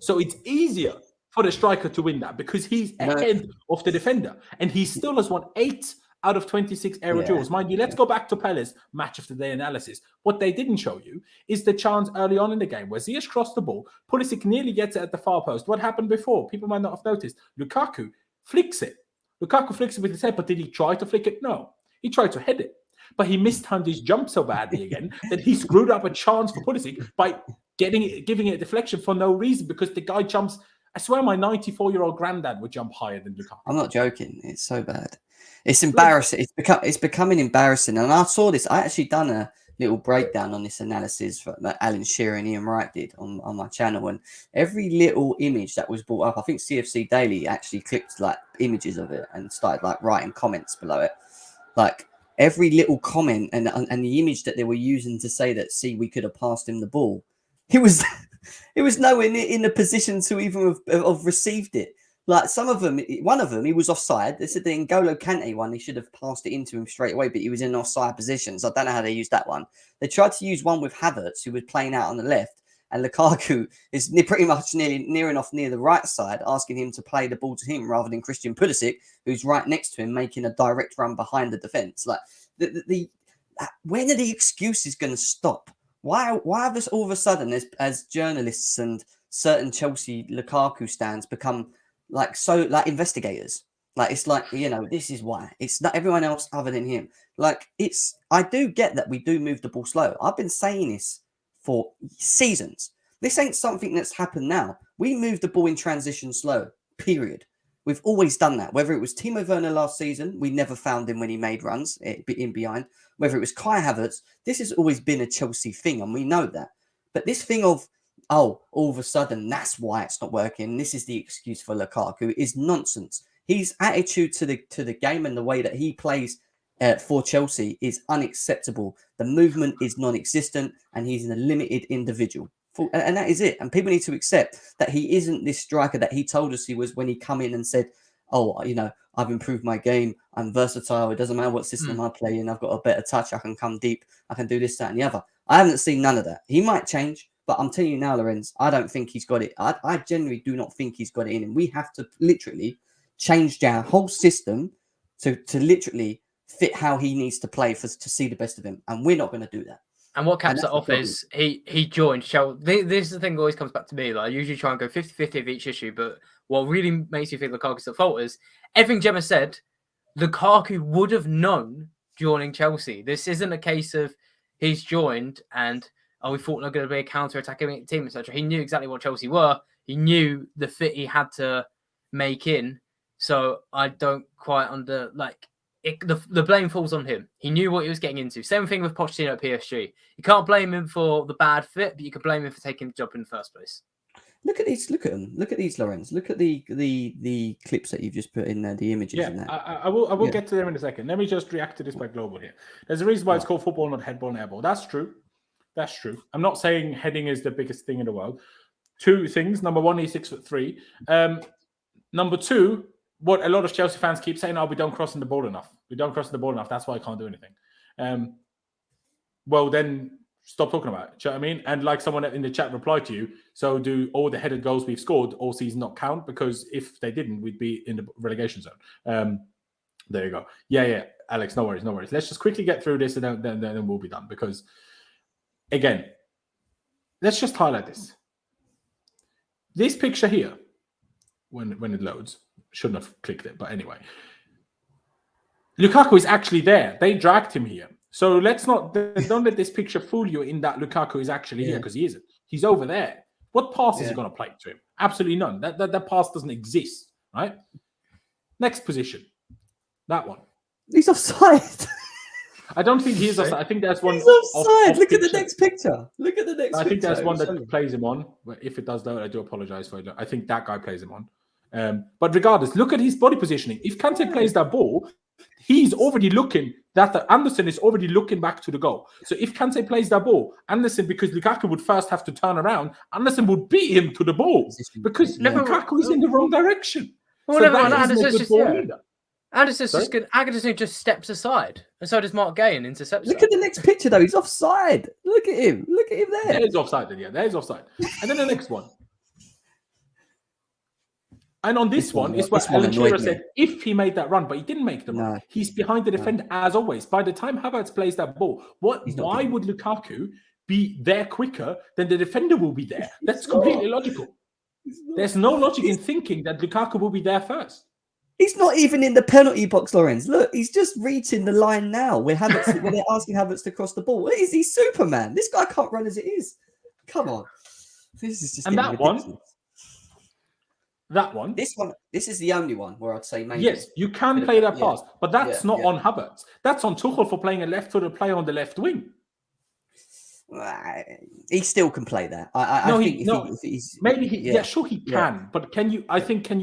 So it's easier for the striker to win that because he's ahead of the defender. And he still has won 8 out of 26 aerial duels. Mind you, let's go back to Pele's Match of the Day analysis. What they didn't show you is the chance early on in the game where Ziyech crossed the ball, Pulisic nearly gets it at the far post. What happened before? People might not have noticed. Lukaku flicks it. Lukaku flicks it with his head, but did he try to flick it? No. He tried to head it. But he mistimed his jump so badly again that he screwed up a chance for Pulisic by giving it a deflection for no reason because the guy jumps. I swear my 94-year-old granddad would jump higher than Lukaku. I'm not joking. It's so bad. It's embarrassing. It's becoming embarrassing. And I saw this. I actually done a little breakdown on this analysis that Alan Shearer and Ian Wright did on my channel. And every little image that was brought up, I think CFC Daily actually clicked like images of it and started like writing comments below it. Like every little comment and the image that they were using to say that, see, we could have passed him the ball. It was nowhere near in a position to even have received it. Like some of them, one of them, he was offside. They said the N'Golo Kante one, he should have passed it into him straight away, but he was in offside position. So I don't know how they used that one. They tried to use one with Havertz, who was playing out on the left, and Lukaku is pretty much near enough near the right side, asking him to play the ball to him rather than Christian Pulisic, who's right next to him, making a direct run behind the defense. Like when are the excuses going to stop? Why have us all of a sudden, as journalists and certain Chelsea Lukaku stands, become like investigators? Like it's like, this is why it's not everyone else other than him. Like I do get that we do move the ball slow. I've been saying this for seasons. This ain't something that's happened now. We move the ball in transition slow, period. We've always done that. Whether it was Timo Werner last season, we never found him when he made runs in behind. Whether it was Kai Havertz, this has always been a Chelsea thing, and we know that. But this thing of, all of a sudden, that's why it's not working, this is the excuse for Lukaku, is nonsense. His attitude to the game and the way that he plays for Chelsea is unacceptable. The movement is non-existent, and he's a limited individual. And that is it. And people need to accept that he isn't this striker that he told us he was when he come in and said, I've improved my game. I'm versatile. It doesn't matter what system I play in. I've got a better touch. I can come deep. I can do this, that, and the other. I haven't seen none of that. He might change, but I'm telling you now, Laurenz, I don't think he's got it. I genuinely do not think he's got it in him. We have to literally change our whole system to literally fit how he needs to play to see the best of him. And we're not going to do that. And what caps it off is he joined Chelsea. This is the thing that always comes back to me. Like I usually try and go 50-50 of each issue, but what really makes me think Lukaku's at fault is everything Gemma said, Lukaku would have known joining Chelsea. This isn't a case of he's joined and we thought they're going to be a counter-attacking team, etc. He knew exactly what Chelsea were. He knew the fit he had to make in. So I don't quite the blame falls on him. He knew what he was getting into. Same thing with Pochettino at PSG. You can't blame him for the bad fit, but you can blame him for taking the job in the first place. Look at these. Look at them. Look at these, Laurenz. Look at the clips that you've just put in there, the images. Yeah, I will get to them in a second. Let me just react to this by global here. There's a reason why it's called football, not headball and airball. That's true. That's true. I'm not saying heading is the biggest thing in the world. Two things. Number one, he's 6'3". Number two, what a lot of Chelsea fans keep saying, we don't crossing the ball enough. We don't cross the ball enough. That's why I can't do anything. Well, then stop talking about it. Do you know what I mean? And like someone in the chat replied to you, so do all the headed goals we've scored all season not count? Because if they didn't, we'd be in the relegation zone. There you go. Yeah, Alex, no worries. Let's just quickly get through this and then we'll be done. Because, again, let's just highlight this. This picture here, when it loads, shouldn't have clicked it, but anyway. Lukaku is actually there. They dragged him here. So don't let this picture fool you in that Lukaku is actually here, because he isn't. He's over there. What pass is he going to play to him? Absolutely none. That pass doesn't exist, right? Next position. That one. He's offside. I don't think he's offside. I think there's one. He's offside. Look at the next picture. I think there's one that plays him on. If it does, though, I do apologize for it. I think that guy plays him on. But regardless, look at his body positioning. If Kante plays that ball, he's already looking that Anderson is already looking back to the goal. So if Kante plays that ball, Anderson, because Lukaku would first have to turn around, Anderson would beat him to the ball because Lukaku is in the wrong direction. Well, Anderson just steps aside, and so does Mark Gay and intercepts. Look at the next picture, though. He's offside. Look at him there. There's offside. There's offside. And then the next one. And on this one is what Alan Shearer said, if he made that run, but he didn't make the run. He's behind the defender as always. By the time Havertz plays that ball, why would Lukaku be there quicker than the defender will be there? That's completely illogical. There's no logic in thinking that Lukaku will be there first. He's not even in the penalty box, Laurenz. Look, he's just reaching the line now where they're asking Havertz to cross the ball. What is he, Superman? This guy can't run as it is. Come on. This is just ridiculous. That one. This is the only one where I'd say maybe. Yes, you can play that pass, but that's not on Havertz. That's on Tuchel for playing a left-footed player on the left wing. He still can play that. Sure he can. But can you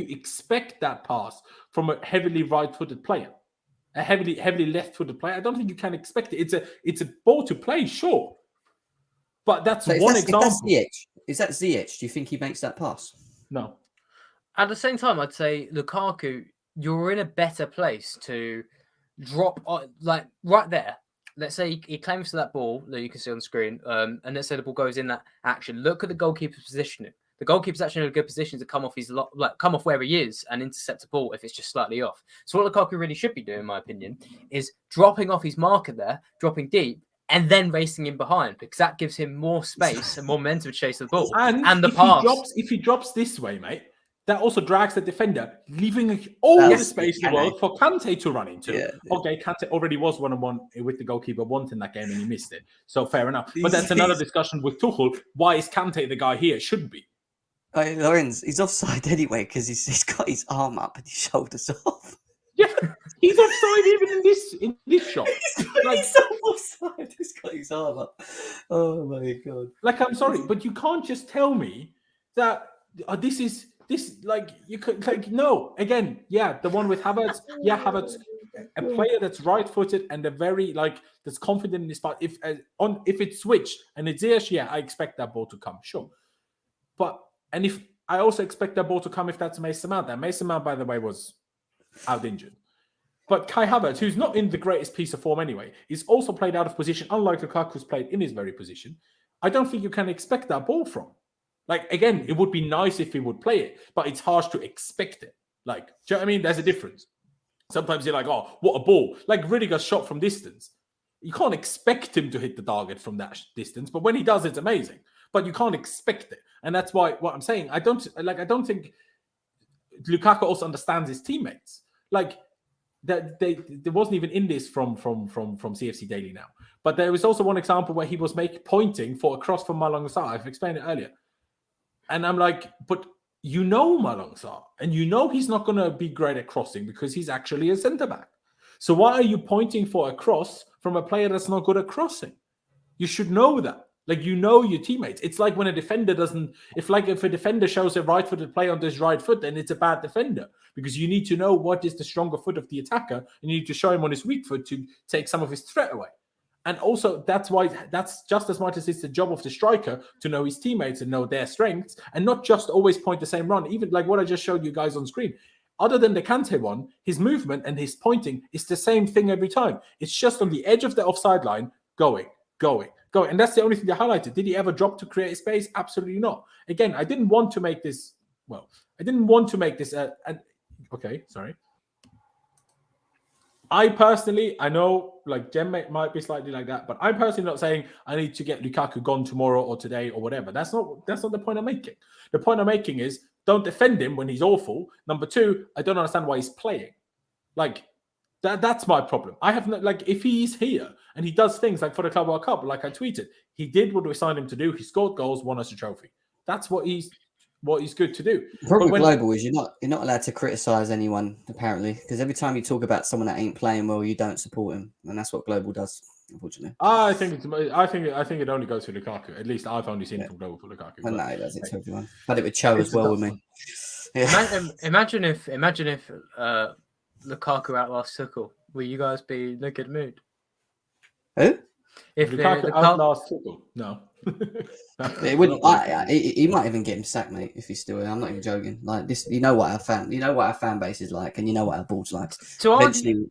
expect that pass from a heavily right-footed player? a heavily left-footed player. I don't think you can expect it. It's a ball to play, sure, but that's So one example. Is that Ziyech? Do you think he makes that pass? No. At the same time, I'd say Lukaku, you're in a better place to drop like right there. Let's say he claims to that ball that you can see on the screen, and let's say the ball goes in that action. Look at the goalkeeper's positioning. The goalkeeper's actually in a good position to come off where he is and intercept a ball if it's just slightly off. So what Lukaku really should be doing, in my opinion, is dropping off his marker there, dropping deep, and then racing in behind, because that gives him more space and more momentum to chase the ball. And the pass. If he drops this way, mate, that also drags the defender, leaving all the space in the world for Kante to run into. Yeah. Okay, Kante already was 1-on-1 with the goalkeeper once in that game and he missed it. So fair enough. But that's another discussion with Tuchel. Why is Kante the guy here? Shouldn't be. Laurenz, he's offside anyway because he's got his arm up and his shoulders off. Yeah, he's offside even in this shot. He's offside. He's got his arm up. Oh my god! Like, I'm sorry, but you can't just tell me that this. You could no. Again, the one with Havertz. Yeah, Havertz, a player that's right-footed and a very that's confident in his part. If it's switched and it's Ziyech, I expect that ball to come. Sure, and if I also expect that ball to come if that's Mason Mount. That Mason Mount, by the way, was out injured. But Kai Havertz, who's not in the greatest piece of form anyway, is also played out of position, unlike Lukaku, who's played in his very position. I don't think you can expect that ball from. Again, it would be nice if he would play it, but it's harsh to expect it. Do you know what I mean? There's a difference. Sometimes you're like, oh, what a ball. Rudiger's shot from distance. You can't expect him to hit the target from that distance, but when he does, it's amazing. But you can't expect it. And that's why what I'm saying, I don't think Lukaku also understands his teammates. There wasn't even in this from CFC Daily now. But there was also one example where he was pointing for a cross from Malang Sarr. I've explained it earlier. And I'm like, but you know Malang Sarr, and you know he's not going to be great at crossing because he's actually a centre-back. So why are you pointing for a cross from a player that's not good at crossing? You should know that. You know your teammates. It's like when a defender doesn't... If a defender shows a right-footed play on his right foot, then it's a bad defender because you need to know what is the stronger foot of the attacker and you need to show him on his weak foot to take some of his threat away. And also, that's just as much as it's the job of the striker to know his teammates and know their strengths and not just always point the same run. Even like what I just showed you guys on screen. Other than the Kante one, his movement and his pointing is the same thing every time. It's just on the edge of the offside line, going. And that's the only thing they highlighted. Did he ever drop to create space? Absolutely not. Again, I didn't want to make this... okay, sorry. I personally, I know Jem might be slightly like that, but I'm personally not saying I need to get Lukaku gone tomorrow or today or whatever. That's not the point I'm making. The point I'm making is don't defend him when he's awful. Number two, I don't understand why he's playing. That's my problem. I have no, if he's here and he does things for the Club World Cup, like I tweeted, he did what we signed him to do. He scored goals, won us a trophy. That's what he's good to do. The problem with Global is you're not allowed to criticise anyone, apparently, because every time you talk about someone that ain't playing well, you don't support him, and that's what Global does, unfortunately. I think it only goes for Lukaku. At least I've only seen it from Global for Lukaku. No, it doesn't to everyone. Had it with Cho as well with me. Yeah. Imagine if Lukaku outlasts Tuchel. Will you guys be in a good mood? Who? If Lukaku outlasts Tuchel? No. It wouldn't. He might even get him sacked, mate. If he's still here, I'm not even joking. You know what our fan base is like, and you know what our board's like. Eventually,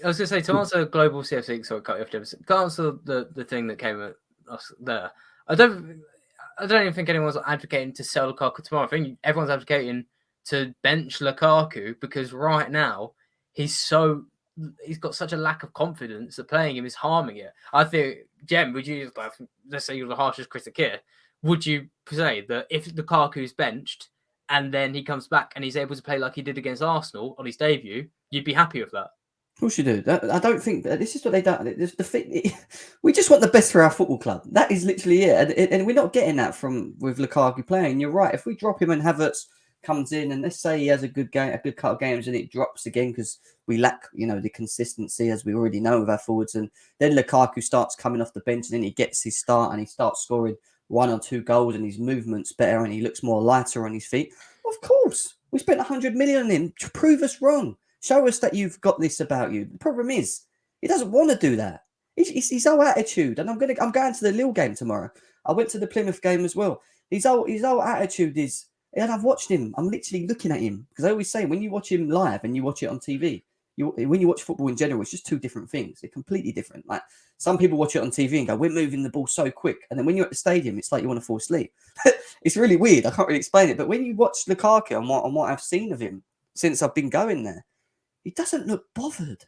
I was going to say to answer Global CFC. So cut you off, Jefferson. To answer the thing that came at us there. I don't even think anyone's advocating to sell Lukaku tomorrow. I think everyone's advocating to bench Lukaku because right now he's got such a lack of confidence that playing him is harming it. I think, Jem, would you, let's say you're the harshest critic here, would you say that if Lukaku's benched and then he comes back and he's able to play like he did against Arsenal on his debut, you'd be happy with that? Of course you do. I don't think that this is what they done. We just want the best for our football club. That is literally it. And we're not getting that with Lukaku playing. You're right. If we drop him and Havertz comes in and let's say he has a good cut of games and it drops again because we lack, the consistency as we already know with our forwards, and then Lukaku starts coming off the bench and then he gets his start and he starts scoring 1 or 2 goals and his movement's better and he looks more lighter on his feet. Of course, we spent 100 million on him to prove us wrong. Show us that you've got this about you. The problem is, he doesn't want to do that. It's his whole attitude. And I'm going to the Lille game tomorrow. I went to the Plymouth game as well. His whole attitude is, and I've watched him. I'm literally looking at him because I always say when you watch him live and you watch it on TV, when you watch football in general, it's just two different things. They're completely different. Like some people watch it on TV and go, "We're moving the ball so quick," and then when you're at the stadium, it's like you want to fall asleep. It's really weird. I can't really explain it. But when you watch Lukaku and what I've seen of him since I've been going there, he doesn't look bothered.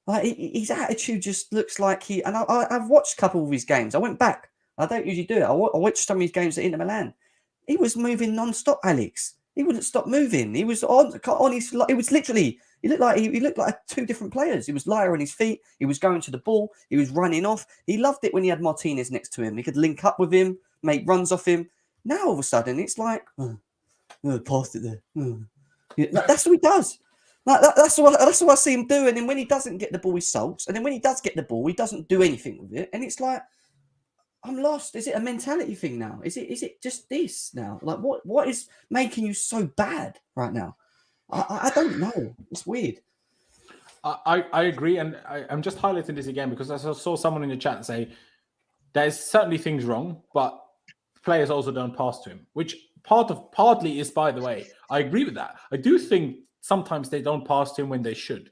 Like his attitude just looks like he. And I've watched a couple of his games. I went back. I don't usually do it. I watched some of his games at Inter Milan. He was moving non-stop, Alex. He wouldn't stop moving. He was on his. It was literally. He looked like two different players. He was lighter on his feet. He was going to the ball. He was running off. He loved it when he had Martinez next to him. He could link up with him, make runs off him. Now all of a sudden it's like, passed it there. That's what he does. Like that's what I see him do. And then when he doesn't get the ball, he sulks. And then when he does get the ball, he doesn't do anything with it. And it's like, I'm lost. Is it a mentality thing now? Is it just this now? Like what is making you so bad right now? I don't know. It's weird. I agree, and I'm just highlighting this again because I saw someone in the chat say there's certainly things wrong, but players also don't pass to him, which partly is, by the way, I agree with that. I do think sometimes they don't pass to him when they should,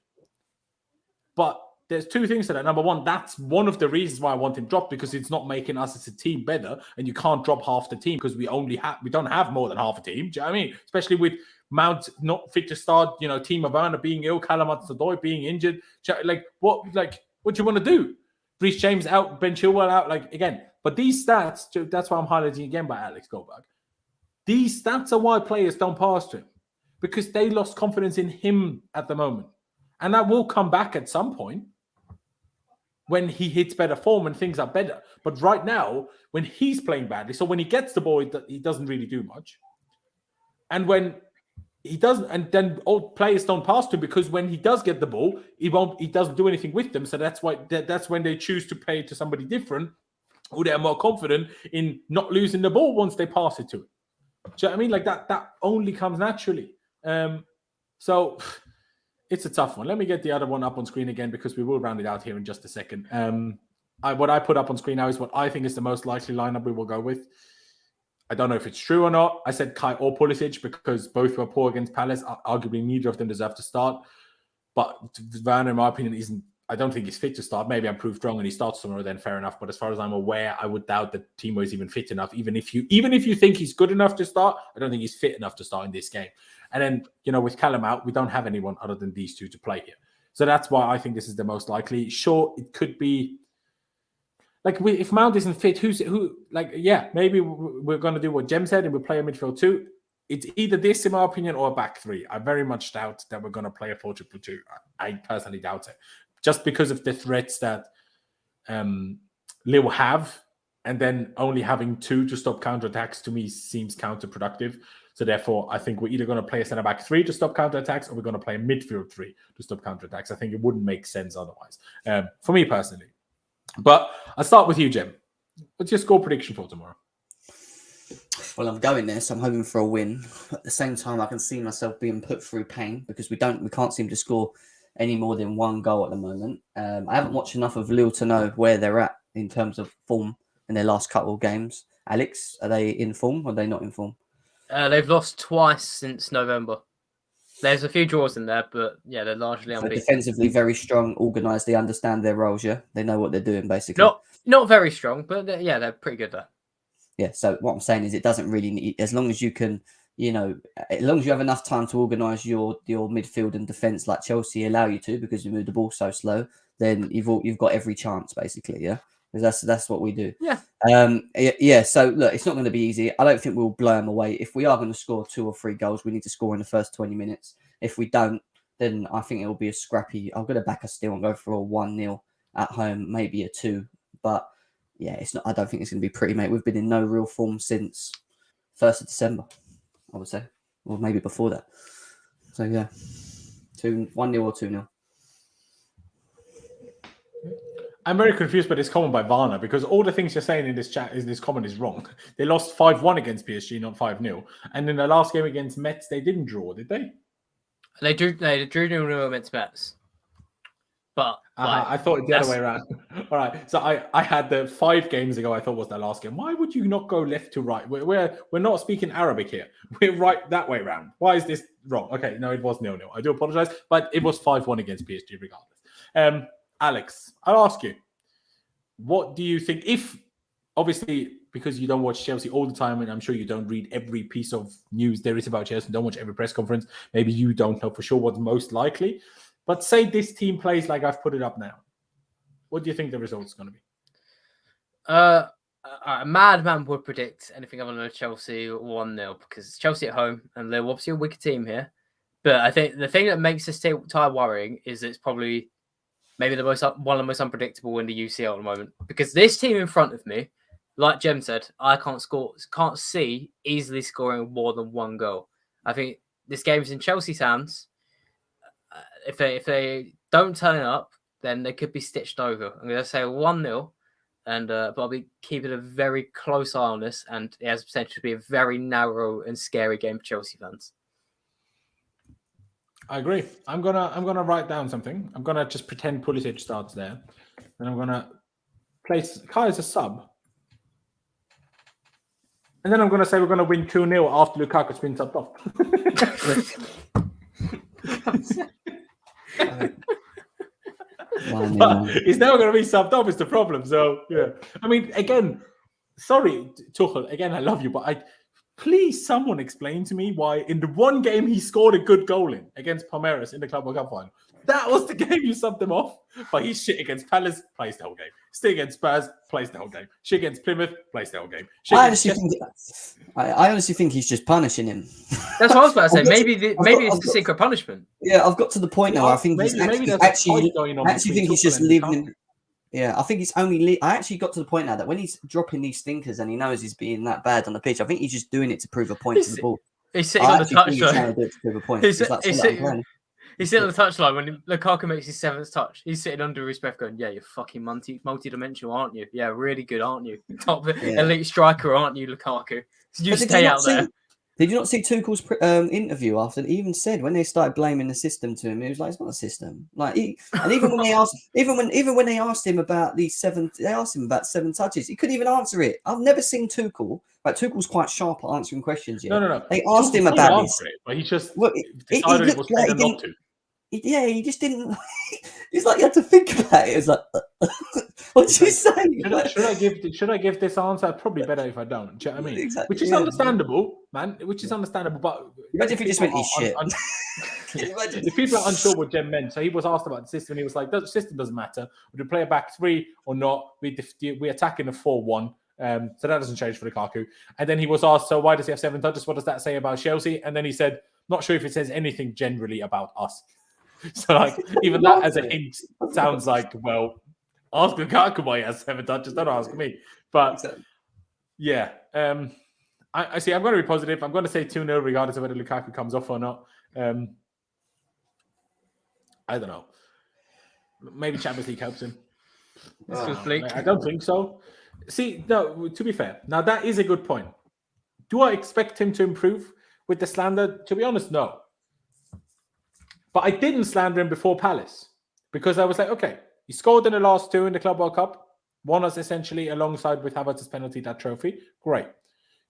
but there's two things to that. Number one, that's one of the reasons why I want him dropped, because it's not making us as a team better, and you can't drop half the team because we don't have more than half a team. Do you know what I mean? Especially with Mount not fit to start, Timo Werner being ill, Callum Hudson-Odoi being injured. What do you want to do? Reece James out, Ben Chilwell out, again. But these stats, that's why I'm highlighting again by Alex Goldberg. These stats are why players don't pass to him, because they lost confidence in him at the moment. And that will come back at some point when he hits better form and things are better. But right now, when he's playing badly, so when he gets the ball, he doesn't really do much. And when he doesn't, and then all players don't pass to him, because when he does get the ball, he doesn't do anything with them. So that's when they choose to play to somebody different, who they're more confident in not losing the ball once they pass it to him. Do you know what I mean? That only comes naturally. So it's a tough one. Let me get the other one up on screen again, because we will round it out here in just a second. What I put up on screen now is what I think is the most likely lineup we will go with. I don't know if it's true or not. I said Kai or Pulisic because both were poor against Palace. Arguably, neither of them deserve to start. But Werner, in my opinion, I don't think he's fit to start. Maybe I'm proved wrong and he starts tomorrow, then fair enough. But as far as I'm aware, I would doubt that Timo is even fit enough. Even if you think he's good enough to start, I don't think he's fit enough to start in this game. And then, with Callum out, we don't have anyone other than these two to play here. So that's why I think this is the most likely. Sure, it could be if Mount isn't fit, maybe we're going to do what Jem said and we'll play a midfield two. It's either this, in my opinion, or a back three. I very much doubt that we're going to play a 4-2-2. I personally doubt it. Just because of the threats that Lille have, and then only having two to stop counterattacks to me seems counterproductive. So therefore, I think we're either going to play a centre-back three to stop counterattacks, or we're going to play a midfield three to stop counterattacks. I think it wouldn't make sense otherwise, for me personally. But I'll start with you, Jem. What's your score prediction for tomorrow? Well, I'm going there, so I'm hoping for a win. At the same time, I can see myself being put through pain because we can't seem to score any more than one goal at the moment. I haven't watched enough of Lille to know where they're at in terms of form in their last couple of games. Alex, are they in form or are they not in form? They've lost twice since November. There's a few draws in there, but yeah, they're largely unbeaten. Defensively very strong, organised. They understand their roles, yeah? They know what they're doing, basically. Not very strong, but they're pretty good there. Yeah, so what I'm saying is it doesn't really need, as long as you can, as long as you have enough time to organise your midfield and defence like Chelsea allow you to, because you move the ball so slow, then you've got every chance, basically, yeah? Because that's what we do. Yeah. So look, it's not going to be easy. I don't think we'll blow them away. If we are going to score 2 or 3 goals, we need to score in the first 20 minutes. If we don't, then I think it will be a scrappy. I'm going to back us still and go for a 1-0 at home, maybe a 2. But yeah, it's not. I don't think it's going to be pretty, mate. We've been in no real form since 1st of December, I would say, or maybe before that. So yeah, 1-0 or 2-0. I'm very confused by this comment by Varna, because all the things you're saying in this chat this comment is wrong. They lost 5-1 against PSG, not 5-0. And in the last game against Metz, they didn't draw, did they? They drew 0-0 against Metz. But I thought it the other way around. All right. So I had the 5 games ago, I thought was the last game. Why would you not go left to right? We're not speaking Arabic here. We're right that way around. Why is this wrong? Okay, no, it was 0-0. I do apologize, but it was 5-1 against PSG regardless. Alex, I'll ask you, what do you think? If obviously, because you don't watch Chelsea all the time, and I'm sure you don't read every piece of news there is about Chelsea, don't watch every press conference, maybe you don't know for sure what's most likely. But say this team plays like I've put it up now. What do you think the result is going to be? A madman would predict anything other than Chelsea 1-0 because it's Chelsea at home and they're obviously a wicked team here. But I think the thing that makes this tie worrying is it's probably maybe one of the most unpredictable in the UCL at the moment. Because this team in front of me, like Jem said, I can't see easily scoring more than 1 goal. I think this game is in Chelsea's hands. If they don't turn up, then they could be stitched over. I'm going to say 1-0, and but I'll be keeping a very close eye on this, and it has potential to be a very narrow and scary game for Chelsea fans. I agree. I'm gonna write down something. I'm gonna just pretend Pulisic starts there, and I'm gonna place Kai as a sub, and then I'm gonna say we're gonna win 2-0 after Lukaku's been subbed off. But it's never going to be subbed off is the problem. So yeah, I mean, again, sorry, Tuchel. Again, I love you, but please someone explain to me why in the one game he scored a good goal in against Palmeiras in the Club World Cup final. That was the game you subbed him off. But he's shit against Palace, plays the whole game. Shit against Spurs, plays the whole game. Shit against Plymouth, plays the whole game. I honestly think he's just punishing him. That's what I was about to say. Maybe it's the secret punishment. Yeah, I've got to the point now. I think he's actually think he's just living. Yeah, I think it's only. I actually got to the point now that when he's dropping these stinkers and he knows he's being that bad on the pitch, I think he's just doing it to prove a point to the ball. He's sitting on the touchline. He's sitting on the touchline when Lukaku makes his 7th touch. He's sitting under his breath going, yeah, you're fucking multi-dimensional, aren't you? Yeah, really good, aren't you? Top elite striker, aren't you, Lukaku? You stay out there. Did you not see Tuchel's interview after? He even said when they started blaming the system to him, he was like, "It's not a system." Like, even when they asked, even when they asked him about these 7, they asked him about 7 touches. He couldn't even answer it. I've never seen Tuchel. Like Tuchel's quite sharp at answering questions. Yeah. No. They asked him about this, but he just decided it was better not to. He just didn't. It's like you had to think about it. It's like, what did you say? Should I give this answer? Probably better if I don't. Do you know what I mean? Exactly. Which is understandable, man. Which is understandable. But imagine if he just went, "He's shit." If people are unsure what Jem meant, so he was asked about the system, and he was like, "The system doesn't matter. Would we play a back 3 or not? We attack in a 4-1." So that doesn't change for Lukaku. And then he was asked, "So why does he have 7 touches? What does that say about Chelsea?" And then he said, "Not sure if it says anything generally about us." So like even that as a hint sounds like, well, ask Lukaku why he has 7 touches, don't ask me. But yeah, I see. I'm going to be positive. I'm going to say 2-0 regardless of whether Lukaku comes off or not. I don't know. Maybe Champions League helps him. I don't think so. See, no, to be fair, now that is a good point. Do I expect him to improve with the slander? To be honest, no. But I didn't slander him before Palace because I was like, okay, he scored in the last 2 in the Club World Cup, won us essentially alongside with Havertz's penalty, that trophy. Great.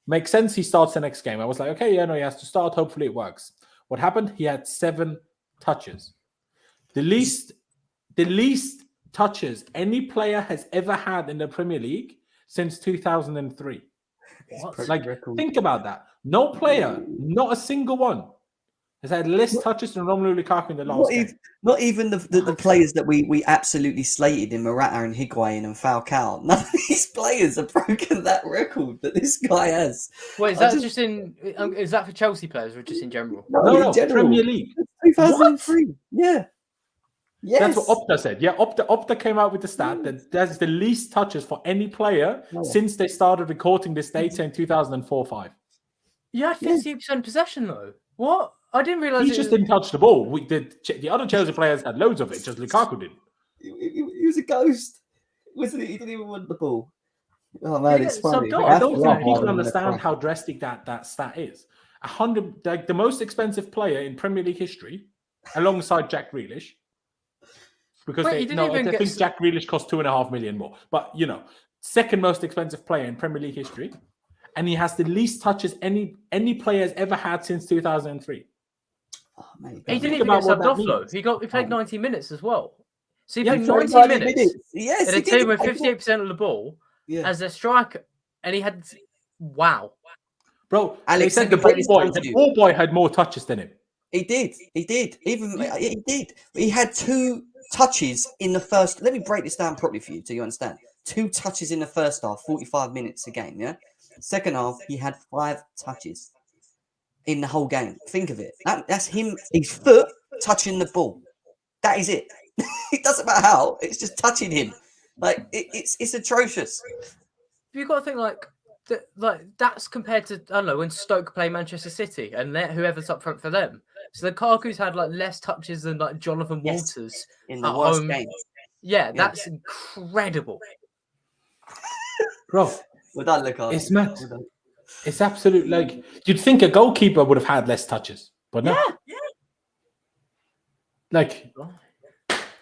Makes sense he starts the next game. I was like, okay, yeah, no, he has to start. Hopefully it works. What happened? He had 7 touches. The least touches any player has ever had in the Premier League since 2003. Think about that. No player, not a single one, has had less touches than Romelu Lukaku in the last game. Not even the players that we absolutely slated in Morata and Higuain and Falcao. None of these players have broken that record that this guy has. Wait, is that is that for Chelsea players or just in general? No, Premier League. 2003. What? Yeah. Yes. That's what Opta said. Yeah, Opta came out with the stat that that's the least touches for any player since they started recording this data in 2004-05. Yeah, 50% possession though. What? I didn't realize he just didn't touch the ball. The other Chelsea players had loads of it, just Lukaku didn't. He was a ghost, wasn't he? He didn't even want the ball. Oh man, it's funny. I don't think people understand how drastic that stat is. 100, like the most expensive player in Premier League history alongside Jack Grealish. Because Wait, he didn't even I think Jack Grealish cost 2.5 million more. But, second most expensive player in Premier League history. And he has the least touches any player has ever had since 2003. Oh, mate, He didn't Think even about get what subbed that off, though. means. He played 90 minutes as well. So he Yeah, played he played 90 minutes Yes, in he a did. team with 58% of the ball as a striker. And he had, wow. Bro, Alex, they said let me break this down to the you. ball boy had more touches than him. He did. He did. He had 2 touches in the first. Let me break this down properly for you so you understand. 2 touches in the first half, 45 minutes a game. Yeah. Second half, he had 5 touches in the whole game. Think of it. That's him. His foot touching the ball. That is it. It doesn't matter how. It's just touching him. Like it's atrocious. You've got to think that's compared to, I don't know, when Stoke play Manchester City and whoever's up front for them. So Lukaku's had less touches than Jonathan Walters In the at worst home. game. Yeah, that's incredible. Bro, Well done, Lukaku. it's mad. It's absolute, you'd think a goalkeeper would have had less touches. But no.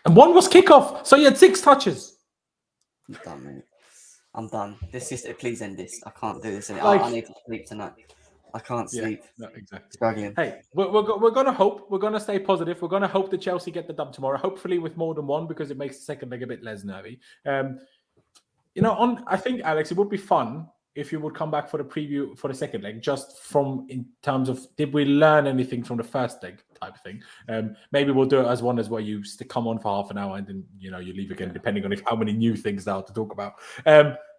And one was kickoff. So he had 6 touches. I'm done, mate. I'm done. Please end this. I can't do this anymore. I need to sleep tonight. I can't sleep. No, exactly. Struggling. Hey, we're going to hope. We're going to stay positive. We're going to hope that Chelsea get the dub tomorrow. Hopefully with more than one, because it makes the second leg a bit less nervy. I think, Alex, it would be fun if you would come back for the preview for the second leg, just in terms of, did we learn anything from the first leg type of thing? Maybe we'll do it as one as where you come on for half an hour and then, you leave again, depending on how many new things there are to talk about.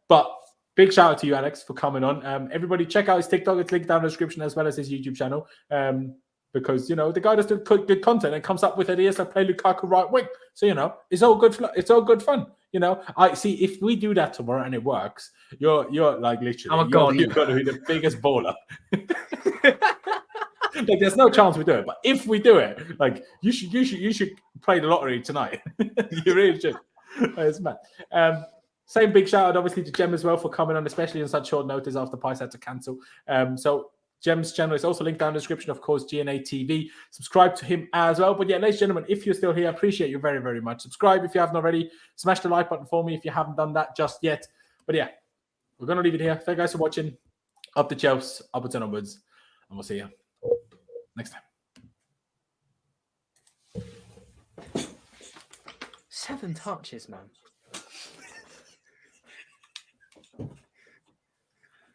But big shout out to you, Alex, for coming on. Everybody check out his TikTok. It's linked down in the description, as well as his YouTube channel. Because, the guy does good content and comes up with ideas like play Lukaku right wing. So, it's all good. It's all good fun. I see if we do that tomorrow and it works, you're literally, I'm a god. You're going to be the biggest baller. There's no chance we do it. But if we do it, you should play the lottery tonight. You really should. It's mad. Same big shout out, obviously, to Jem as well for coming on, especially on such short notice after Pice had to cancel. So Jem's channel is also linked down in the description, of course, GNA TV. Subscribe to him as well. But yeah, ladies and gentlemen, if you're still here, I appreciate you very, very much. Subscribe if you haven't already. Smash the like button for me if you haven't done that just yet. But yeah, we're going to leave it here. Thank you guys for watching. Up the Chelsea, upwards and onwards. And we'll see you next time. 7 touches, man.